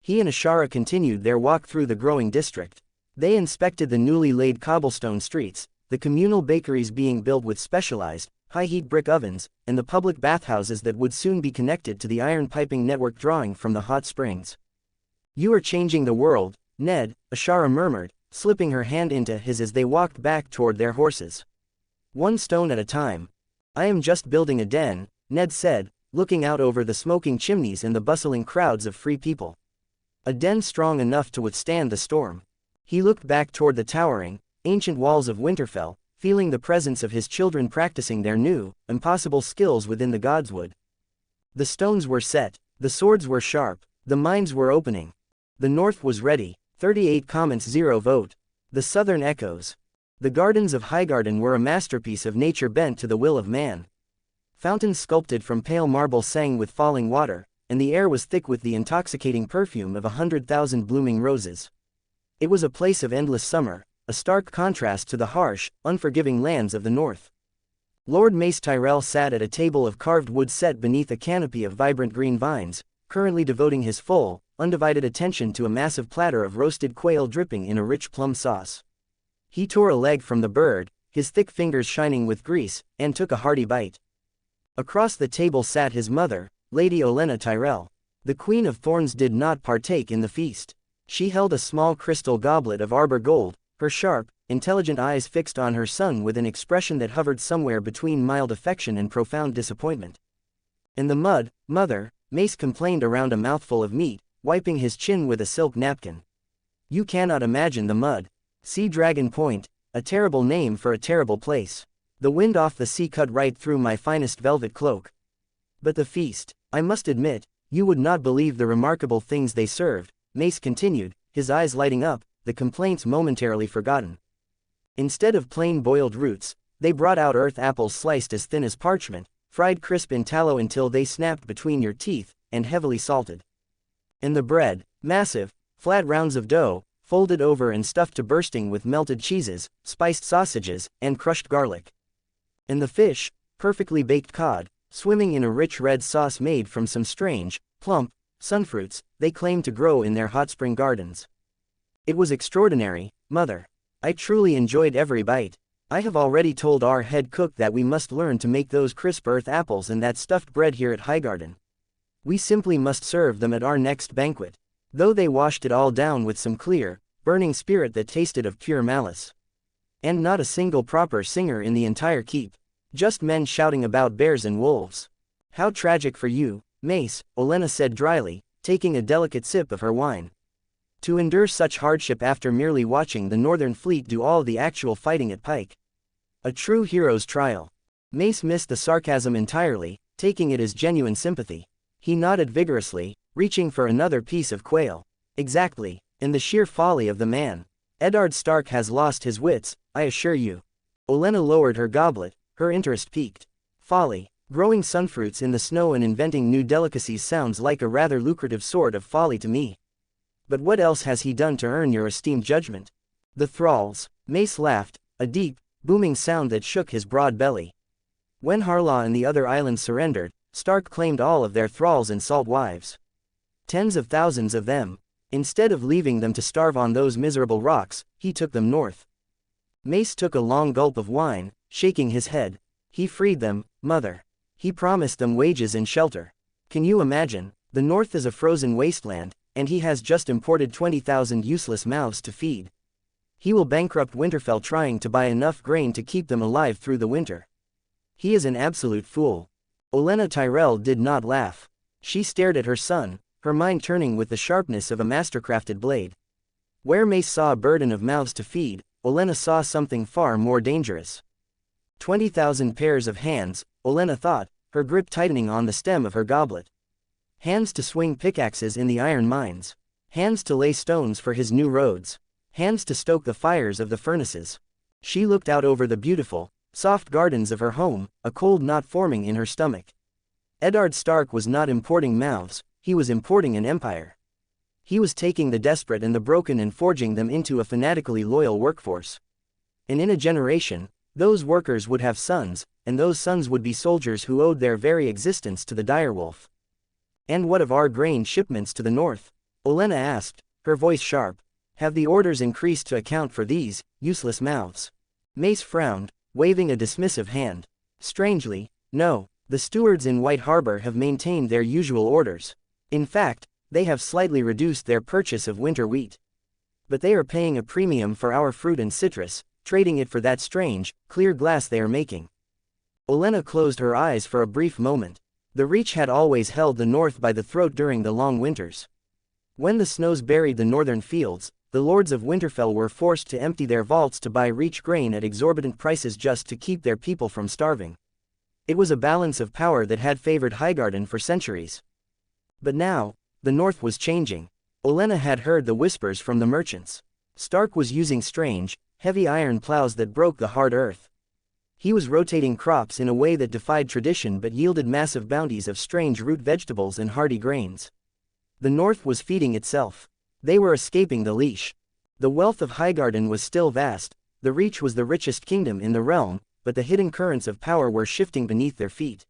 He and Ashara continued their walk through the growing district. They inspected the newly laid cobblestone streets, the communal bakeries being built with specialized, high-heat brick ovens, and the public bathhouses that would soon be connected to the iron piping network drawing from the hot springs. You are changing the world, Ned, Ashara murmured, slipping her hand into his as they walked back toward their horses. One stone at a time. I am just building a den, Ned said, looking out over the smoking chimneys and the bustling crowds of free people. A den strong enough to withstand the storm. He looked back toward the towering, ancient walls of Winterfell, feeling the presence of his children practicing their new, impossible skills within the godswood. The stones were set, the swords were sharp, the mines were opening. The north was ready, 38,0 vote. The southern echoes. The gardens of Highgarden were a masterpiece of nature bent to the will of man. Fountains sculpted from pale marble sang with falling water, and the air was thick with the intoxicating perfume of 100,000 blooming roses. It was a place of endless summer, a stark contrast to the harsh, unforgiving lands of the north. Lord Mace Tyrell sat at a table of carved wood set beneath a canopy of vibrant green vines, currently devoting his full, undivided attention to a massive platter of roasted quail dripping in a rich plum sauce. He tore a leg from the bird, his thick fingers shining with grease, and took a hearty bite. Across the table sat his mother, Lady Olenna Tyrell. The Queen of Thorns did not partake in the feast. She held a small crystal goblet of arbor gold, her sharp, intelligent eyes fixed on her son with an expression that hovered somewhere between mild affection and profound disappointment. "In the mud, mother," Mace complained around a mouthful of meat, wiping his chin with a silk napkin. "You cannot imagine the mud. Sea Dragon Point, a terrible name for a terrible place. The wind off the sea cut right through my finest velvet cloak. But the feast, I must admit, you would not believe the remarkable things they served," Mace continued, his eyes lighting up, the complaints momentarily forgotten. "Instead of plain boiled roots, they brought out earth apples sliced as thin as parchment, fried crisp in tallow until they snapped between your teeth, and heavily salted. And the bread, massive, flat rounds of dough, folded over and stuffed to bursting with melted cheeses, spiced sausages, and crushed garlic. And the fish, perfectly baked cod, swimming in a rich red sauce made from some strange, plump, sunfruits, they claimed to grow in their hot spring gardens. It was extraordinary, mother. I truly enjoyed every bite. I have already told our head cook that we must learn to make those crisp earth apples and that stuffed bread here at Highgarden. We simply must serve them at our next banquet." Though they washed it all down with some clear, burning spirit that tasted of pure malice. And not a single proper singer in the entire keep. Just men shouting about bears and wolves. "How tragic for you, Mace," Olenna said dryly, taking a delicate sip of her wine. "To endure such hardship after merely watching the Northern Fleet do all the actual fighting at Pike. A true hero's trial." Mace missed the sarcasm entirely, taking it as genuine sympathy. He nodded vigorously, reaching for another piece of quail. "Exactly, and the sheer folly of the man. Eddard Stark has lost his wits, I assure you." Olenna lowered her goblet, her interest piqued. "Folly. Growing sunfruits in the snow and inventing new delicacies sounds like a rather lucrative sort of folly to me. But what else has he done to earn your esteemed judgment?" "The thralls." Mace laughed, a deep, booming sound that shook his broad belly. "When Harlaw and the other islands surrendered, Stark claimed all of their thralls and salt wives. Tens of thousands of them. Instead of leaving them to starve on those miserable rocks, he took them north." Mace took a long gulp of wine, shaking his head. "He freed them, mother. He promised them wages and shelter. Can you imagine? The north is a frozen wasteland, and he has just imported 20,000 useless mouths to feed. He will bankrupt Winterfell trying to buy enough grain to keep them alive through the winter. He is an absolute fool." Olenna Tyrell did not laugh. She stared at her son, her mind turning with the sharpness of a mastercrafted blade. Where Mace saw a burden of mouths to feed, Olenna saw something far more dangerous. 20,000 pairs of hands, Olenna thought, her grip tightening on the stem of her goblet. Hands to swing pickaxes in the iron mines. Hands to lay stones for his new roads. Hands to stoke the fires of the furnaces. She looked out over the beautiful, soft gardens of her home, a cold knot forming in her stomach. Eddard Stark was not importing mouths, he was importing an empire. He was taking the desperate and the broken and forging them into a fanatically loyal workforce. And in a generation, those workers would have sons, and those sons would be soldiers who owed their very existence to the direwolf. "And what of our grain shipments to the north?" Olenna asked, her voice sharp. "Have the orders increased to account for these useless mouths?" Mace frowned, waving a dismissive hand. "Strangely, no. The stewards in White Harbor have maintained their usual orders. In fact, they have slightly reduced their purchase of winter wheat. But they are paying a premium for our fruit and citrus, trading it for that strange, clear glass they are making." Olenna closed her eyes for a brief moment. The Reach had always held the north by the throat during the long winters. When the snows buried the northern fields, the lords of Winterfell were forced to empty their vaults to buy rich grain at exorbitant prices just to keep their people from starving. It was a balance of power that had favored Highgarden for centuries. But now, the north was changing. Olenna had heard the whispers from the merchants. Stark was using strange, heavy iron plows that broke the hard earth. He was rotating crops in a way that defied tradition but yielded massive bounties of strange root vegetables and hardy grains. The north was feeding itself. They were escaping the leash. The wealth of Highgarden was still vast, the Reach was the richest kingdom in the realm, but the hidden currents of power were shifting beneath their feet.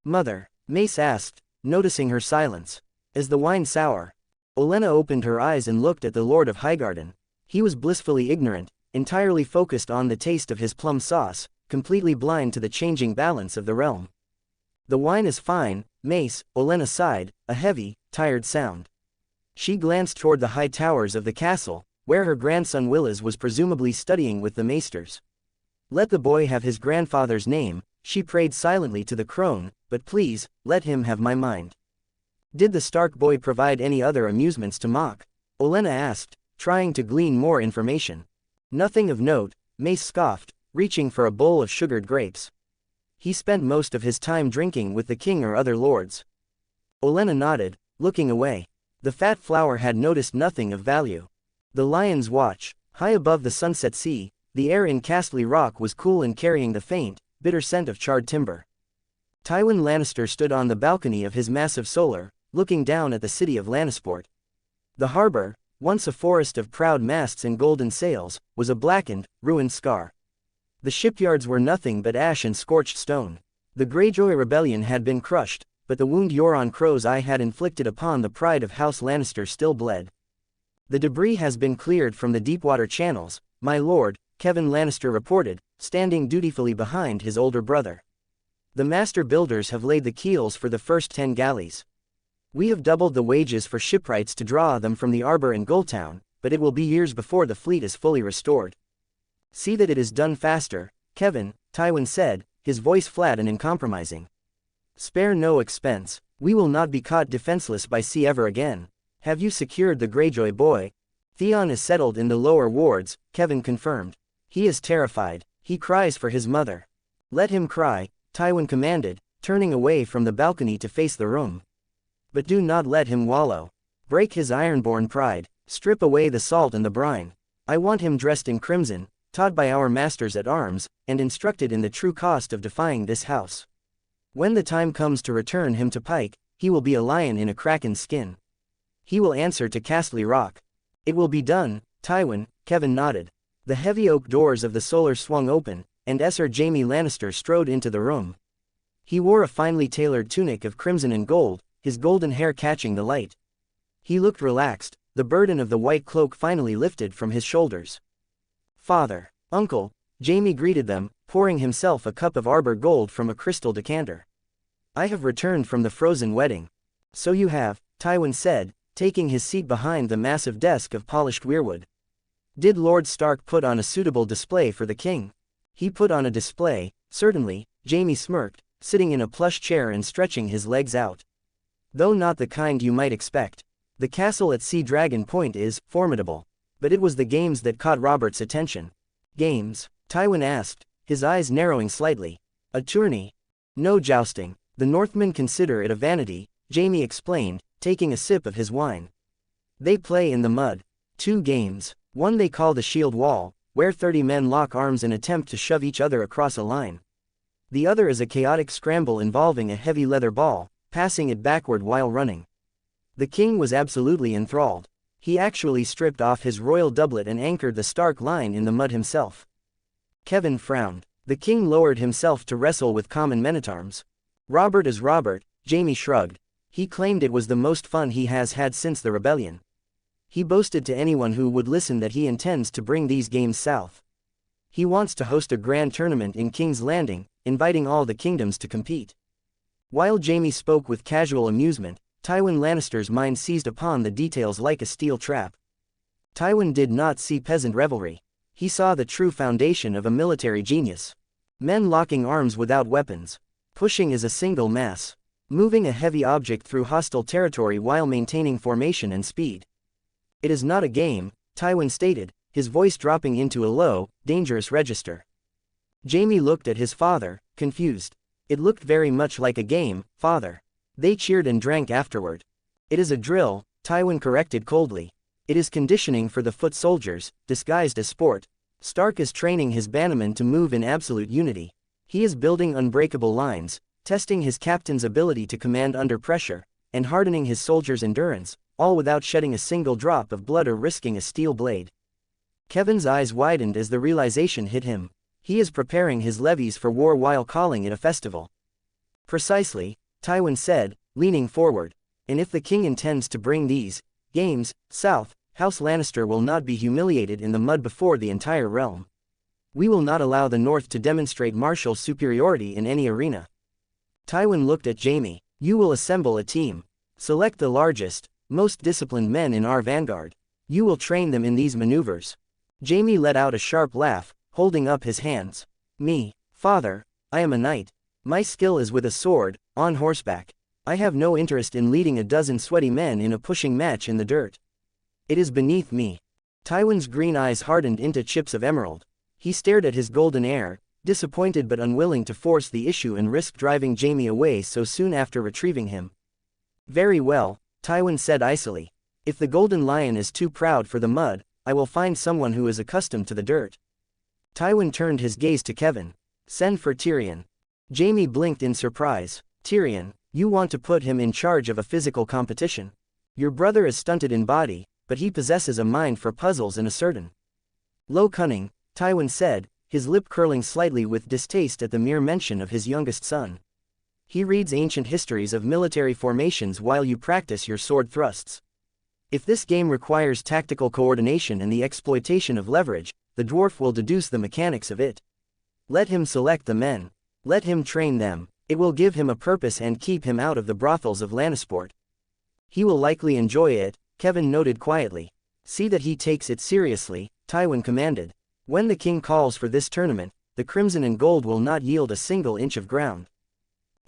"Mother," Mace asked, noticing her silence. "Is the wine sour?" Olenna opened her eyes and looked at the Lord of Highgarden. He was blissfully ignorant, entirely focused on the taste of his plum sauce, completely blind to the changing balance of the realm. "The wine is fine, Mace," Olenna sighed, a heavy, tired sound. She glanced toward the high towers of the castle, where her grandson Willis was presumably studying with the maesters. "Let the boy have his grandfather's name," she prayed silently to the crone, "but please, let him have my mind." "Did the Stark boy provide any other amusements to Mock?" Olenna asked, trying to glean more information. "Nothing of note," Mace scoffed, reaching for a bowl of sugared grapes. "He spent most of his time drinking with the king or other lords." Olenna nodded, looking away. The fat flower had noticed nothing of value. The Lion's Watch, high above the Sunset Sea, the air in Castle Rock was cool and carrying the faint, bitter scent of charred timber. Tywin Lannister stood on the balcony of his massive solar, looking down at the city of Lannisport. The harbor, once a forest of proud masts and golden sails, was a blackened, ruined scar. The shipyards were nothing but ash and scorched stone. The Greyjoy rebellion had been crushed, but the wound Euron Crow's eye had inflicted upon the pride of House Lannister still bled. "The debris has been cleared from the deepwater channels, my lord," Kevan Lannister reported, standing dutifully behind his older brother. "The master builders have laid the keels for the first 10 galleys. We have doubled the wages for shipwrights to draw them from the Arbor and Gulltown, but it will be years before the fleet is fully restored." "See that it is done faster, Kevan," Tywin said, his voice flat and uncompromising. "Spare no expense. We will not be caught defenseless by sea ever again. Have you secured the Greyjoy boy?" "Theon is settled in the lower wards," Kevan confirmed. "He is terrified. He cries for his mother." "Let him cry," Tywin commanded, turning away from the balcony to face the room. "But do not let him wallow. Break his ironborn pride, strip away the salt and the brine. I want him dressed in crimson, taught by our masters at arms, and instructed in the true cost of defying this house. When the time comes to return him to Pike, he will be a lion in a kraken's skin. He will answer to Castle Rock." "It will be done, Tywin," Kevan nodded. The heavy oak doors of the solar swung open, and Sir Jaime Lannister strode into the room. He wore a finely tailored tunic of crimson and gold, his golden hair catching the light. He looked relaxed, the burden of the white cloak finally lifted from his shoulders. "Father, uncle," Jaime greeted them, pouring himself a cup of Arbor gold from a crystal decanter. "I have returned from the frozen wedding." "So you have," Tywin said, taking his seat behind the massive desk of polished weirwood. "Did Lord Stark put on a suitable display for the king?" "He put on a display, certainly," Jaime smirked, sitting in a plush chair and stretching his legs out. "Though not the kind you might expect. The castle at Sea Dragon Point is formidable. But it was the games that caught Robert's attention." "Games?" Tywin asked, his eyes narrowing slightly. "A tourney. No jousting. The Northmen consider it a vanity," Jaime explained, taking a sip of his wine. "They play in the mud. 2 games. One they call the Shield Wall, where 30 men lock arms and attempt to shove each other across a line. The other is a chaotic scramble involving a heavy leather ball, passing it backward while running." The king was absolutely enthralled. He actually stripped off his royal doublet and anchored the Stark line in the mud himself. Kevan frowned. The king lowered himself to wrestle with common men-at-arms. "Robert is Robert," Jaime shrugged. "He claimed it was the most fun he has had since the rebellion. He boasted to anyone who would listen that he intends to bring these games south. He wants to host a grand tournament in King's Landing, inviting all the kingdoms to compete." While Jaime spoke with casual amusement, Tywin Lannister's mind seized upon the details like a steel trap. Tywin did not see peasant revelry. He saw the true foundation of a military genius. Men locking arms without weapons. Pushing as a single mass. Moving a heavy object through hostile territory while maintaining formation and speed. "It is not a game," Tywin stated, his voice dropping into a low, dangerous register. Jaime looked at his father, confused. It looked very much like a game, father. They cheered and drank afterward. It is a drill, Tywin corrected coldly. It is conditioning for the foot soldiers, disguised as sport. Stark is training his bannermen to move in absolute unity. He is building unbreakable lines, testing his captain's ability to command under pressure, and hardening his soldiers' endurance, all without shedding a single drop of blood or risking a steel blade. Kevin's eyes widened as the realization hit him. He is preparing his levies for war while calling it a festival. Precisely, Tywin said, leaning forward. And if the king intends to bring these games south, House Lannister will not be humiliated in the mud before the entire realm. We will not allow the North to demonstrate martial superiority in any arena. Tywin looked at Jaime. You will assemble a team. Select the largest, most disciplined men in our vanguard. You will train them in these maneuvers. Jaime let out a sharp laugh, holding up his hands. Me, father, I am a knight. My skill is with a sword, on horseback. I have no interest in leading a dozen sweaty men in a pushing match in the dirt. It is beneath me. Tywin's green eyes hardened into chips of emerald. He stared at his golden heir, disappointed but unwilling to force the issue and risk driving Jaime away so soon after retrieving him. Very well, Tywin said icily. If the Golden Lion is too proud for the mud, I will find someone who is accustomed to the dirt. Tywin turned his gaze to Kevin. Send for Tyrion. Jaime blinked in surprise. Tyrion, you want to put him in charge of a physical competition? Your brother is stunted in body, but he possesses a mind for puzzles and a certain low cunning, Tywin said, his lip curling slightly with distaste at the mere mention of his youngest son. He reads ancient histories of military formations while you practice your sword thrusts. If this game requires tactical coordination and the exploitation of leverage, the dwarf will deduce the mechanics of it. Let him select the men. Let him train them. It will give him a purpose and keep him out of the brothels of Lannisport. He will likely enjoy it, Kevin noted quietly. See that he takes it seriously, Tywin commanded. When the king calls for this tournament, the crimson and gold will not yield a single inch of ground.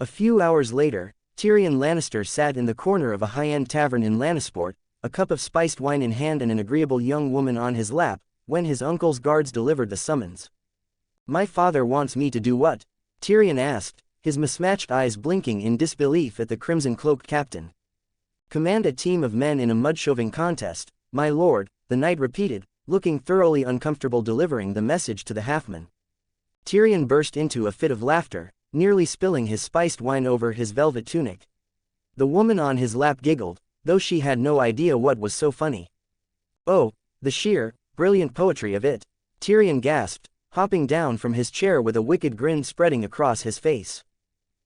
A few hours later, Tyrion Lannister sat in the corner of a high-end tavern in Lannisport, a cup of spiced wine in hand and an agreeable young woman on his lap, when his uncle's guards delivered the summons. My father wants me to do what? Tyrion asked, his mismatched eyes blinking in disbelief at the crimson-cloaked captain. Command a team of men in a mud-shoving contest, my lord, the knight repeated, looking thoroughly uncomfortable delivering the message to the halfman. Tyrion burst into a fit of laughter, nearly spilling his spiced wine over his velvet tunic. The woman on his lap giggled, though she had no idea what was so funny. Oh, the sheer, brilliant poetry of it, Tyrion gasped, hopping down from his chair with a wicked grin spreading across his face.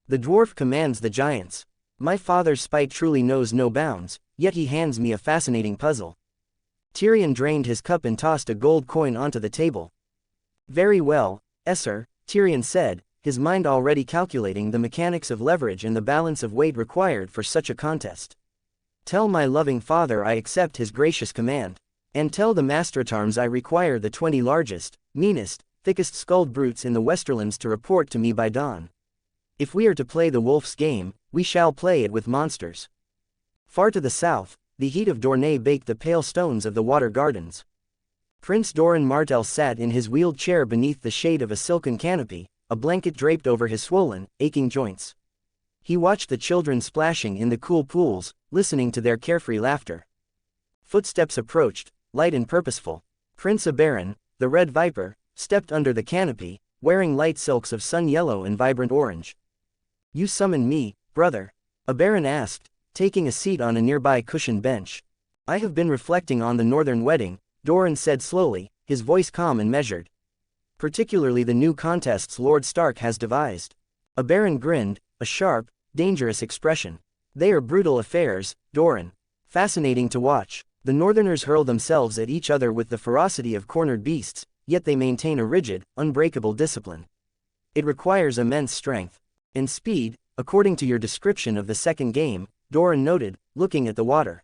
The dwarf commands the giants. My father's spite truly knows no bounds, yet he hands me a fascinating puzzle. Tyrion drained his cup and tossed a gold coin onto the table. Very well, Esser, Tyrion said, his mind already calculating the mechanics of leverage and the balance of weight required for such a contest. Tell my loving father I accept his gracious command. And tell the Master-at-Arms I require the 20 largest, meanest, thickest-skulled brutes in the Westerlands to report to me by dawn. If we are to play the wolf's game, we shall play it with monsters. Far to the south, the heat of Dorne baked the pale stones of the water gardens. Prince Doran Martell sat in his wheeled chair beneath the shade of a silken canopy, a blanket draped over his swollen, aching joints. He watched the children splashing in the cool pools, listening to their carefree laughter. Footsteps approached, light and purposeful. Prince Oberyn, the Red Viper, stepped under the canopy, wearing light silks of sun yellow and vibrant orange. You summoned me, brother? Oberyn asked, taking a seat on a nearby cushioned bench. I have been reflecting on the northern wedding, Doran said slowly, his voice calm and measured. Particularly the new contests Lord Stark has devised. Oberyn grinned, a sharp, dangerous expression. They are brutal affairs, Doran. Fascinating to watch. The Northerners hurl themselves at each other with the ferocity of cornered beasts, yet they maintain a rigid, unbreakable discipline. It requires immense strength and speed, according to your description of the second game, Doran noted, looking at the water.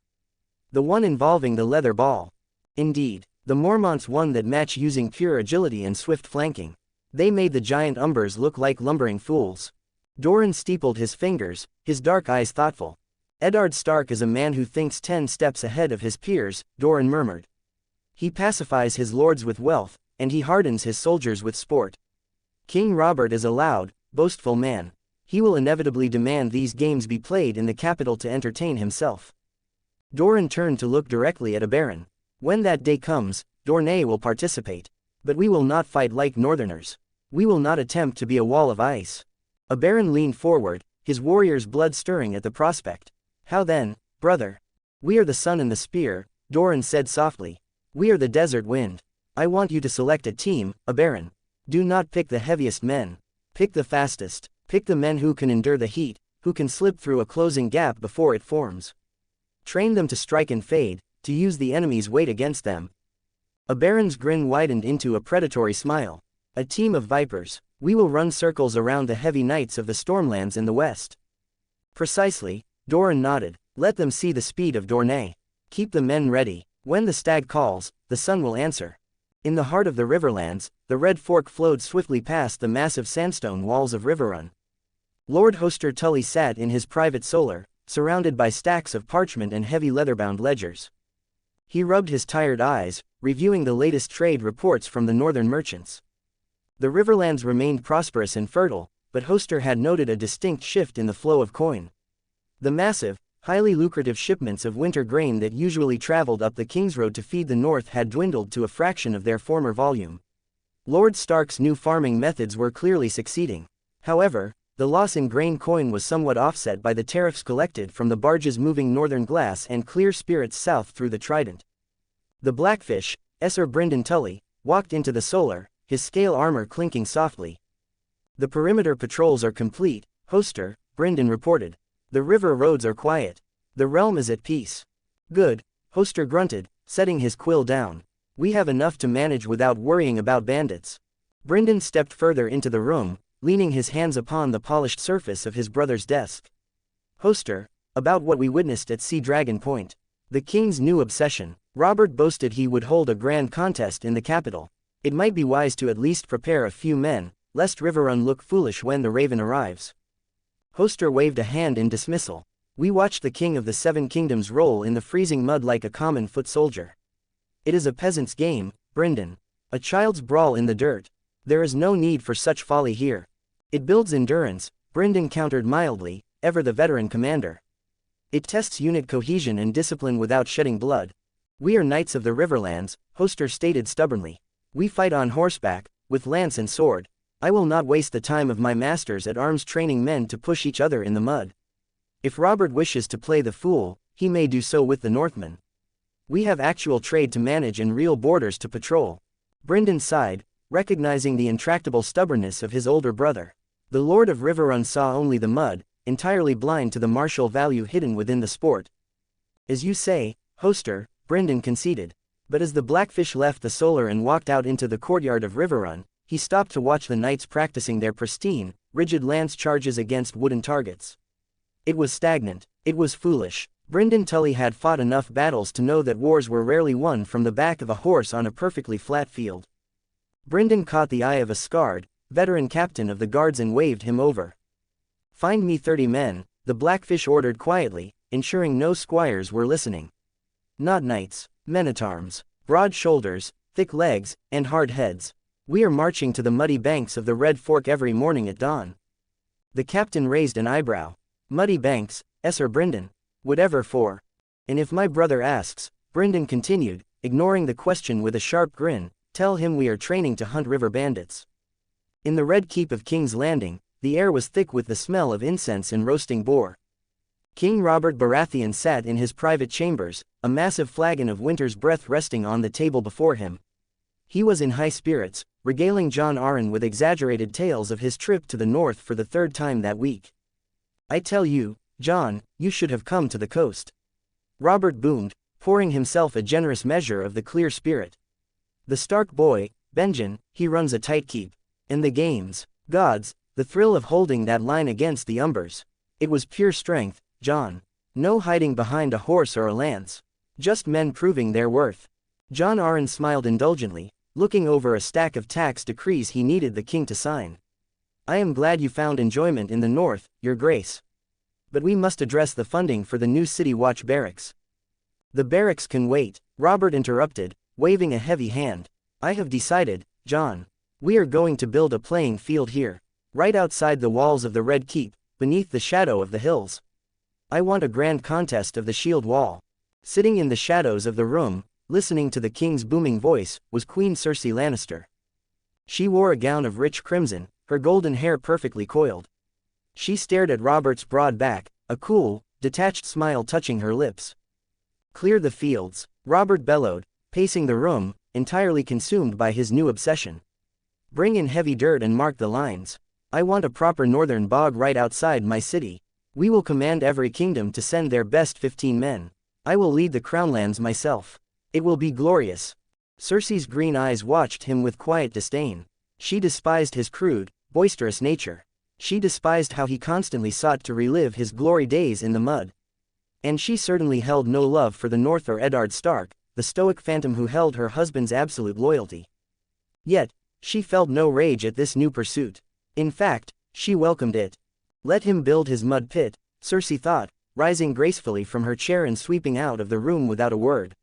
The one involving the leather ball. Indeed, the Mormonts won that match using pure agility and swift flanking. They made the giant Umbers look like lumbering fools. Doran steepled his fingers, his dark eyes thoughtful. Eddard Stark is a man who thinks 10 steps ahead of his peers, Doran murmured. He pacifies his lords with wealth, and he hardens his soldiers with sport. King Robert is a loud, boastful man. He will inevitably demand these games be played in the capital to entertain himself. Doran turned to look directly at a baron. When that day comes, Dorne will participate. But we will not fight like northerners. We will not attempt to be a wall of ice. A baron leaned forward, his warrior's blood stirring at the prospect. How then, brother? We are the sun and the spear, Doran said softly. We are the desert wind. I want you to select a team, a baron. Do not pick the heaviest men. Pick the fastest. Pick the men who can endure the heat, who can slip through a closing gap before it forms. Train them to strike and fade, to use the enemy's weight against them. A baron's grin widened into a predatory smile. A team of vipers. We will run circles around the heavy knights of the Stormlands in the west. Precisely, Doran nodded. Let them see the speed of Dorne. Keep the men ready. When the stag calls, the sun will answer. In the heart of the Riverlands, the Red Fork flowed swiftly past the massive sandstone walls of Riverrun. Lord Hoster Tully sat in his private solar, surrounded by stacks of parchment and heavy leather-bound ledgers. He rubbed his tired eyes, reviewing the latest trade reports from the northern merchants. The Riverlands remained prosperous and fertile, but Hoster had noted a distinct shift in the flow of coin. The massive, highly lucrative shipments of winter grain that usually traveled up the King's Road to feed the north had dwindled to a fraction of their former volume. Lord Stark's new farming methods were clearly succeeding. However, the loss in grain coin was somewhat offset by the tariffs collected from the barges moving northern glass and clear spirits south through the Trident. The Blackfish, Sir Brynden Tully, walked into the solar, his scale armor clinking softly. The perimeter patrols are complete, Hoster, Brynden reported. The river roads are quiet. The realm is at peace. Good, Hoster grunted, setting his quill down. We have enough to manage without worrying about bandits. Brynden stepped further into the room, leaning his hands upon the polished surface of his brother's desk. Hoster, about what we witnessed at Sea Dragon Point. The king's new obsession. Robert boasted he would hold a grand contest in the capital. It might be wise to at least prepare a few men, lest Riverrun look foolish when the Raven arrives. Hoster waved a hand in dismissal. We watched the King of the Seven Kingdoms roll in the freezing mud like a common foot soldier. It is a peasant's game, Brynden. A child's brawl in the dirt. There is no need for such folly here. It builds endurance, Brynden countered mildly, ever the veteran commander. It tests unit cohesion and discipline without shedding blood. We are knights of the Riverlands, Hoster stated stubbornly. We fight on horseback, with lance and sword. I will not waste the time of my masters at arms training men to push each other in the mud. If Robert wishes to play the fool, he may do so with the Northmen. We have actual trade to manage and real borders to patrol. Brynden sighed, recognizing the intractable stubbornness of his older brother. The Lord of Riverrun saw only the mud, entirely blind to the martial value hidden within the sport. As you say, Hoster, Brynden conceded. But as the Blackfish left the solar and walked out into the courtyard of Riverrun, he stopped to watch the knights practicing their pristine, rigid lance charges against wooden targets. It was stagnant. It was foolish. Brynden Tully had fought enough battles to know that wars were rarely won from the back of a horse on a perfectly flat field. Brynden caught the eye of a scarred, veteran captain of the guards and waved him over. Find me 30 men, the Blackfish ordered quietly, ensuring no squires were listening. Not knights, men-at-arms, broad shoulders, thick legs, and hard heads. We are marching to the muddy banks of the Red Fork every morning at dawn. The captain raised an eyebrow. Muddy banks, Sir Brynden. Whatever for? And if my brother asks, Brynden continued, ignoring the question with a sharp grin, tell him we are training to hunt river bandits. In the Red Keep of King's Landing, the air was thick with the smell of incense and roasting boar. King Robert Baratheon sat in his private chambers, a massive flagon of winter's breath resting on the table before him. He was in high spirits, regaling Jon Arryn with exaggerated tales of his trip to the north for the third time that week. I tell you, Jon, you should have come to the coast. Robert boomed, pouring himself a generous measure of the clear spirit. The Stark boy, Benjen, he runs a tight keep. And the games, gods, the thrill of holding that line against the Umbers. It was pure strength, Jon. No hiding behind a horse or a lance. Just men proving their worth. Jon Arryn smiled indulgently, looking over a stack of tax decrees he needed the king to sign. I am glad you found enjoyment in the north, your grace. But we must address the funding for the new City Watch barracks. The barracks can wait, Robert interrupted, waving a heavy hand. I have decided, John. We are going to build a playing field here. Right outside the walls of the Red Keep, beneath the shadow of the hills. I want a grand contest of the shield wall. Sitting in the shadows of the room, listening to the king's booming voice, was Queen Cersei Lannister. She wore a gown of rich crimson, her golden hair perfectly coiled. She stared at Robert's broad back, a cool, detached smile touching her lips. Clear the fields, Robert bellowed, pacing the room, entirely consumed by his new obsession. Bring in heavy dirt and mark the lines. I want a proper northern bog right outside my city. We will command every kingdom to send their best 15 men. I will lead the crownlands myself. It will be glorious. Cersei's green eyes watched him with quiet disdain. She despised his crude, boisterous nature. She despised how he constantly sought to relive his glory days in the mud. And she certainly held no love for the North or Eddard Stark, the stoic phantom who held her husband's absolute loyalty. Yet, she felt no rage at this new pursuit. In fact, she welcomed it. Let him build his mud pit, Cersei thought, rising gracefully from her chair and sweeping out of the room without a word.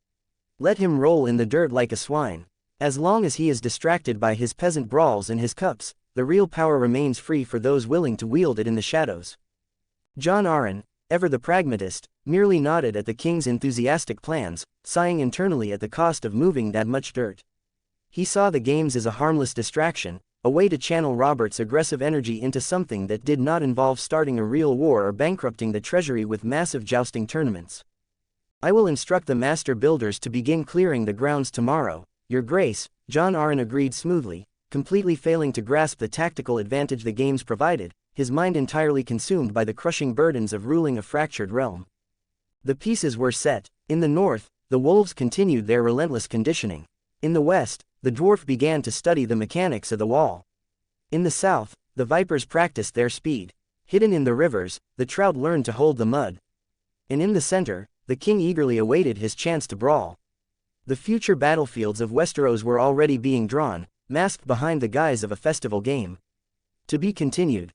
Let him roll in the dirt like a swine. As long as he is distracted by his peasant brawls and his cups, the real power remains free for those willing to wield it in the shadows. Jon Arryn, ever the pragmatist, merely nodded at the king's enthusiastic plans, sighing internally at the cost of moving that much dirt. He saw the games as a harmless distraction, a way to channel Robert's aggressive energy into something that did not involve starting a real war or bankrupting the treasury with massive jousting tournaments. I will instruct the master builders to begin clearing the grounds tomorrow, Your Grace, Jon Arryn agreed smoothly, completely failing to grasp the tactical advantage the games provided, his mind entirely consumed by the crushing burdens of ruling a fractured realm. The pieces were set. In the north, the wolves continued their relentless conditioning. In the west, the dwarf began to study the mechanics of the wall. In the south, the vipers practiced their speed. Hidden in the rivers, the trout learned to hold the mud. And in the center, the king eagerly awaited his chance to brawl. The future battlefields of Westeros were already being drawn, masked behind the guise of a festival game. To be continued.